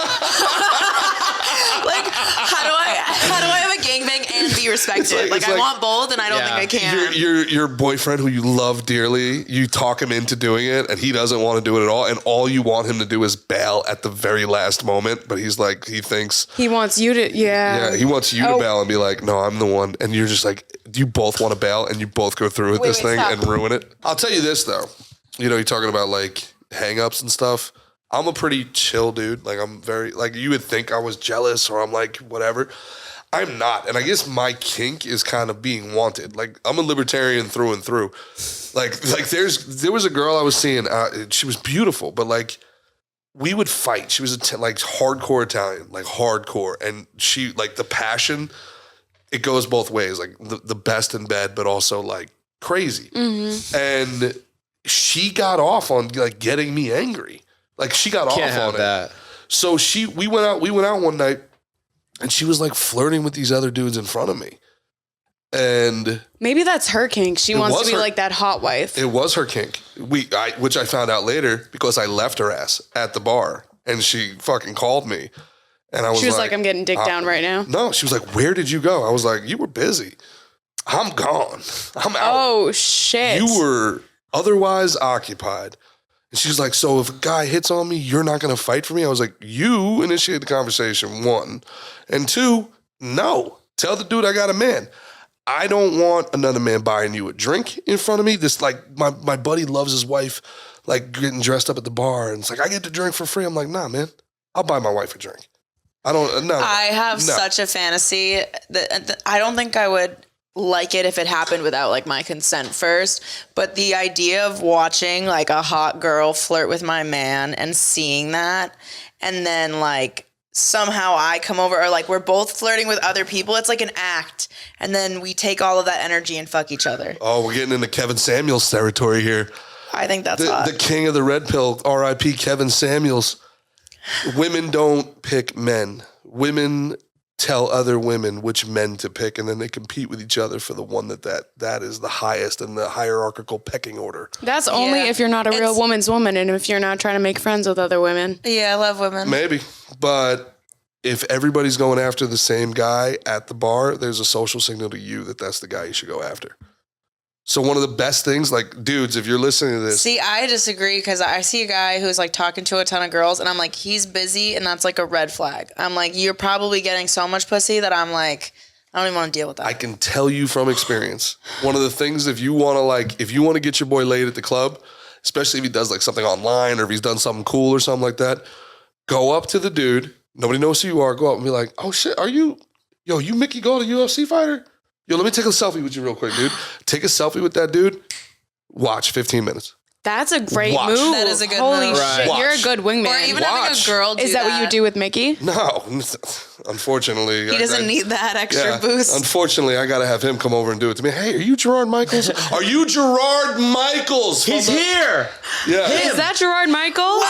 like, how do I have a gangbang and be respected?
it's
I
like-
want both, and I don't
Yeah.
think I can.
Your boyfriend who you love dearly, you talk him into doing it and he doesn't want to do it at all. And all you want him to do is bail at the very last moment. But he's like, he thinks,
He wants you to.
yeah, he wants you to
Oh.
bail and be like, no, I'm the one. And you're just like, you both want to bail and you both go through with this thing
stop.
and ruin it. I'll tell you this though. You know, you're talking about like hang-ups and stuff. I'm a pretty chill dude. Like I'm very, like you would think I was jealous or I'm like, whatever. I'm not. And I guess my kink is kind of being wanted. Like I'm a libertarian through and through. Like there was a girl I was seeing, she was beautiful, but like we would fight. She was like hardcore Italian, like hardcore. And she, like the passion, it goes both ways, like the best in bed, but also like crazy. And she got off on like getting me angry. Like she got
Can't
off
have
on it.
that.
So we went out one night and she was like flirting with these other dudes in front of me. And
Maybe that's her kink. She wants to
was
be
her-
like that hot wife.
it was her kink. Which I found out later because I left her ass at the bar And she fucking called me. And I was
She was like, I'm getting dick down right now.
No, she was like, where did you go? I was like, you were busy. I'm gone. I'm out.
Oh, shit.
You were otherwise occupied. And she's like, so if a guy hits on me, you're not going to fight for me? I was like, you initiated the conversation, one. And two, no. Tell the dude I got a man. I don't want another man buying you a drink in front of me. This, like, my buddy loves his wife, like, getting dressed up at the bar. And it's like, I get to drink for free. I'm like, nah, man. I'll buy my wife a drink.
I have such a fantasy that I don't think I would like it if it happened without like my consent first. But the idea of watching like a hot girl flirt with my man and seeing that, and then like somehow I come over, or like we're both flirting with other people. It's like an act. And then we take all of that energy and fuck each other.
Oh, we're getting into Kevin Samuels territory here.
I think that's hot.
The king of the red pill, R.I.P. Kevin Samuels. Women don't pick men. Women tell other women which men to pick, and then they compete with each other for the one that is the highest in the hierarchical pecking order.
That's only if you're not a real woman's woman and if you're not trying to make friends with other women.
Yeah, I love women.
Maybe. But if everybody's going after the same guy at the bar, there's a social signal to you that that's the guy you should go after. So one of the best things, like, dudes, if you're listening to this.
See, I disagree because I see a guy who's like talking to a ton of girls and I'm like, he's busy, and that's like a red flag. I'm like, you're probably getting so much pussy that I'm like, I don't even want to deal with that.
I can tell you from experience, one of the things, if you want to get your boy laid at the club, especially if he does like something online or if he's done something cool or something like that, go up to the dude. Nobody knows who you are. Go up and be like, oh shit, you Mickey Gall, the UFC fighter? Yo, let me take a selfie with you real quick, dude. Take a selfie with that dude. Watch 15 minutes.
That's a great
Watch.
move.
That is a good
Holy
move.
shit,
Watch.
you're a good wingman.
Or even having a girl do
Is that what you do with Mickey?
No, unfortunately.
He doesn't need that extra boost.
Unfortunately, I got to have him come over and do it to me. Hey, are you Gerard Michaels? Are you Gerard Michaels?
He's here.
Yeah.
Is that Gerard Michaels?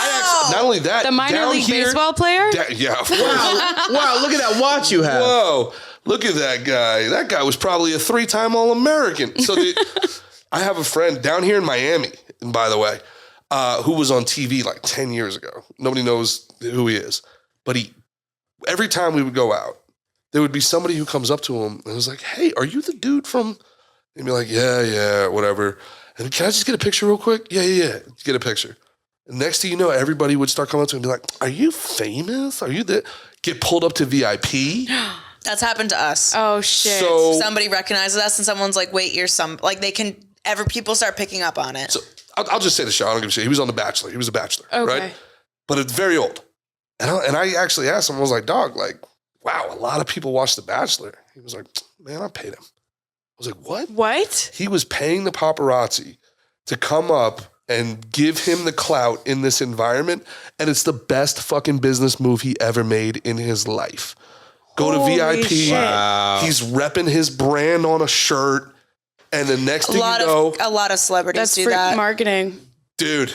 Not only that,
The minor
down
league
here-
baseball player?
Yeah, of course.
Wow, look at that watch you have.
Whoa, look at that guy. That guy was probably a 3-time All-American. So I have a friend down here in Miami, by the way, who was on TV like 10 years ago. Nobody knows who he is. But every time we would go out, there would be somebody who comes up to him and was like, hey, are you the dude from... And he'd be like, yeah, whatever. And can I just get a picture real quick? Yeah. Get a picture. And next thing you know, everybody would start coming up to him and be like, are you famous? Are you the... Get pulled up to VIP.
That's happened to us.
Oh, shit.
So
Somebody recognizes us and someone's like, wait, you're some... Like, people start picking up on it.
So I'll just say the show. I don't give a shit. He was on The Bachelor. He was a bachelor,
Okay.
right? But it's very old. And I actually asked him, I was like, dog, like, wow, a lot of people watch The Bachelor. He was like, man, I paid him. I was like, what?
What?
He was paying the paparazzi to come up and give him the clout in this environment. And it's the best fucking business move he ever made in his life. Go to
Holy
VIP.
shit.
Wow.
He's repping his brand on a shirt. And the next thing you know,
A lot of celebrities
That's
do
freak
that.
marketing.
dude.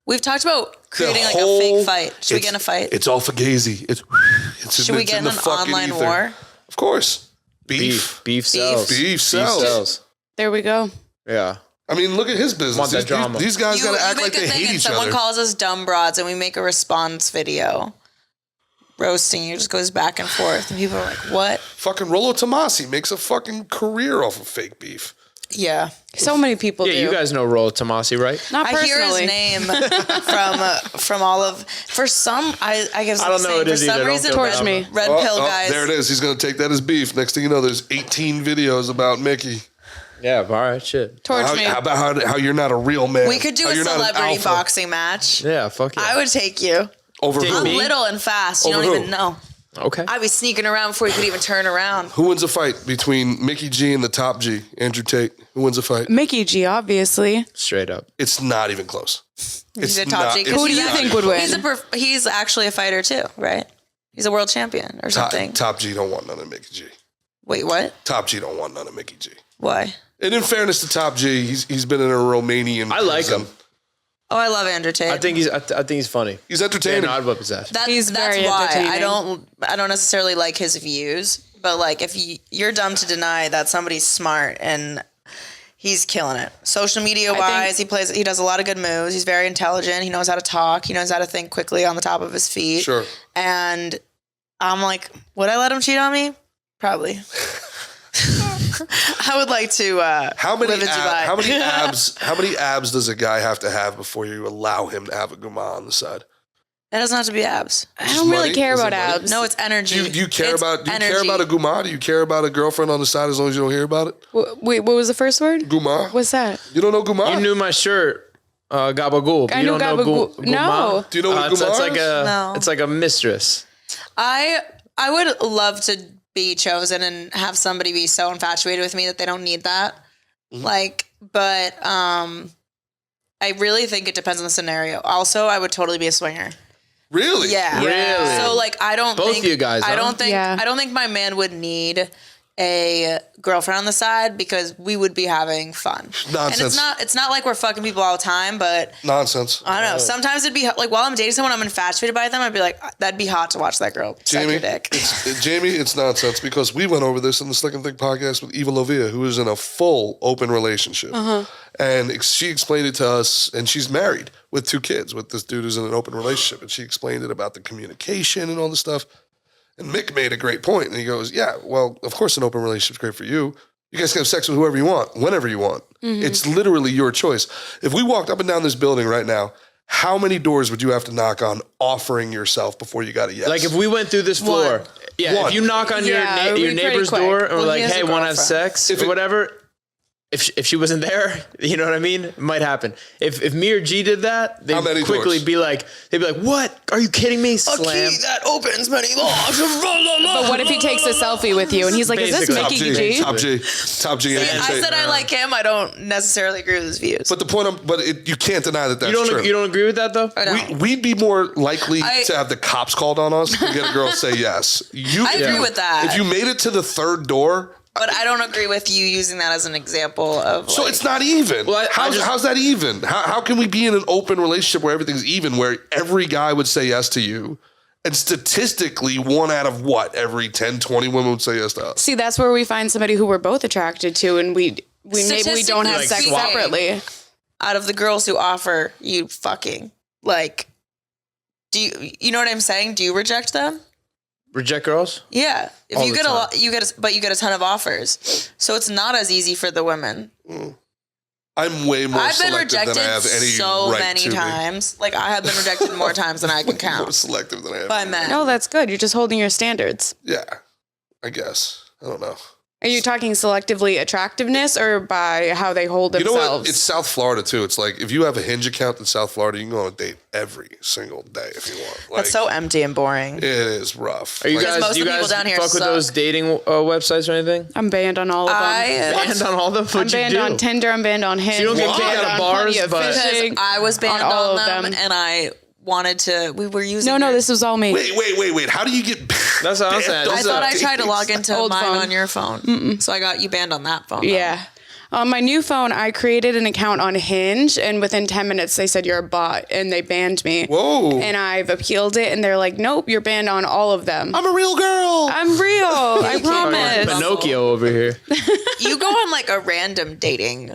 We've talked about creating like
whole-
a fake fight. Should we
it's-
get in a fight?
It's all fugazi.
Should we get in an online war?
Of course. Beef
Beef sells.
Beef sells.
There we go.
Yeah.
I mean, look at his business.
Want that
These-
drama.
These guys got to act
make
like
a
they
thing
hate
and
each
someone
other.
calls us dumb broads and we make a response video roasting you. It just goes back and forth. And people are like, what?
Fucking Rollo Tomasi makes a fucking career off of fake beef.
Yeah.
So many people
Yeah,
do.
you guys know Rollo Tomasi, right?
Not
I
personally.
hear his name from all of, for some, I guess
I don't know
saying,
it is
for some
either. Don't
reason,
feel
Torch
bad
me.
about
red pill guys.
There it is. He's going to take that as beef. Next thing you know, there's 18 videos about Mickey.
it. Yeah, all right, shit.
Torch me.
How about how you're not a real man?
We could do
How
a
you're not an
celebrity
alpha.
boxing match.
Yeah, fuck yeah.
I would take you.
Over
Take
who?
me?
Little and fast. You
Over
don't
who?
even know.
Okay.
I'd be sneaking around before you could even turn around.
Who wins a fight between Mickey G and the top G, Andrew Tate? Who wins a fight?
Mickey G, obviously.
Straight up.
It's not even close.
He's
It's
a top
not-
G.
it's
Who do you
not
think
even
would
close.
win?
He's actually a fighter too, right? He's a world champion or something.
Top G don't want none of Mickey G.
Wait, what?
Top G don't want none of Mickey G.
Why?
And in fairness to Top G, he's been in a Romanian.
I like
prison.
him.
Oh, I love Andrew Tate.
I think he's funny.
He's
Yeah,
entertaining.
no, I'd whip his ass.
He's
that's
very
why
entertaining.
I don't necessarily like his views, but like if you're dumb to deny that somebody's smart and He's killing it. Social media wise, he does a lot of good moves. He's very intelligent. He knows how to talk. He knows how to think quickly on the top of his feet.
Sure.
And I'm like, would I let him cheat on me? Probably. I would like to live in Dubai.
How many abs does a guy have to have before you allow him to have a guma on the side?
It doesn't have to be abs.
I don't really care about abs.
No, it's energy.
Do you care about a guma? Do you care about a girlfriend on the side as long as you don't hear about it?
Wait, what was the first word?
Guma.
What's that?
You don't know guma?
You knew my shirt, gabagool.
I know gabagool. No.
Do you know what guma is?
No.
It's like a mistress.
I would love to be chosen and have somebody be so infatuated with me that they don't need that. But I really think it depends on the scenario. Also, I would totally be a swinger.
Really?
Yeah.
Really?
So I don't
Both
think
you guys,
I
huh?
don't think
Yeah.
I don't think my man would need a girlfriend on the side because we would be having fun.
Nonsense.
And it's not like we're fucking people all the time, but
Nonsense.
I don't know. Sometimes it'd be like while I'm dating someone, I'm infatuated by them. I'd be like, that'd be hot to watch that girl suck your dick.
Jamie, it's nonsense because we went over this in the Slick and Thick podcast with Eva Lovia, who is in a full open relationship. And she explained it to us, and she's married with 2 kids with this dude who's in an open relationship. And she explained it about the communication and all this stuff. And Mick made a great point. And he goes, yeah, well, of course an open relationship's great for you. You guys can have sex with whoever you want, whenever you want. It's literally your choice. If we walked up and down this building right now, how many doors would you have to knock on offering yourself before you got a yes?
Like if we went through this floor,
One.
if you knock on
Yeah, it would
your
be pretty
neighbor's
quick.
door and we're
Well,
like,
he has
hey,
a
want to have
girlfriend.
sex or whatever, if she wasn't there, you know what I mean? It might happen. If me or G did that, they'd
many
quickly
doors?
be like, what? Are you kidding me? Slam.
that opens many locks.
But what if he takes a selfie with you and he's like, is this
Basically.
Mickey G?
Top G.
I said I like him. I don't necessarily agree with his views.
But the point, you can't deny that that's
You
true.
don't agree with that though?
I don't.
We'd be more likely to have the cops called on us to get a girl to say yes.
I agree with that.
If you made it to the 3rd door,
But I don't agree with you using that as an example of.
so it's not even.
Well,
how's that even? How can we be in an open relationship where everything's even, where every guy would say yes to you? And statistically, 1 out of every 10, 20 women would say yes to us.
See, that's where we find somebody who we're both attracted to and we maybe we don't have sex
Statistically
separately.
Out of the girls who offer you fucking, do you know what I'm saying? Do you reject them?
Reject girls?
Yeah. If
All
you
the
get a
time.
lot, you get a ton of offers. So it's not as easy for the women.
I'm way more
I've been
selective
rejected
than I have any
so
right
many
to be.
times. I have been rejected more times than I can
More
count
selective than I have.
by men.
No, that's good. You're just holding your standards.
Yeah, I guess. I don't know.
Are you talking selectively attractiveness or by how they hold
You know
themselves?
what? It's South Florida too. It's like if you have a Hinge account in South Florida, you can go on a date every single day if you want.
That's so empty and boring.
It is rough.
Are you
Like,
guys?
most
Do you
of the people
guys
down here
fuck with
suck.
those dating websites or anything?
I'm banned on all of them.
Banned on all of them?
I'm
What'd you
banned
do?
on Tinder. I'm banned on Hinge.
you don't get
I'm
kicked
banned
out of
on
bars,
Plenty of
but-
Fishing.
Because I was banned
on all
on
of
them,
them.
and I wanted to. We were using.
No, this was all me.
Wait. How do you get?
That's what I'm saying.
I
This
thought
is
I tried to log into
Old
mine
phone.
on your phone, so I got you banned on that phone.
Yeah. On my new phone, I created an account on Hinge, and within 10 minutes, they said you're a bot, and they banned me.
Whoa.
And I've appealed it, and they're like, nope, you're banned on all of them.
I'm a real girl.
I'm real. I promise.
Pinocchio over here.
You go on a random dating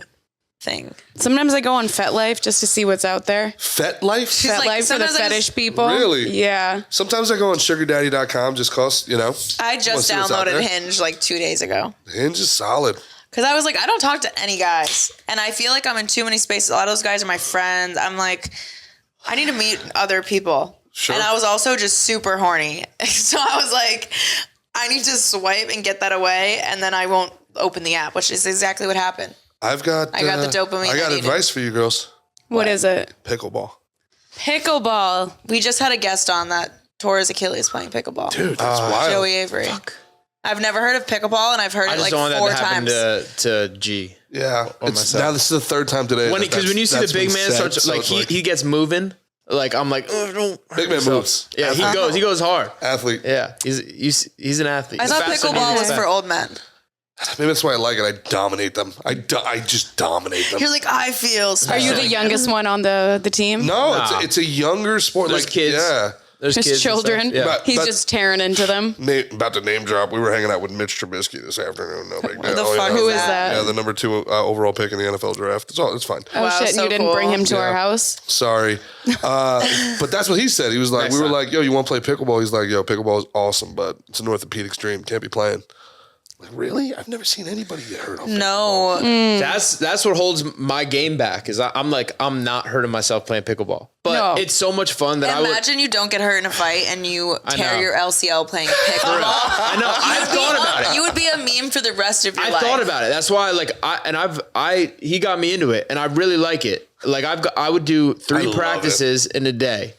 thing.
Sometimes I go on FetLife just to see what's out there.
FetLife?
She's like,
FetLife for the
sometimes I
fetish
just-
people.
Really?
Yeah.
Sometimes I go on sugardaddy.com just cause,
I
wanna
just
see what's out
downloaded
there.
Hinge 2 days ago.
Hinge is solid.
Because I was like, I don't talk to any guys. And I feel like I'm in too many spaces. A lot of those guys are my friends. I'm like, I need to meet other people.
Sure.
And I was also just super horny. So I was like, I need to swipe and get that away. And then I won't open the app, which is exactly what happened.
I got the
dopamine
I got
I needed.
advice for you girls.
What is it?
Pickleball.
Pickleball.
We just had a guest on that tore his Achilles playing pickleball.
Dude, that's wild.
Joey Avery. I've never heard of pickleball, and I've heard
I
it
just don't want that
4
to happen
times.
to G.
Yeah.
myself.
Now this is the 3rd time today.
Because when you see the big man starts he gets moving, I'm like, oh, don't.
Big man moves.
Yeah, he goes hard.
Athlete.
Yeah, he's an athlete.
I
He's
thought
faster than you
pickleball was
expect.
for old men.
Maybe that's why I like it. I dominate them. I just dominate them.
You're like, I feel
Are
special.
you the youngest one on the team?
No,
Nah.
it's a younger sport.
There's
like
kids.
Yeah.
There's
His
kids and stuff.
children.
Yeah.
He's just tearing into them.
About to name drop. We were hanging out with Mitch Trubisky this afternoon. No big deal.
the fuck
Who is that?
Yeah, the number 2 overall pick in the NFL draft. It's fine.
Oh
Wow,
shit! And
so
you didn't
cool.
bring him to our
Yeah.
house.
Sorry. But that's what he said. He was like, we were like, yo, you want to play pickleball? He's like, yo, pickleball is awesome, but it's an orthopedic stream. Can't be playing. Like, really? I've never seen anybody get hurt on
No.
That's what holds my game back. Is I'm not hurting myself playing pickleball, but
No.
it's so much fun that
Imagine you don't get hurt in a fight and you
I
tear
know.
your LCL playing pickleball.
I know. I've thought about it.
You would be a meme for the rest of your
I
life.
thought about it. That's why, he got me into it, and I really like it. Like I would do
I
3
love
practices in a day,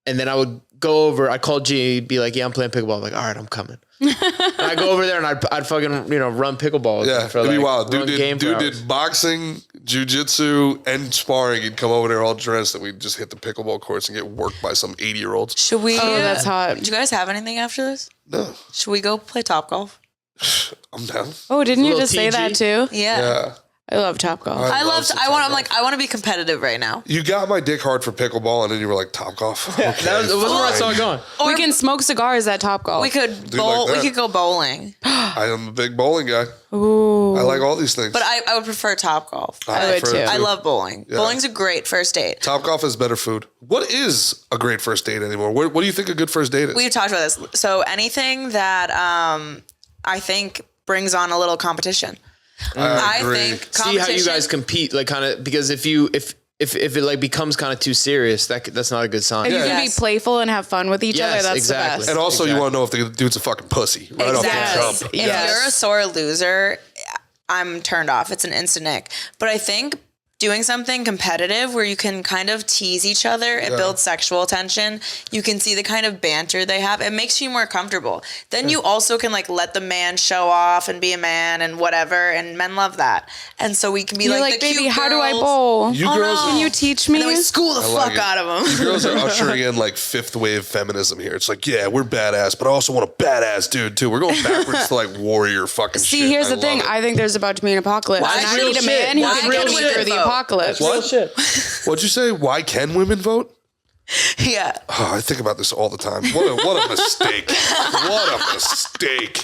and then I would go over. I'd call G, he'd be like, "Yeah, I'm playing pickleball." I'm like, "All right, I'm coming." And I go over there and I'd fucking run pickleball.
Yeah,
for
it'd be
like,
wild.
run game for
Dude
hours.
did boxing, jujitsu, and sparring. He'd come over there all dressed, and we'd just hit the pickleball courts and get worked by some 80-year-olds.
Should we?
Oh, that's hot.
Do you guys have anything after this?
No,
Should we go play Topgolf?
I'm down.
Oh, didn't you
Little
just say
TG?
that too?
Yeah.
Yeah.
I love Topgolf.
I
love
love.
some
I want.
Topgolf.
I'm like. I want to be competitive right now.
You got my dick hard for pickleball, and then you were like, Topgolf? Okay,
That was where I saw it
fine.
going.
We can smoke cigars at Topgolf.
We could
Do
bowl.
like that.
we could go bowling.
I am a big bowling guy.
Ooh.
I like all these things.
But I would prefer Topgolf.
I would
prefer it
too.
I love bowling.
Yeah.
Bowling's a great first date.
Topgolf is better food. What is a great first date anymore? What do you think a good first date is?
We've talked about this. So anything that I think brings on a little competition. I
agree.
think
See how you
competition-
guys compete, like kind of because if it like becomes kind of too serious, that's not a good sign.
If you
Yeah.
can
Yes.
be playful and have fun with each
Yes,
other, that's
exactly.
the best.
And also, you
Exactly.
want to know if the dude's a fucking pussy right off the
Exactly.
jump.
If
Yes.
you're a sore loser, I'm turned off. It's an instant nick. But I think doing something competitive where you can kind of tease each other, it builds sexual tension. You can see the kind of banter they have. It makes you more comfortable. Then you also can like let the man show off and be a man and whatever. And men love that. And so we can be
You're
like,
like,
the
baby,
cute
how do I
girls.
bowl?
You girls,
Can you teach me?
And then we school the
like
fuck
it.
out of them.
girls are ushering in like 5th wave feminism here. It's like, yeah, we're badass, but I also want a badass dude too. We're going backwards to like warrior fucking shit.
See, here's the
love
thing.
it.
I think there's about to be an apocalypse.
Why
And I
real
need a
shit?
man who
Why
can
real
get me
shit,
through the
though?
apocalypse.
What? What'd you say? Why can women vote?
Yeah.
Oh, I think about this all the time. What a mistake. What a mistake.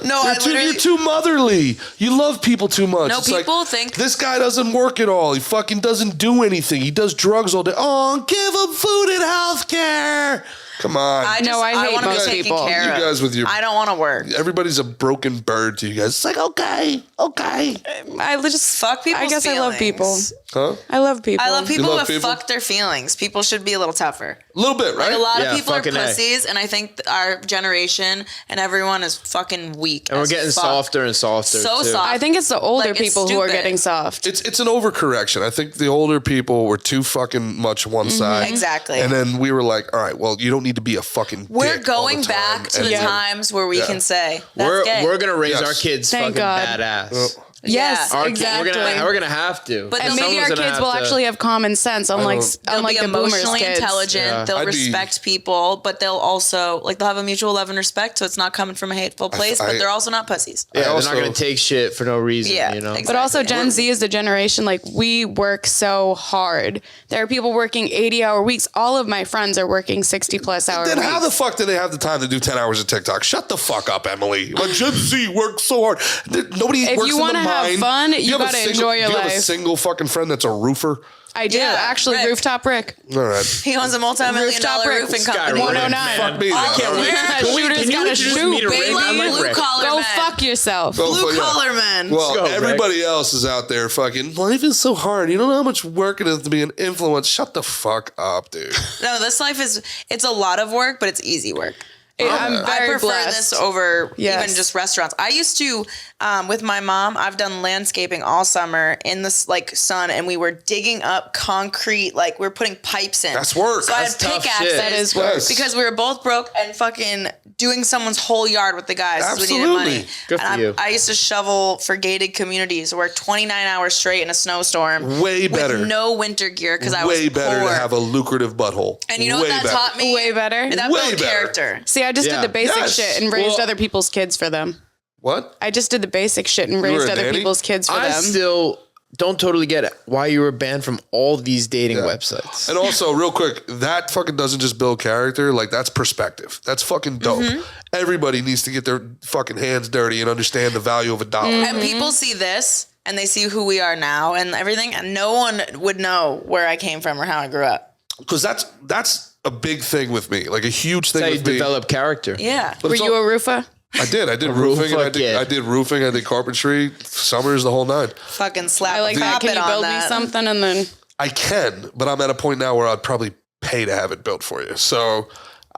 No, I
You're
literally.
too motherly. You love people too much.
No,
It's like,
people think-
this guy doesn't work at all. He fucking doesn't do anything. He does drugs all day. Oh, give him food and health care. Come on.
I
No, I hate
want to be
most
taken
people.
care
You
of.
guys with your-
I don't want to work.
Everybody's a broken bird to you guys. It's like, okay.
I just
Fuck people's
I guess I love people.
feelings.
Huh?
I love people.
I love people
love
who have
people?
fucked their feelings. People should be a little tougher.
A little bit, right?
Like a lot
Yeah,
of people are
fucking A.
pussies, and I think our generation and everyone is fucking weak.
And we're
as
getting
fuck.
softer and softer.
So
too.
soft.
I think it's the older
Like, it's
people who are
stupid.
getting soft.
It's an overcorrection. I think the older people were too fucking much one side.
Exactly.
And then we were like, all right, well, you don't need to be a fucking
We're
dick all the
going
time.
back to
And
the
then-
times where we can say that's
We're
gay.
gonna raise
Yes.
our kids
Thank
fucking
God.
badass.
Yes,
Yeah.
exactly.
We're gonna have to.
But
and
they'll-
maybe our
Someone's gonna
kids will
have to-
actually have common sense, unlike
They'll
unlike
be
the boomers
emotionally
kids.
intelligent.
Yeah.
They'll
I'd be-
respect people, but they'll also they'll have a mutual love and respect. So it's not coming from a hateful place, but they're also not pussies.
Yeah, they're
also-
not gonna take shit for no reason.
Yeah,
you know.
exactly.
But also Gen Z is the generation, like, we work so hard. There are people working 80-hour weeks. All of my friends are working 60-plus hour
Then
weeks.
how the fuck do they have the time to do 10 hours of TikTok? Shut the fuck up, Emily. But Gen Z works so hard. Nobody
If
works
you
in
wanna
the
have
mine.
fun,
Do
you
have a
gotta
single-
enjoy your
Do you have a
life.
single fucking friend that's a roofer?
I do.
Yeah,
Actually,
Rick.
Rooftop Rick.
All right.
He owns a multi-million
Rooftop
dollar
Rick.
roofing
Sky
company.
Rick,
109.
Fuck me.
All
then.
can't
All right.
wait.
Shooters
can you
gotta
introduce
shoot,
me to Rick?
baby.
I like
Blue
Rick.
collar
Go
men.
fuck yourself.
Go
Blue
fuck- yeah.
collar men.
Well,
go, Rick.
everybody else is out there fucking, life is so hard. You don't know how much work it is to be an influence. Shut the fuck up, dude.
No, this life it's a lot of work, but it's easy work.
I'm
I
very
prefer
blessed.
this over
Yes.
even just restaurants. I used to, with my mom, I've done landscaping all summer in this like sun, and we were digging up concrete, like we were putting pipes in.
That's work.
So I
That's
had
tough
pickaxes.
shit.
That is work.
Yes.
Because we were both broke and fucking doing someone's whole yard with the guys because we needed
Absolutely.
money.
Good
and
for you.
I used to shovel for gated communities, work 29 hours straight in a snowstorm.
Way better.
With no winter gear because I was
Way better
poor.
to have a lucrative butthole.
And you know
Way
what that
better.
taught me?
Way better.
That
Way
built
better.
character.
See, I just
Yeah.
did the basic
Yes.
shit and raised
Well-
other people's kids for them.
What?
I just did the basic shit and
were
raised
a
other
nanny?
people's kids for
I
them.
still don't totally get it. Why you were banned from all these dating websites.
And also, real quick, that fucking doesn't just build character. Like, that's perspective. That's fucking dope. Everybody needs to get their fucking hands dirty and understand the value of a dollar.
And people see this and they see who we are now and everything, and no one would know where I came from or how I grew up.
Because that's a big thing with me. Like, a huge thing
That's how
with
you
me.
develop character.
Yeah.
But
Were
it's
you
all-
a roofer?
I did roofing. And
yeah.
I did roofing. I did carpentry, summers, the whole nine.
Fucking slap
I like
a
that. Can
carpet
you build
on
me
that.
something and then?
I can, but I'm at a point now where I'd probably pay to have it built for you. So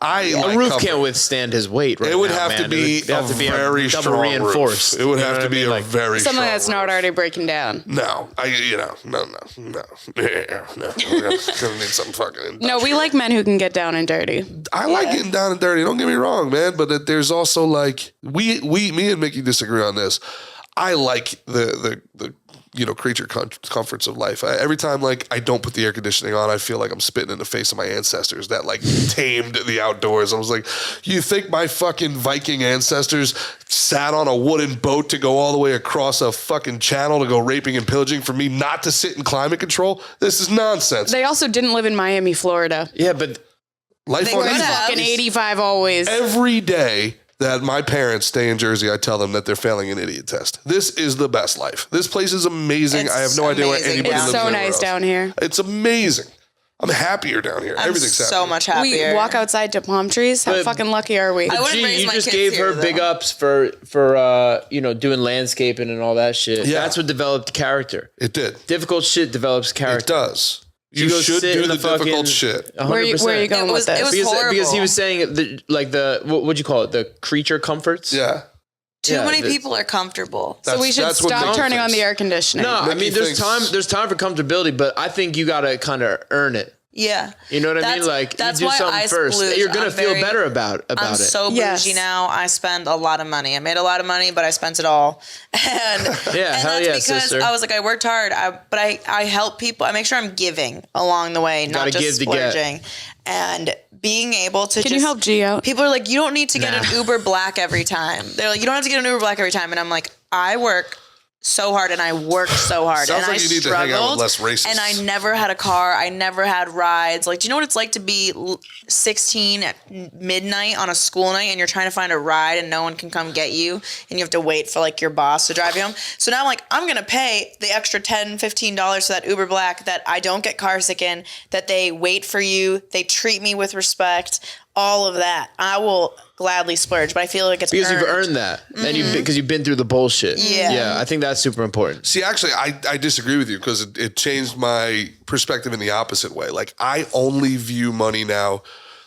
I like
A roof
comfort.
can't withstand his weight. Right
It would
now,
have to
man.
be
It would have
a
to be
very
double
strong
reinforced.
roof. It would
You
have
know
to
what I
be
mean?
a
Like,
very
Something
strong
that's not
roof.
already breaking down.
No, no. No. We're gonna need something fucking industrial.
No, we like men who can get down and dirty.
I like getting down and dirty. Don't get me wrong, man. But there's also like me and Mickey disagree on this. I like the creature comforts of life. Every time like I don't put the air conditioning on, I feel like I'm spitting in the face of my ancestors that like tamed the outdoors. I was like, you think my fucking Viking ancestors sat on a wooden boat to go all the way across a fucking channel to go raping and pillaging for me not to sit in climate control? This is nonsense.
They also didn't live in Miami, Florida.
Yeah, but
Life
They
on
could
these
have.
Fucking 85 always.
every day that my parents stay in Jersey, I tell them that they're failing an idiot test. This is the best life. This place is amazing.
It's
I have no idea why
amazing
anybody
down
lives
So
anywhere
nice
else.
down here.
It's amazing. I'm happier down here.
I'm
Everything's
so
happier.
much happier.
We walk outside to palm trees. How
But-
fucking lucky are we?
I wouldn't
Gee,
raise
you
my
just
kids
gave
here,
her big
though.
ups for doing landscaping and all that shit.
Yeah.
That's what developed character.
It did.
Difficult shit develops
It
character.
does.
You
You
go
should
sit
do
in
the
the fucking-
difficult shit.
100%.
Where are you going
It
with this?
was
because he
horrible.
was saying what'd you call it? The creature comforts?
Yeah.
Too
Yeah,
many
the-
people are comfortable.
So we should
that's what
stop
Dom
turning on
thinks.
the air conditioning.
No, I
Mickey
mean there's
thinks-
time for comfortability, but I think you gotta kind of earn it.
Yeah.
You know what I mean? Like
that's
you do
why
something
I
first.
splooge.
You're gonna
I'm
feel
very-
better about
I'm
it.
so bougie
Yes.
now. I spend a lot of money. I made a lot of money, but I spent it all. And,
Yeah,
and
hell
that's
yeah,
because
sister.
I was like, I worked hard, but I help people. I make sure I'm giving along the way, not
gotta
just
give to get.
splurging. And being able to
Can you help G out?
People are like, you don't need to get an
Nah.
Uber Black every time. They're like, you don't have to get an Uber Black every time. And I'm like, I work so hard and I worked so hard.
Sounds
and
like
I
you need to hang out with
struggled,
less racists.
and I never had a car. I never had rides. Like, do you know what it's like to be 16 at midnight on a school night and you're trying to find a ride and no one can come get you and you have to wait for like your boss to drive you home? So now I'm like, I'm going to pay the extra $10, $15 for that Uber Black that I don't get car sick in, that they wait for you, they treat me with respect, all of that. I will gladly splurge, but I feel like it's
Because you've earned that, and because you've been through the bullshit.
Yeah.
yeah. I think that's super important.
See, actually, I disagree with you because it changed my perspective in the opposite way. Like, I only view money now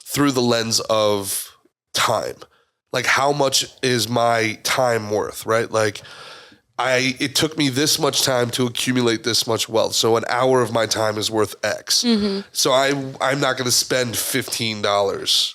through the lens of time. Like, how much is my time worth, right? Like, it took me this much time to accumulate this much wealth. So an hour of my time is worth X. So I'm not going to spend $15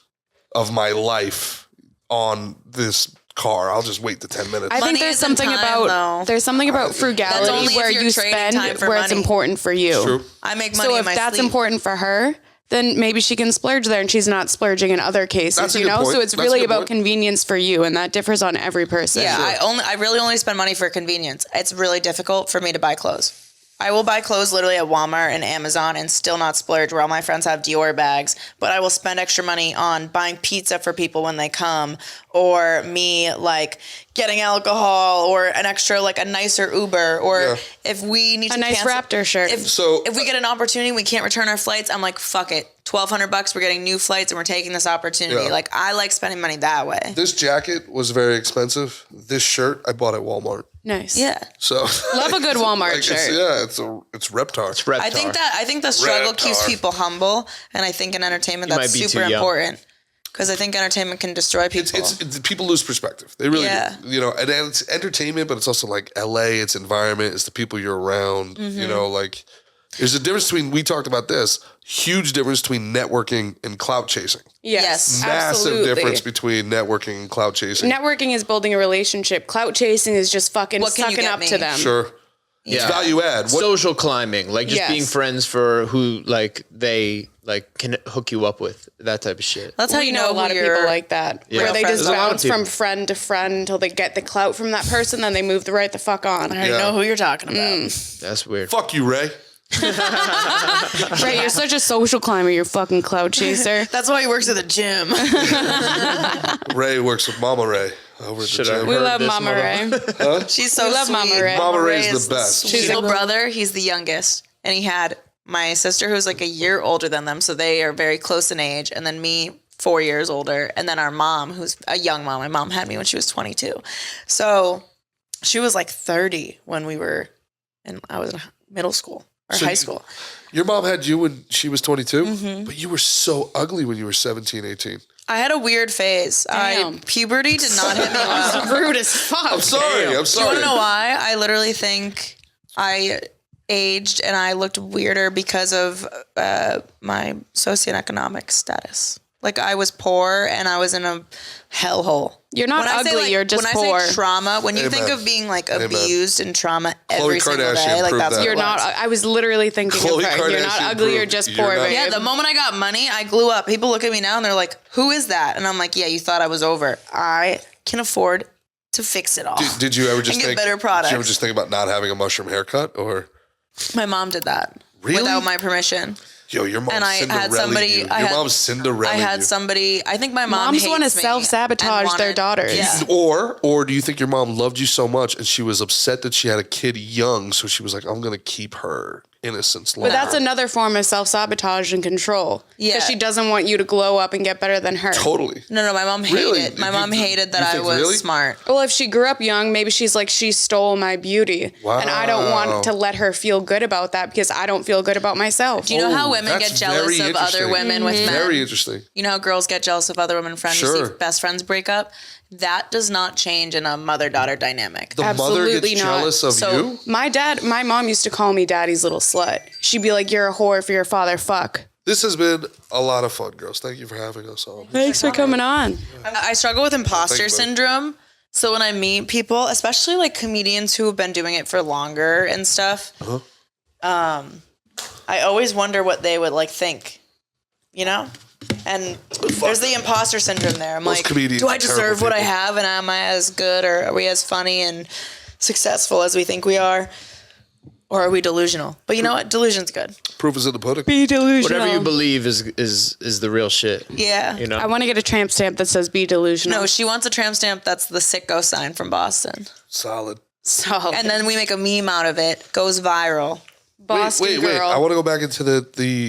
of my life on this car. I'll just wait the 10 minutes.
I
Money
think there's
isn't
something
time,
about
though. That's
frugality
only
where
if you're
you
trading
spend
time for
where it's
money.
important for you.
True.
I make money
So
in
if
my
that's
sleep.
important for her, then maybe she can splurge there and she's not splurging in other cases,
That's a
you
good
know?
point.
So it's
That's a
really
good
about
point.
convenience for you, and that differs on every person.
Yeah, I really only spend money for convenience. It's really difficult for me to buy clothes. I will buy clothes literally at Walmart and Amazon and still not splurge, where all my friends have Dior bags, but I will spend extra money on buying pizza for people when they come, or me like getting alcohol, or an extra, like a nicer Uber, or if we need to
nice
cancel-
Raptor shirt.
If we get an opportunity, we can't return our flights, I'm like, fuck it. $1,200, we're getting new flights and we're taking this opportunity.
Yeah.
Like, I like spending money that way.
This jacket was very expensive. This shirt I bought at Walmart.
Nice.
Yeah.
So
Love a good Walmart
it's,
shirt.
it's Reptar.
Reptar.
I think the struggle
Reptar.
keeps people humble, and I think in entertainment
You
that's
might be
super
too young.
important, because I think entertainment can destroy people.
It's people lose perspective. They really
Yeah.
do. You know, and it's entertainment, but it's also like LA, it's environment, it's the people you're around. You know, like there's a difference between, we talked about this, huge difference between networking and clout chasing.
Yes.
Massive
absolutely.
difference between networking and clout chasing.
Networking is building a relationship. Clout chasing is just fucking
What can you
sucking
get
up
me?
to them.
Sure. It's value add. What,
Social climbing, like just
Yes.
being friends for who like they like can hook you up with, that type of shit.
That's how
We
you
know a lot of people like that,
Yeah.
where they
friends
just
are. There's a lot of
bounce
people.
from friend to friend until they get the clout from that person, then they move the right the fuck on.
I already know who you're talking about.
That's weird.
fuck you, Ray.
Right, you're such a social climber, you fucking clout chaser.
That's why he works at the gym.
Ray works with Mama Ray over at the
Should I
gym.
We
heard
love
this
Mama
mother-
Ray.
She's so
We love
sweet.
Mama Ray.
Mama Ray's
is
the best.
Sweet
She's
little
a-
brother. He's the youngest, and he had my sister, who's like a year older than them, so they are very close in age, and then me, 4 years older, and then our mom, who's a young mom. My mom had me when she was 22, so she was like 30 when we were, and I was in middle school or
So
high
you-
school.
Your mom had you when she was 22,
Mm-hmm.
but you were so ugly when you were 17, 18.
I had a weird phase.
Damn.
Puberty did not hit me well.
Rude as fuck.
I'm sorry. I'm
Do you
sorry.
want to know why? I literally think I aged and I looked weirder because of my socioeconomic status. Like I was poor and I was in a hellhole.
You're not
When I say,
ugly, you're just
when
poor.
I say trauma, when you think
Amen.
of being like
Amen.
abused and trauma
Khloe
every single
Kardashian
day, like
proved
that's
that.
what
You're
it
not.
was.
I was literally thinking
Khloe
of her. You're not
Kardashian
ugly. You're
proved
just
you're
poor,
not-
babe.
Yeah, the moment I got money, I blew up. People look at me now and they're like, "Who is that?" And I'm like, "Yeah, you thought I was over. I can afford to fix it all."
Did you ever just
and get
think
better products.
Did you ever just think about not having a mushroom haircut, or
My mom did that
Really?
without my permission.
yo, your mom
And I had somebody.
you.
I
Your
had,
mom's Cinderella.
I had
you.
somebody. I think my mom.
Moms
hates
wanna
me
self-sabotage
and
their
wanted-
daughters.
Yeah.
Or do you think your mom loved you so much and she was upset that she had a kid young, so she was like, I'm gonna keep her innocence long.
But that's another form of self-sabotage and control.
Yeah.
Because she doesn't want you to glow up and get better than her.
totally.
No, my mom hated.
Really?
My
Did
mom
you-
hated that
you
I
think
was
really?
smart.
Well, if she grew up young, maybe she's like, she stole my beauty. And I don't
Wow.
want to let her feel good about that because I don't feel good about myself.
Do you know how
Oh,
women
that's
get jealous
very
of other
interesting.
women with men?
Very interesting.
You know how girls get jealous of other women friends? You
Sure.
see best friends break up? That does not change in a mother-daughter dynamic.
The mother
Absolutely
gets
not.
jealous of
So-
you?
My mom used to call me daddy's little slut. She'd be like, you're a whore for your father, fuck.
This has been a lot of fun, girls. Thank you for having us on.
Thanks for coming on.
I struggle with imposter
you, buddy.
syndrome. So when I meet people, especially like comedians who have been doing it for longer and stuff, I always wonder what they would like think, you know? And there's the imposter syndrome there. I'm
Most
like,
comedians
do I
are
deserve
terrible
what I
people.
have? And am I as good, or are we as funny and successful as we think we are? Or are we delusional? But you know what? Delusion's good.
Proof is in the pudding.
Be delusional.
Whatever you believe is the real shit.
Yeah.
You know.
I want to get a tramp stamp that says be delusional.
No, she wants a tramp stamp that's the sicko sign from Boston.
Solid.
So,
And then we make a meme out of it. Goes viral.
Boston
Wait.
girl.
I want to go back into the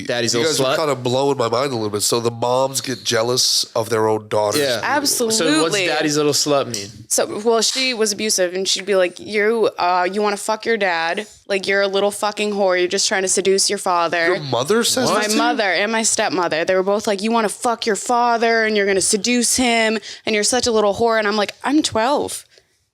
Daddy's
you
little
guys are
slut?
kind of blowing my mind a little bit. So the moms get jealous of their own daughters.
Yeah.
Absolutely.
So what's daddy's little slut mean?
So, well, she was abusive, and she'd be like, you want to fuck your dad. Like, you're a little fucking whore. You're just trying to seduce your father.
Your mother says
My
this to you?
mother and my stepmother, they were both like, you want to fuck your father, and you're going to seduce him, and you're such a little whore. And I'm like, I'm 12.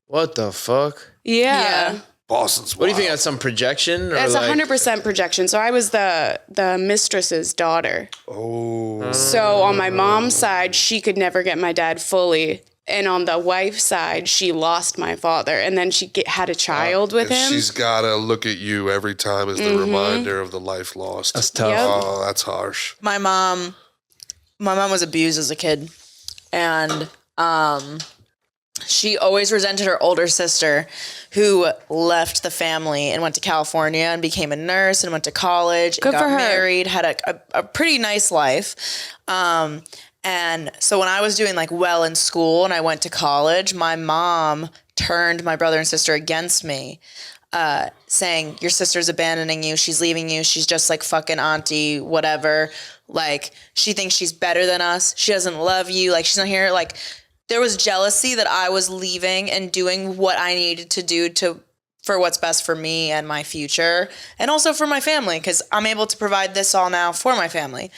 What the fuck?
Yeah.
Boston's
What do you think?
wild.
That's some projection? Or
It's
like,
100% projection. So I was the mistress's daughter.
Oh.
So on my mom's side, she could never get my dad fully. And on the wife's side, she lost my father. And then she had a child with
And
him.
she's got to look at you every time as the reminder of the life lost.
That's tough.
Yep.
Oh, that's harsh.
My mom was abused as a kid, and she always resented her older sister, who left the family and went to California and became a nurse and went to college
Good
and
for
got
her.
married, had a pretty nice life. And so when I was doing like well in school and I went to college, my mom turned my brother and sister against me, saying, your sister's abandoning you. She's leaving you. She's just like fucking auntie, whatever. Like, she thinks she's better than us. She doesn't love you. Like, she's not here. Like, there was jealousy that I was leaving and doing what I needed to do for what's best for me and my future, and also for my family, because I'm able to provide this all now for my family.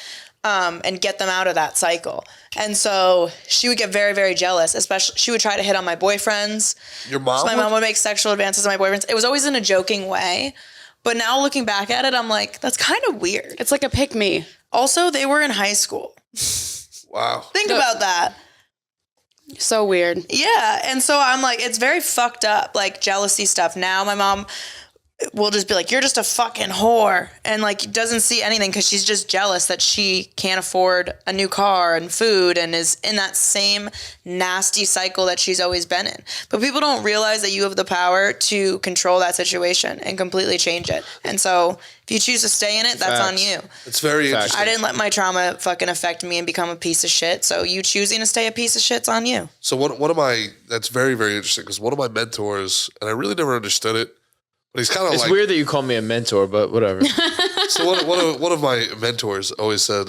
And get them out of that cycle. And so she would get very, very jealous, especially she would try to hit on my boyfriends.
Your mom?
So my mom would make sexual advances on my boyfriends. It was always in a joking way. But now looking back at it, I'm like, that's kind of weird.
It's like a pick me.
Also, they were in high school.
Wow.
Think about that.
So weird.
Yeah. And so I'm like, it's very fucked up, like jealousy stuff. Now my mom will just be like, you're just a fucking whore, and like doesn't see anything because she's just jealous that she can't afford a new car and food and is in that same nasty cycle that she's always been in. But people don't realize that you have the power to control that situation and completely change it. And so if you choose to stay in it, that's on you.
It's very interesting.
I didn't let my trauma fucking affect me and become a piece of shit. So you choosing to stay a piece of shit's on you.
So one of my, that's very, very interesting because one of my mentors, and I really never understood it, but he's kind of like.
It's weird that you call me a mentor, but whatever.
So one of my mentors always said,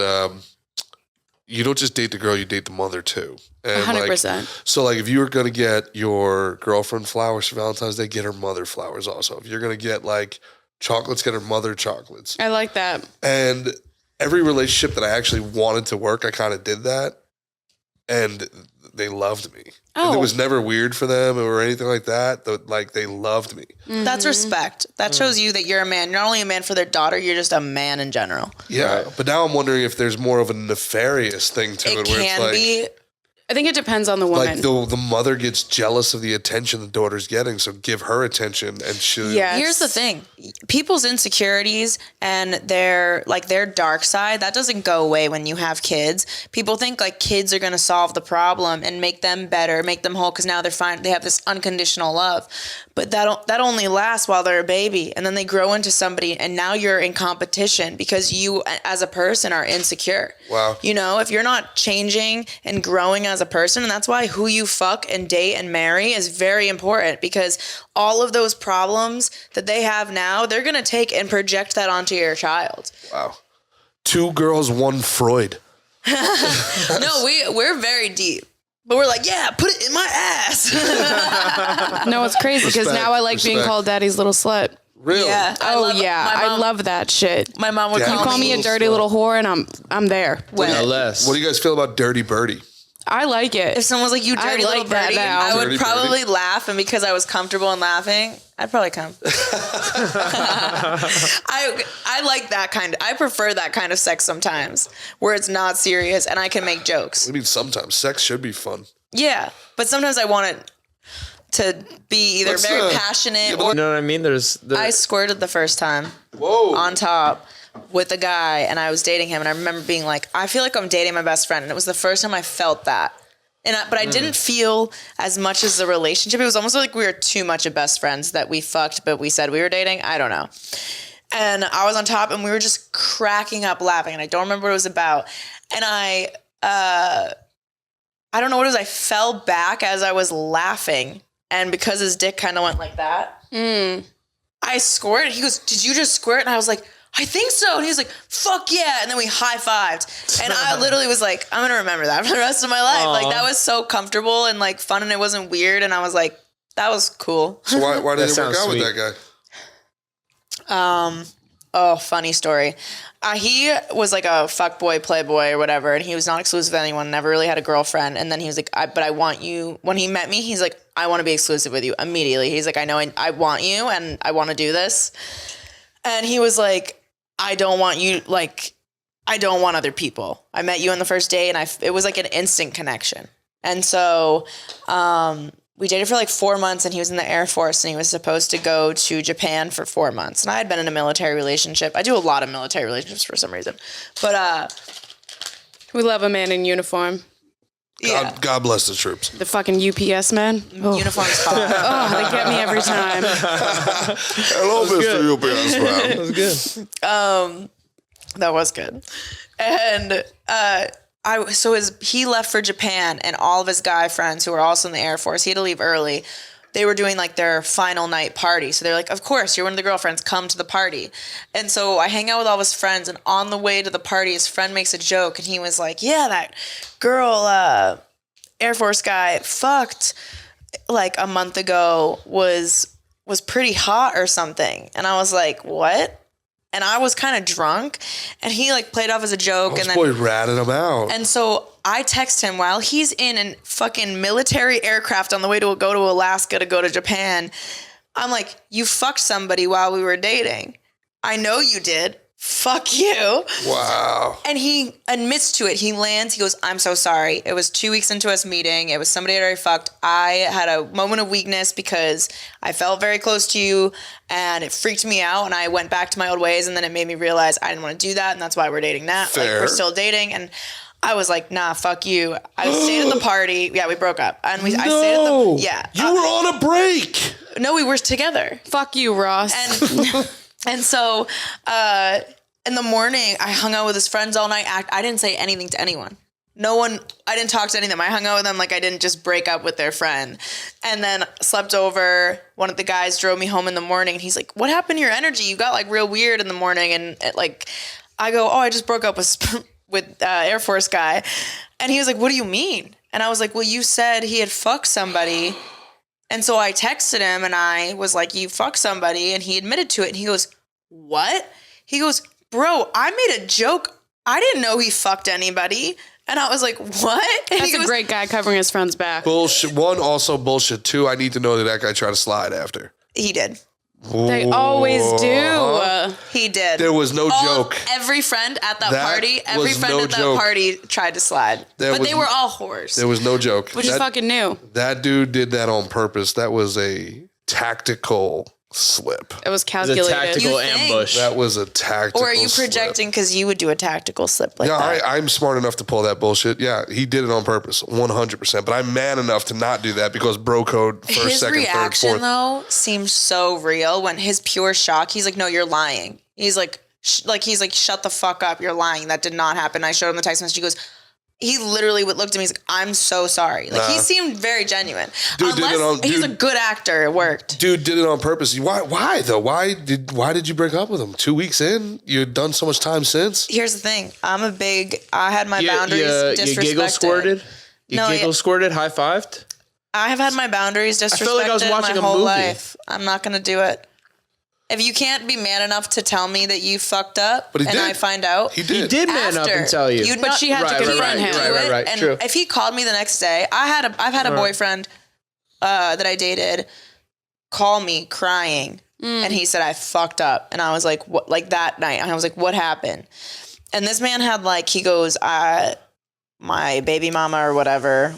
you don't just date the girl, you date the mother too. And
100%.
So like if you were going to get your girlfriend flowers for Valentine's Day, get her mother flowers also. If you're going to get like chocolates, get her mother chocolates.
I like that.
And every relationship that I actually wanted to work, I kind of did that. And they loved me. And it was never weird for them or anything like that. Like they loved me.
Mm-hmm. That's respect. That shows you that you're a man. You're not only a man for their daughter, you're just a man in general.
Yeah. Right. But now I'm wondering if there's more of a nefarious thing to it where it's like,
be.
I think it depends on the woman.
like the mother gets jealous of the attention the daughter's getting, so give her attention and she.
Yes.
Here's the thing. People's insecurities and their dark side, that doesn't go away when you have kids. People think like kids are going to solve the problem and make them better, make them whole because now they're fine. They have this unconditional love. But that only lasts while they're a baby, and then they grow into somebody, and now you're in competition because you as a person are insecure.
Wow.
You know, if you're not changing and growing as a person, and that's why who you fuck and date and marry is very important, because all of those problems that they have now, they're going to take and project that onto your child.
Wow. 2 girls, 1 Freud.
No, we're very deep. But we're like, yeah, put it in my ass.
No, it's crazy because now I like being called daddy's little slut.
Really?
Yeah.
I love that shit.
My mom would
Yeah.
Call me a dirty little whore and I'm there.
Unless.
What do you guys feel about Dirty Birdie?
I like it.
If someone's like, you dirty
I
little
like that
birdie,
now.
I would
Dirty
probably laugh, and because I was comfortable in laughing, I'd probably come. I like that kind of, I prefer that kind of sex sometimes, where it's not serious and I can make jokes.
I mean, sometimes sex should be fun.
Yeah, but sometimes I want it to be either very passionate or...
You know what I mean?
I squirted the first time.
Whoa.
On top with a guy, and I was dating him, and I remember being like, I feel like I'm dating my best friend, and it was the first time I felt that. But I didn't feel as much as the relationship. It was almost like we were too much of best friends that we fucked, but we said we were dating. I don't know. And I was on top, and we were just cracking up laughing, and I don't remember what it was about. And I don't know what it was. I fell back as I was laughing, and because his dick kind of went like that, I squirted. He goes, "Did you just squirt?" And I was like, "I think so." And he was like, "Fuck yeah." And then we high-fived. And I literally was like, I'm going to remember that for the rest of my life. Aww. Like, that was so comfortable and, like, fun, and it wasn't weird. And I was like, that was cool.
So why did it work out with that guy?
Funny story. He was like a fuckboy, playboy or whatever, and he was not exclusive with anyone, never really had a girlfriend. And then he was like, but I want you. When he met me, he's like, I want to be exclusive with you immediately. He's like, I know I want you, and I want to do this. And he was like, I don't want you, like, I don't want other people. I met you on the first day, and it was like an instant connection. And so we dated for like 4 months, and he was in the Air Force, and he was supposed to go to Japan for 4 months. And I had been in a military relationship. I do a lot of military relationships for some reason. But
we love a man in uniform.
Yeah.
God bless the troops.
The fucking UPS man. Oh.
Uniform's hot.
Oh, they get me every time.
Hello, Mr. UPS man.
That was good.
That was good. And he left for Japan, and all of his guy friends who were also in the Air Force, he had to leave early. They were doing like their final night party. So they're like, of course, you're one of the girlfriends, come to the party. And so I hang out with all of his friends, and on the way to the party, his friend makes a joke, and he was like, yeah, that girl, Air Force guy fucked like a month ago was pretty hot or something. And I was like, what? And I was kind of drunk, and he like played off as a joke.
This boy ratted him out.
And so I text him while he's in a fucking military aircraft on the way to go to Alaska to go to Japan. I'm like, you fucked somebody while we were dating. I know you did. fuck you.
Wow.
And he admits to it. He lands. He goes, I'm so sorry. It was 2 weeks into us meeting. It was somebody I'd already fucked. I had a moment of weakness because I felt very close to you and it freaked me out. And I went back to my old ways. And then it made me realize I didn't want to do that. And that's why we're dating now. Like, we're still dating. And I was like, nah, fuck you. I stayed at the party. Yeah, we broke up. And I stayed at the, yeah.
You were on a break.
No, we were together.
Fuck you, Ross.
And so in the morning, I hung out with his friends all night. I didn't say anything to anyone. I didn't talk to any of them. I hung out with them like I didn't just break up with their friend. And then slept over. One of the guys drove me home in the morning. And he's like, what happened to your energy? You got like real weird in the morning. And I go, I just broke up with Air Force guy. And he was like, what do you mean? And I was like, well, you said he had fucked somebody. And so I texted him and I was like, you fucked somebody. And he admitted to it. And he goes, what? He goes, bro, I made a joke. I didn't know he fucked anybody. And I was like, what? And
That's a great guy covering his friend's back.
Bullshit. One, also bullshit. Two, I need to know that guy tried to slide after.
He did.
They always do.
He did.
There was no joke.
Every friend at that party, tried to slide.
But
they were all whores.
There was no joke.
Which is fucking new.
That dude did that on purpose. That was a tactical slip.
It was
It
calculated.
was a tactical
You think?
ambush.
That was a tactical
Or are you
slip.
projecting because you would do a tactical slip like that?
I'm smart enough to pull that bullshit. Yeah, he did it on purpose, 100%. But I'm man enough to not do that because bro code first,
His
second, third,
reaction,
fourth.
though, seems so real when his pure shock, he's like, no, you're lying. He's like, shut the fuck up. You're lying. That did not happen. I showed him the text message. He goes, he literally looked at me. He's like, I'm so sorry. Like, he seemed very genuine.
Dude did it on-
He's a
dude-
good actor. It worked.
Dude did it on purpose. Why though? Why did you break up with him? 2 weeks in? You'd done so much time since?
Here's the thing. I had my boundaries disrespected.
You giggle squirted? Squirted? High-fived?
I have had my boundaries disrespected
felt like I was watching
my
a
whole
movie.
life. I'm not going to do it. If you can't be man enough to tell me that you fucked up
But he
and
did.
I find out.
He
He
did.
did man up and tell you.
You'd
But
not-
she had to confront him.
Right.
And
True.
if he called me the next day, I've had a boyfriend that I dated call me crying. And he said, I fucked up. And I was like, what? Like that night. And I was like, what happened? And this man had he goes, my baby mama or whatever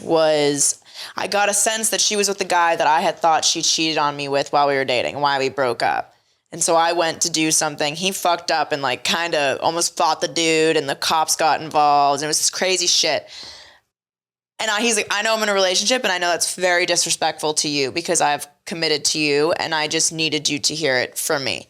I got a sense that she was with the guy that I had thought she cheated on me with while we were dating and why we broke up. And so I went to do something. He fucked up and kind of almost fought the dude and the cops got involved. And it was this crazy shit. And he's like, I know I'm in a relationship and I know that's very disrespectful to you because I've committed to you and I just needed you to hear it from me.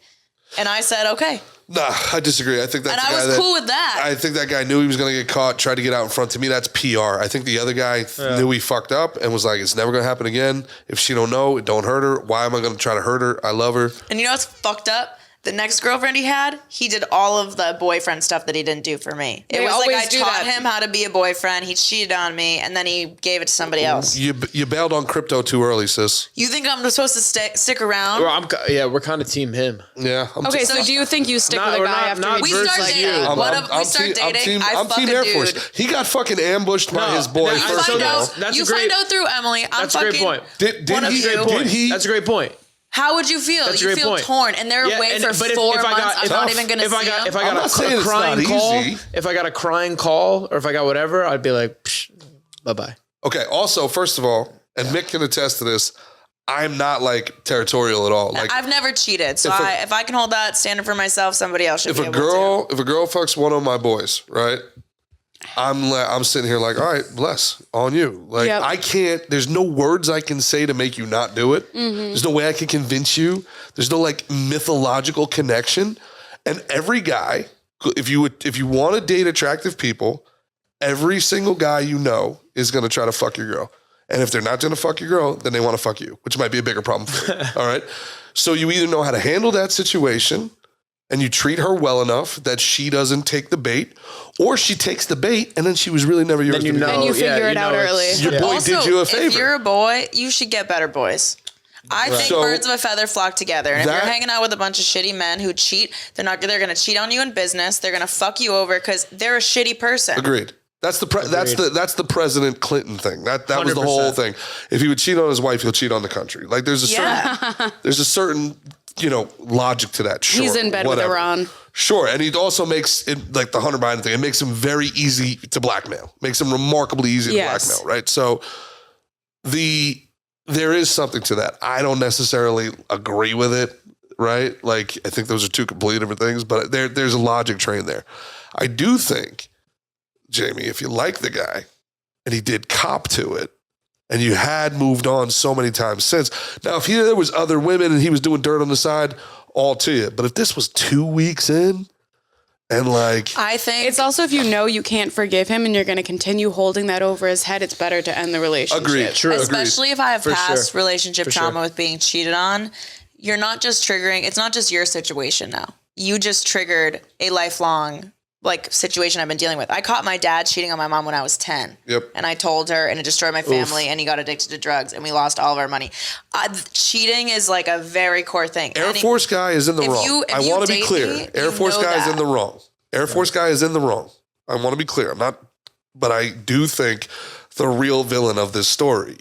And I said, okay.
Nah, I disagree. I think that's
And
the
I
guy
was cool with that.
I think that guy knew he was going to get caught, tried to get out in front. To me, that's PR. I think the other guy knew he fucked up and was like, it's never going to happen again. If she don't know, it don't hurt her. Why am I going to try to hurt her? I love her.
And you know what's fucked up? The next girlfriend he had, he did all of the boyfriend stuff that he didn't do for me. It
They
was like
always
I
do
taught
that.
him how to be a boyfriend. He cheated on me, and then he gave it to somebody else.
You bailed on crypto too early, sis.
You think I'm supposed to stick around?
Well, we're kind of team him.
Yeah.
Okay, so do you think you stick with a
we're
guy
not-
after
not
he
We
versus
start
you.
dating. We start dating. I
I'm
fuck
team
a
Air
dude.
Force. He got fucking ambushed by his boy.
You
First
find
of all,
out.
That's
You
a great-
find out through Emily. I'm
That's a great
fucking
point.
Did
one of
he?
you.
Did he?
That's a great point.
How would you feel?
That's a
You
great
feel
point.
torn, and they're away for 4 months. I'm not even gonna see them.
If I
I'm
got
not saying
a
it's
crying
not
call,
easy.
if I got a crying call, or if I got whatever, I'd be like, bye bye.
Okay. Also, first of all, and Mick can attest to this, I'm not territorial at all.
I've never cheated, so
if
if I can hold that standard for myself, somebody else should
if
be
a
able
girl fucks one of my boys, right? I'm sitting here like, all right, bless on you.
Yep.
I can't. There's no words I can say to make you not do it. There's no way I can convince you. There's no mythological connection. And every guy, if you want to date attractive people, every single guy you know is going to try to fuck your girl. And if they're not going to fuck your girl, then they want to fuck you, which might be a bigger problem for you. All right. So you either know how to handle that situation and you treat her well enough that she doesn't take the bait, or she takes the bait and then she was really never yours.
Then you
to begin
know,
And you
with.
figure it out early.
Your boy
Also,
did you a favor.
if you're a boy, you should get better boys. I think
So-
birds of a feather flock together. And if
That-
you're hanging out with a bunch of shitty men who cheat, they're going to cheat on you in business. They're going to fuck you over because they're a shitty person.
Agreed. That's the President Clinton thing. That was the
100%.
whole thing. If he would cheat on his wife, he'll cheat on the country. There's a certain logic to that. Sure,
He's in bed
whatever.
with Iran.
Sure, and he also makes it like the Hunter Biden thing. It makes him very easy to blackmail. Makes him remarkably easy to blackmail, right? So there is something to that. I don't necessarily agree with it, right? Like I think those are two completely different things, but there's a logic train there. I do think, Jamie, if you like the guy and he did cop to it, and you had moved on so many times since. Now, if there was other women and he was doing dirt on the side, all to you. But if this was 2 weeks in and like...
I think...
It's also if you know you can't forgive him and you're going to continue holding that over his head, it's better to end the relationship.
Agreed. True.
Especially if I have
For
past
sure.
relationship
For
trauma
sure.
with being cheated on, you're not just triggering... It's not just your situation now. You just triggered a lifelong... like situation I've been dealing with. I caught my dad cheating on my mom when I was 10.
Yep.
And I told her and it destroyed my family and he got addicted to drugs and we lost all of our money. Cheating is like a very core thing.
Air Force guy is in the
if
wrong.
you- if
I
you
want to be
date
clear.
me,
Air
you
Force
know
guy is
that.
in the wrong. Air Force guy is in the wrong. I want to be clear. I'm not, but I do think the real villain of this story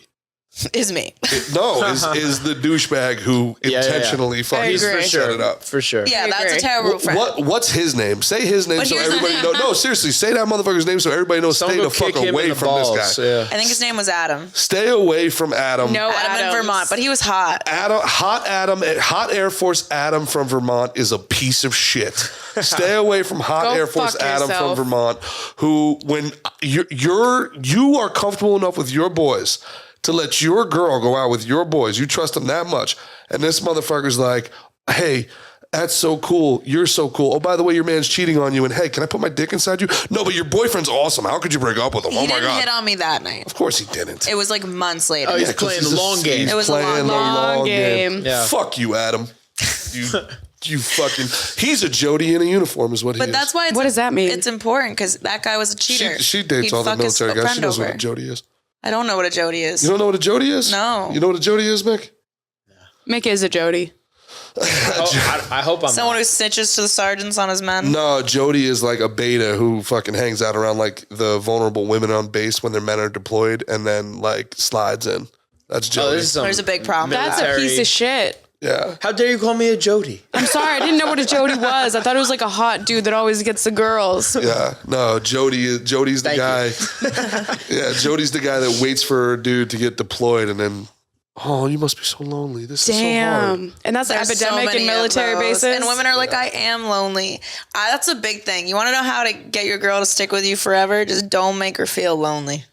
Is me.
is the douchebag who
Yeah.
intentionally fucking
He's for
set
sure.
it up.
For sure.
Yeah,
I
that's a
agree.
terrible friend.
What's his name? Say his name
But
so
here's the
everybody
thing.
knows. No, seriously, say that motherfucker's name so everybody knows.
Someone
Stay
go
the fuck
kick him
away
in the
from
balls.
this guy.
Yeah.
I think his name was Adam.
Stay away from Adam.
No,
Adam in
Adams.
Vermont, but he was hot.
Hot Air Force Adam from Vermont is a piece of shit. Stay away from Hot
Go
Air Force
fuck
Adam
yourself.
from Vermont, who when you are comfortable enough with your boys to let your girl go out with your boys, you trust them that much, and this motherfucker's like, hey, that's so cool. You're so cool. Oh, by the way, your man's cheating on you. And hey, can I put my dick inside you? No, but your boyfriend's awesome. How could you break up with him?
He
Oh my
didn't
God.
hit on me that night.
Of course he didn't.
It was like months later.
Oh, he's
'cause
playing the long game.
He's
It was a
playing the
long game.
Yeah.
Fuck you, Adam. You fucking. He's a Jody in a uniform, is what he is.
But that's why it's
What does that mean?
It's important because that guy was a cheater.
She dates
He'd
all the
fuck his
military guys. She
friend
knows what
over.
a Jody is.
I don't know what a Jody is.
You don't know what a Jody is?
No.
You know what a Jody is, Mick?
Mick is a Jody.
I hope I'm
Someone
not.
who snitches to the sergeants on his men.
No, Jody is like a beta who fucking hangs out around like the vulnerable women on base when their men are deployed and then like slides in. That's
Oh,
Jody.
this is some
There's a big problem. with
That's
that.
a piece of shit.
yeah.
How dare you call me a Jody?
I'm sorry, I didn't know what a Jody was. I thought it was like a hot dude that always gets the girls.
Yeah. No, Jody's the
Thank
guy. Yeah, Jody's the guy that waits for a dude to get deployed and then, oh, you must be so lonely. This is so hard.
Damn. And that's an
There's so
epidemic
many
in
of
military
those.
bases.
And women are like, I am lonely. That's a big thing. You want to know how to get your girl to stick with you forever? Just don't make her feel lonely.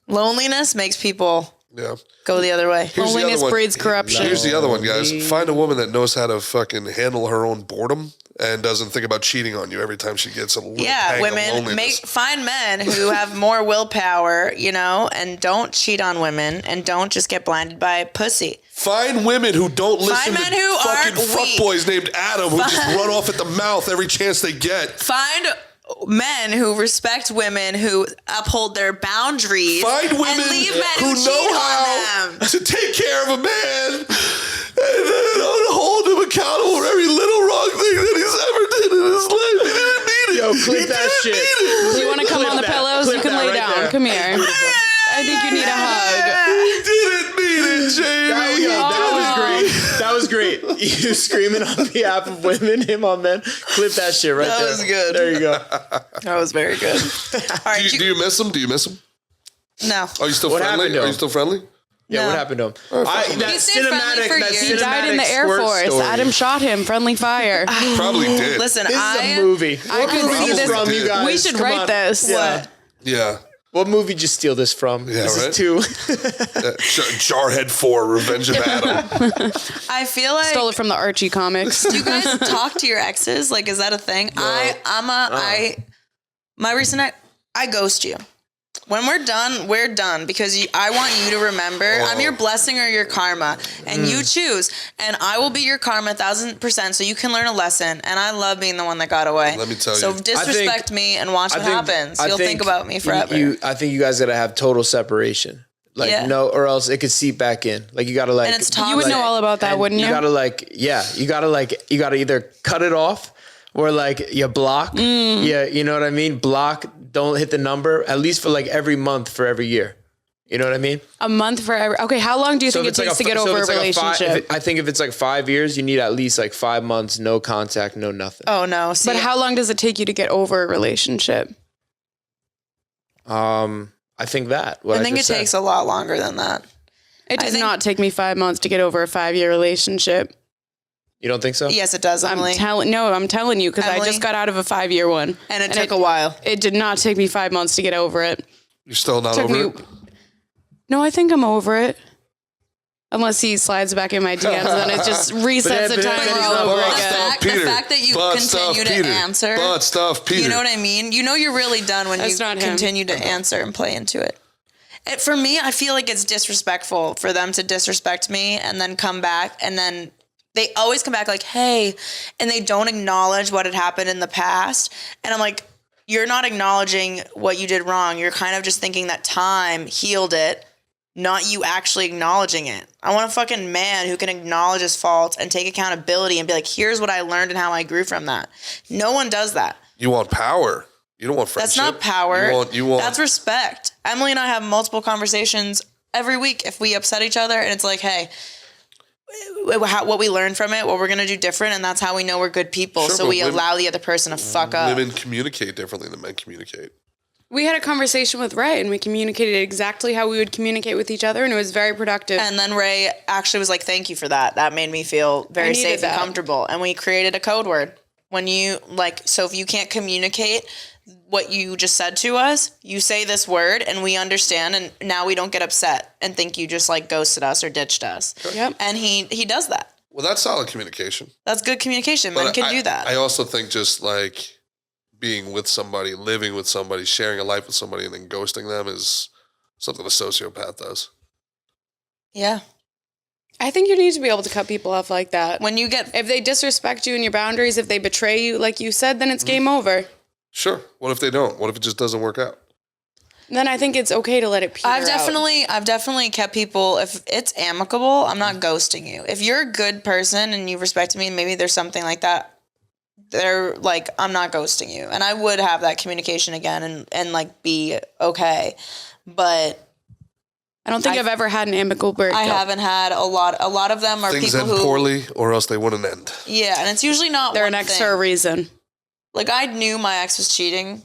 Loneliness makes people
Yeah.
go the other way.
Here's the
Loneliness
other one.
breeds corruption.
Here's the other one, guys. Find a woman that knows how to fucking handle her own boredom and doesn't think about cheating on you every time she gets a little pang
Yeah,
of
women
loneliness.
find men who have more willpower, and don't cheat on women and don't just get blinded by pussy.
Find women who don't listen
men
to
who
fucking
aren't weak.
fuckboys named Adam who just run off at the mouth every chance they get.
Find men who respect women who uphold their boundaries.
Find women
and leave men
who
cheat
know
on
how
them.
to take care of a man and then hold him accountable for every little wrong thing that he's ever did in his life. He didn't mean it.
Yo,
He
clip that
didn't
shit.
mean it.
Do you want to come
Clip
on the
that.
pillows?
Clip
You can
that
lay
right
down.
there.
Come here. I think you need a hug.
He didn't mean it, Jamie.
That was great. You screaming on behalf of women, him on men. Clip that shit right
That
there.
was good.
There you go.
That was very good. All right,
Do you miss him? Do you miss him?
no.
Are you still
What
friendly?
happened to
Are you
him?
still friendly?
Yeah,
No.
what happened to him?
He stayed friendly for years.
He died in the Air
squirt
Force.
story.
Adam shot him. Friendly fire.
Probably did.
Listen,
This is a movie.
I could
movie
see
is
this.
from, you guys?
We should
Come
write
on.
this.
Yeah.
Yeah.
What movie did you steal this from?
Yeah,
this
right?
is two.
Jarhead 4, Revenge of Adam.
I feel like
Stole it from the Archie comics.
do you guys talk to your exes? Like, is that a thing? My recent ex, I ghost you. When we're done because I want you to remember. I'm your blessing or your karma, and you choose. And I will be your karma 1,000%, so you can learn a lesson. And I love being the one that got away.
Let me tell you.
So disrespect me and watch what happens. You'll think about me forever.
I think you guys gotta have total separation. Like
Yeah.
no, or else it could seep back in. Like you gotta like.
And it's
You would know all about that,
and
wouldn't you?
You gotta either cut it off or like you block. Yeah, you know what I mean? Block, don't hit the number, at least for like every month for every year. You know what I mean?
A month for every. Okay, how long do you think it takes to get over a relationship?
I think if it's like 5 years, you need at least like 5 months, no contact, no nothing.
Oh no! See,
But how long does it take you to get over a relationship?
I think that.
I think it takes a lot longer than that.
It does not take me 5 months to get over a 5-year relationship.
You don't think so?
Yes, it does, Emily.
I'm telling you, because I just got out of a 5-year one.
And it took a while.
It did not take me 5 months to get over it.
You're still not over it?
No, I think I'm over it. Unless he slides back in my DMs, then it just resets the timer all over again.
The fact that you continue to answer.
Butt stuff, Peter.
You know what I mean? You know you're really done when you continue to answer and play into it. For me, I feel like it's disrespectful for them to disrespect me and then come back, and then they always come back like, hey, and they don't acknowledge what had happened in the past. And I'm like, you're not acknowledging what you did wrong. You're kind of just thinking that time healed it, not you actually acknowledging it. I want a fucking man who can acknowledge his faults and take accountability and be like, here's what I learned and how I grew from that. No one does that.
You want power. You don't want friendship.
That's not power.
You want.
That's respect. Emily and I have multiple conversations every week if we upset each other, and it's like, hey, what we learned from it, what we're going to do different, and that's how we know we're good people.
Sure,
so we allow the other person to fuck up.
Women communicate differently than men communicate.
We had a conversation with Ray, and we communicated exactly how we would communicate with each other, and it was very productive.
And then Ray actually was like, thank you for that. That made me feel very safe and comfortable. And we created a code word. When you, so if you can't communicate what you just said to us, you say this word and we understand, and now we don't get upset and think you just like ghosted us or ditched us.
Yep.
And he does that.
Well, that's solid communication.
That's good communication. Men can do that.
I also think just like being with somebody, living with somebody, sharing a life with somebody, and then ghosting them is something a sociopath does.
Yeah.
I think you need to be able to cut people off like that.
When you get...
If they disrespect you and your boundaries, if they betray you, like you said, then it's game over.
Sure. What if they don't? What if it just doesn't work out?
Then I think it's okay to let it peter
I've definitely kept people, if it's amicable, I'm not ghosting you. If you're a good person and you respect me, maybe there's something like that, they're like, I'm not ghosting you. And I would have that communication again and like be okay. But
I don't think I've ever had an amicable breakup.
I haven't had a lot of them are
things
people
end
who
poorly, or else they wouldn't end.
Yeah, and it's usually not
They're
one
an ex
thing.
for a reason.
Like, I knew my ex was cheating,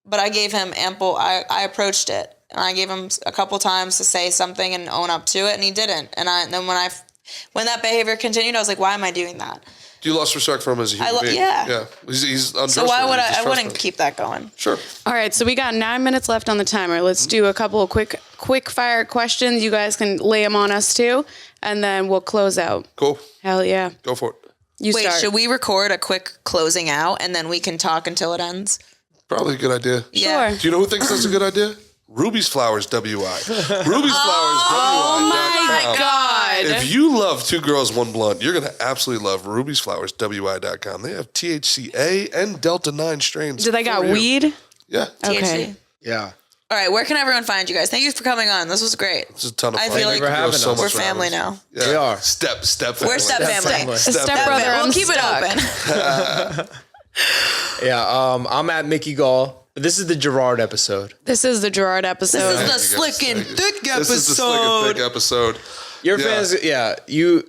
but I gave him I approached it, and I gave him a couple times to say something and own up to it, and he didn't. And then when that behavior continued, I was like, why am I doing that?
You lost respect for him as a human being.
Yeah.
He's untrustworthy.
So why would I wouldn't keep that going.
Sure.
All right, so we got 9 minutes left on the timer. Let's do a couple of quick fire questions. You guys can lay them on us too, and then we'll close out.
Cool.
Hell yeah.
Go for it.
Wait, should we record a quick closing out and then we can talk until it ends?
Probably a good idea.
Yeah.
Sure.
Do you know who thinks that's a good idea? Ruby's Flowers WI. Ruby's Flowers
Oh my God.
If you love Two Girls, One Blunt, you're going to absolutely love rubiesflowerswi.com. They have THCA and Delta 9 strains.
Do they got weed?
Yeah.
Okay.
Yeah.
All right, where can everyone find you guys? Thank you for coming on. This was great.
It's a ton of fun.
I feel like we're family now.
Yeah.
We are.
Step family.
We're step family.
Step brother.
We'll keep it open.
Yeah. I'm at Mickey Gall. This is the Gerard episode.
This is the Gerard episode.
This is the slick and thick episode.
This is the slick and thick episode.
Your fans, you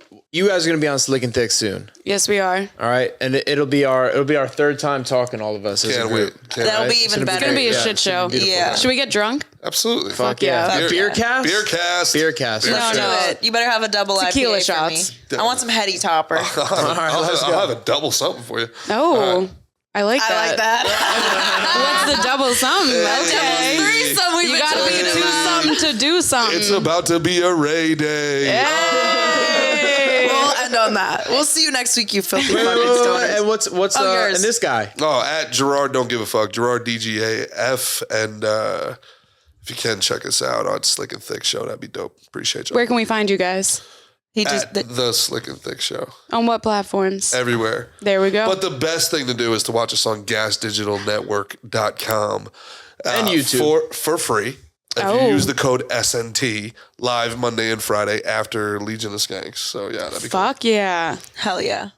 guys are gonna be on Slick and Thick soon.
Yes, we are.
All right, and it'll be our third time talking, all of us. As a
Can't
group.
wait.
That'll be even better.
It's gonna be a shit show.
Yeah.
Should we get drunk?
Absolutely.
Fuck yeah. Beer cast.
Beer cast.
Beer cast.
No, do it. You better have a double
Tequila
IPA
shots.
for me. I want some heady topper.
I'll have a double something for you.
Oh, I like that.
I like that.
What's the double something? Okay.
Threesome. We've
You
been
gotta be
talking
two
about.
something to do something.
It's about to be a Ray Day.
Hey.
We'll end on that. We'll see you next week, you filthy fucking
And
stoners.
what's
yours.
and this guy?
Oh, at Gerard Don't Give a Fuck. Gerard DGAF. And if you can check us out on Slick and Thick Show, that'd be dope. Appreciate you.
Where can we find you guys?
He just
At the Slick and Thick Show.
On what platforms?
Everywhere.
There we go.
But the best thing to do is to watch us on gasdigitalnetwork.com.
And YouTube.
For free. If you use the code SNT, live Monday and Friday after Legion of Skanks. So yeah, that'd be cool.
Fuck yeah.
hell yeah.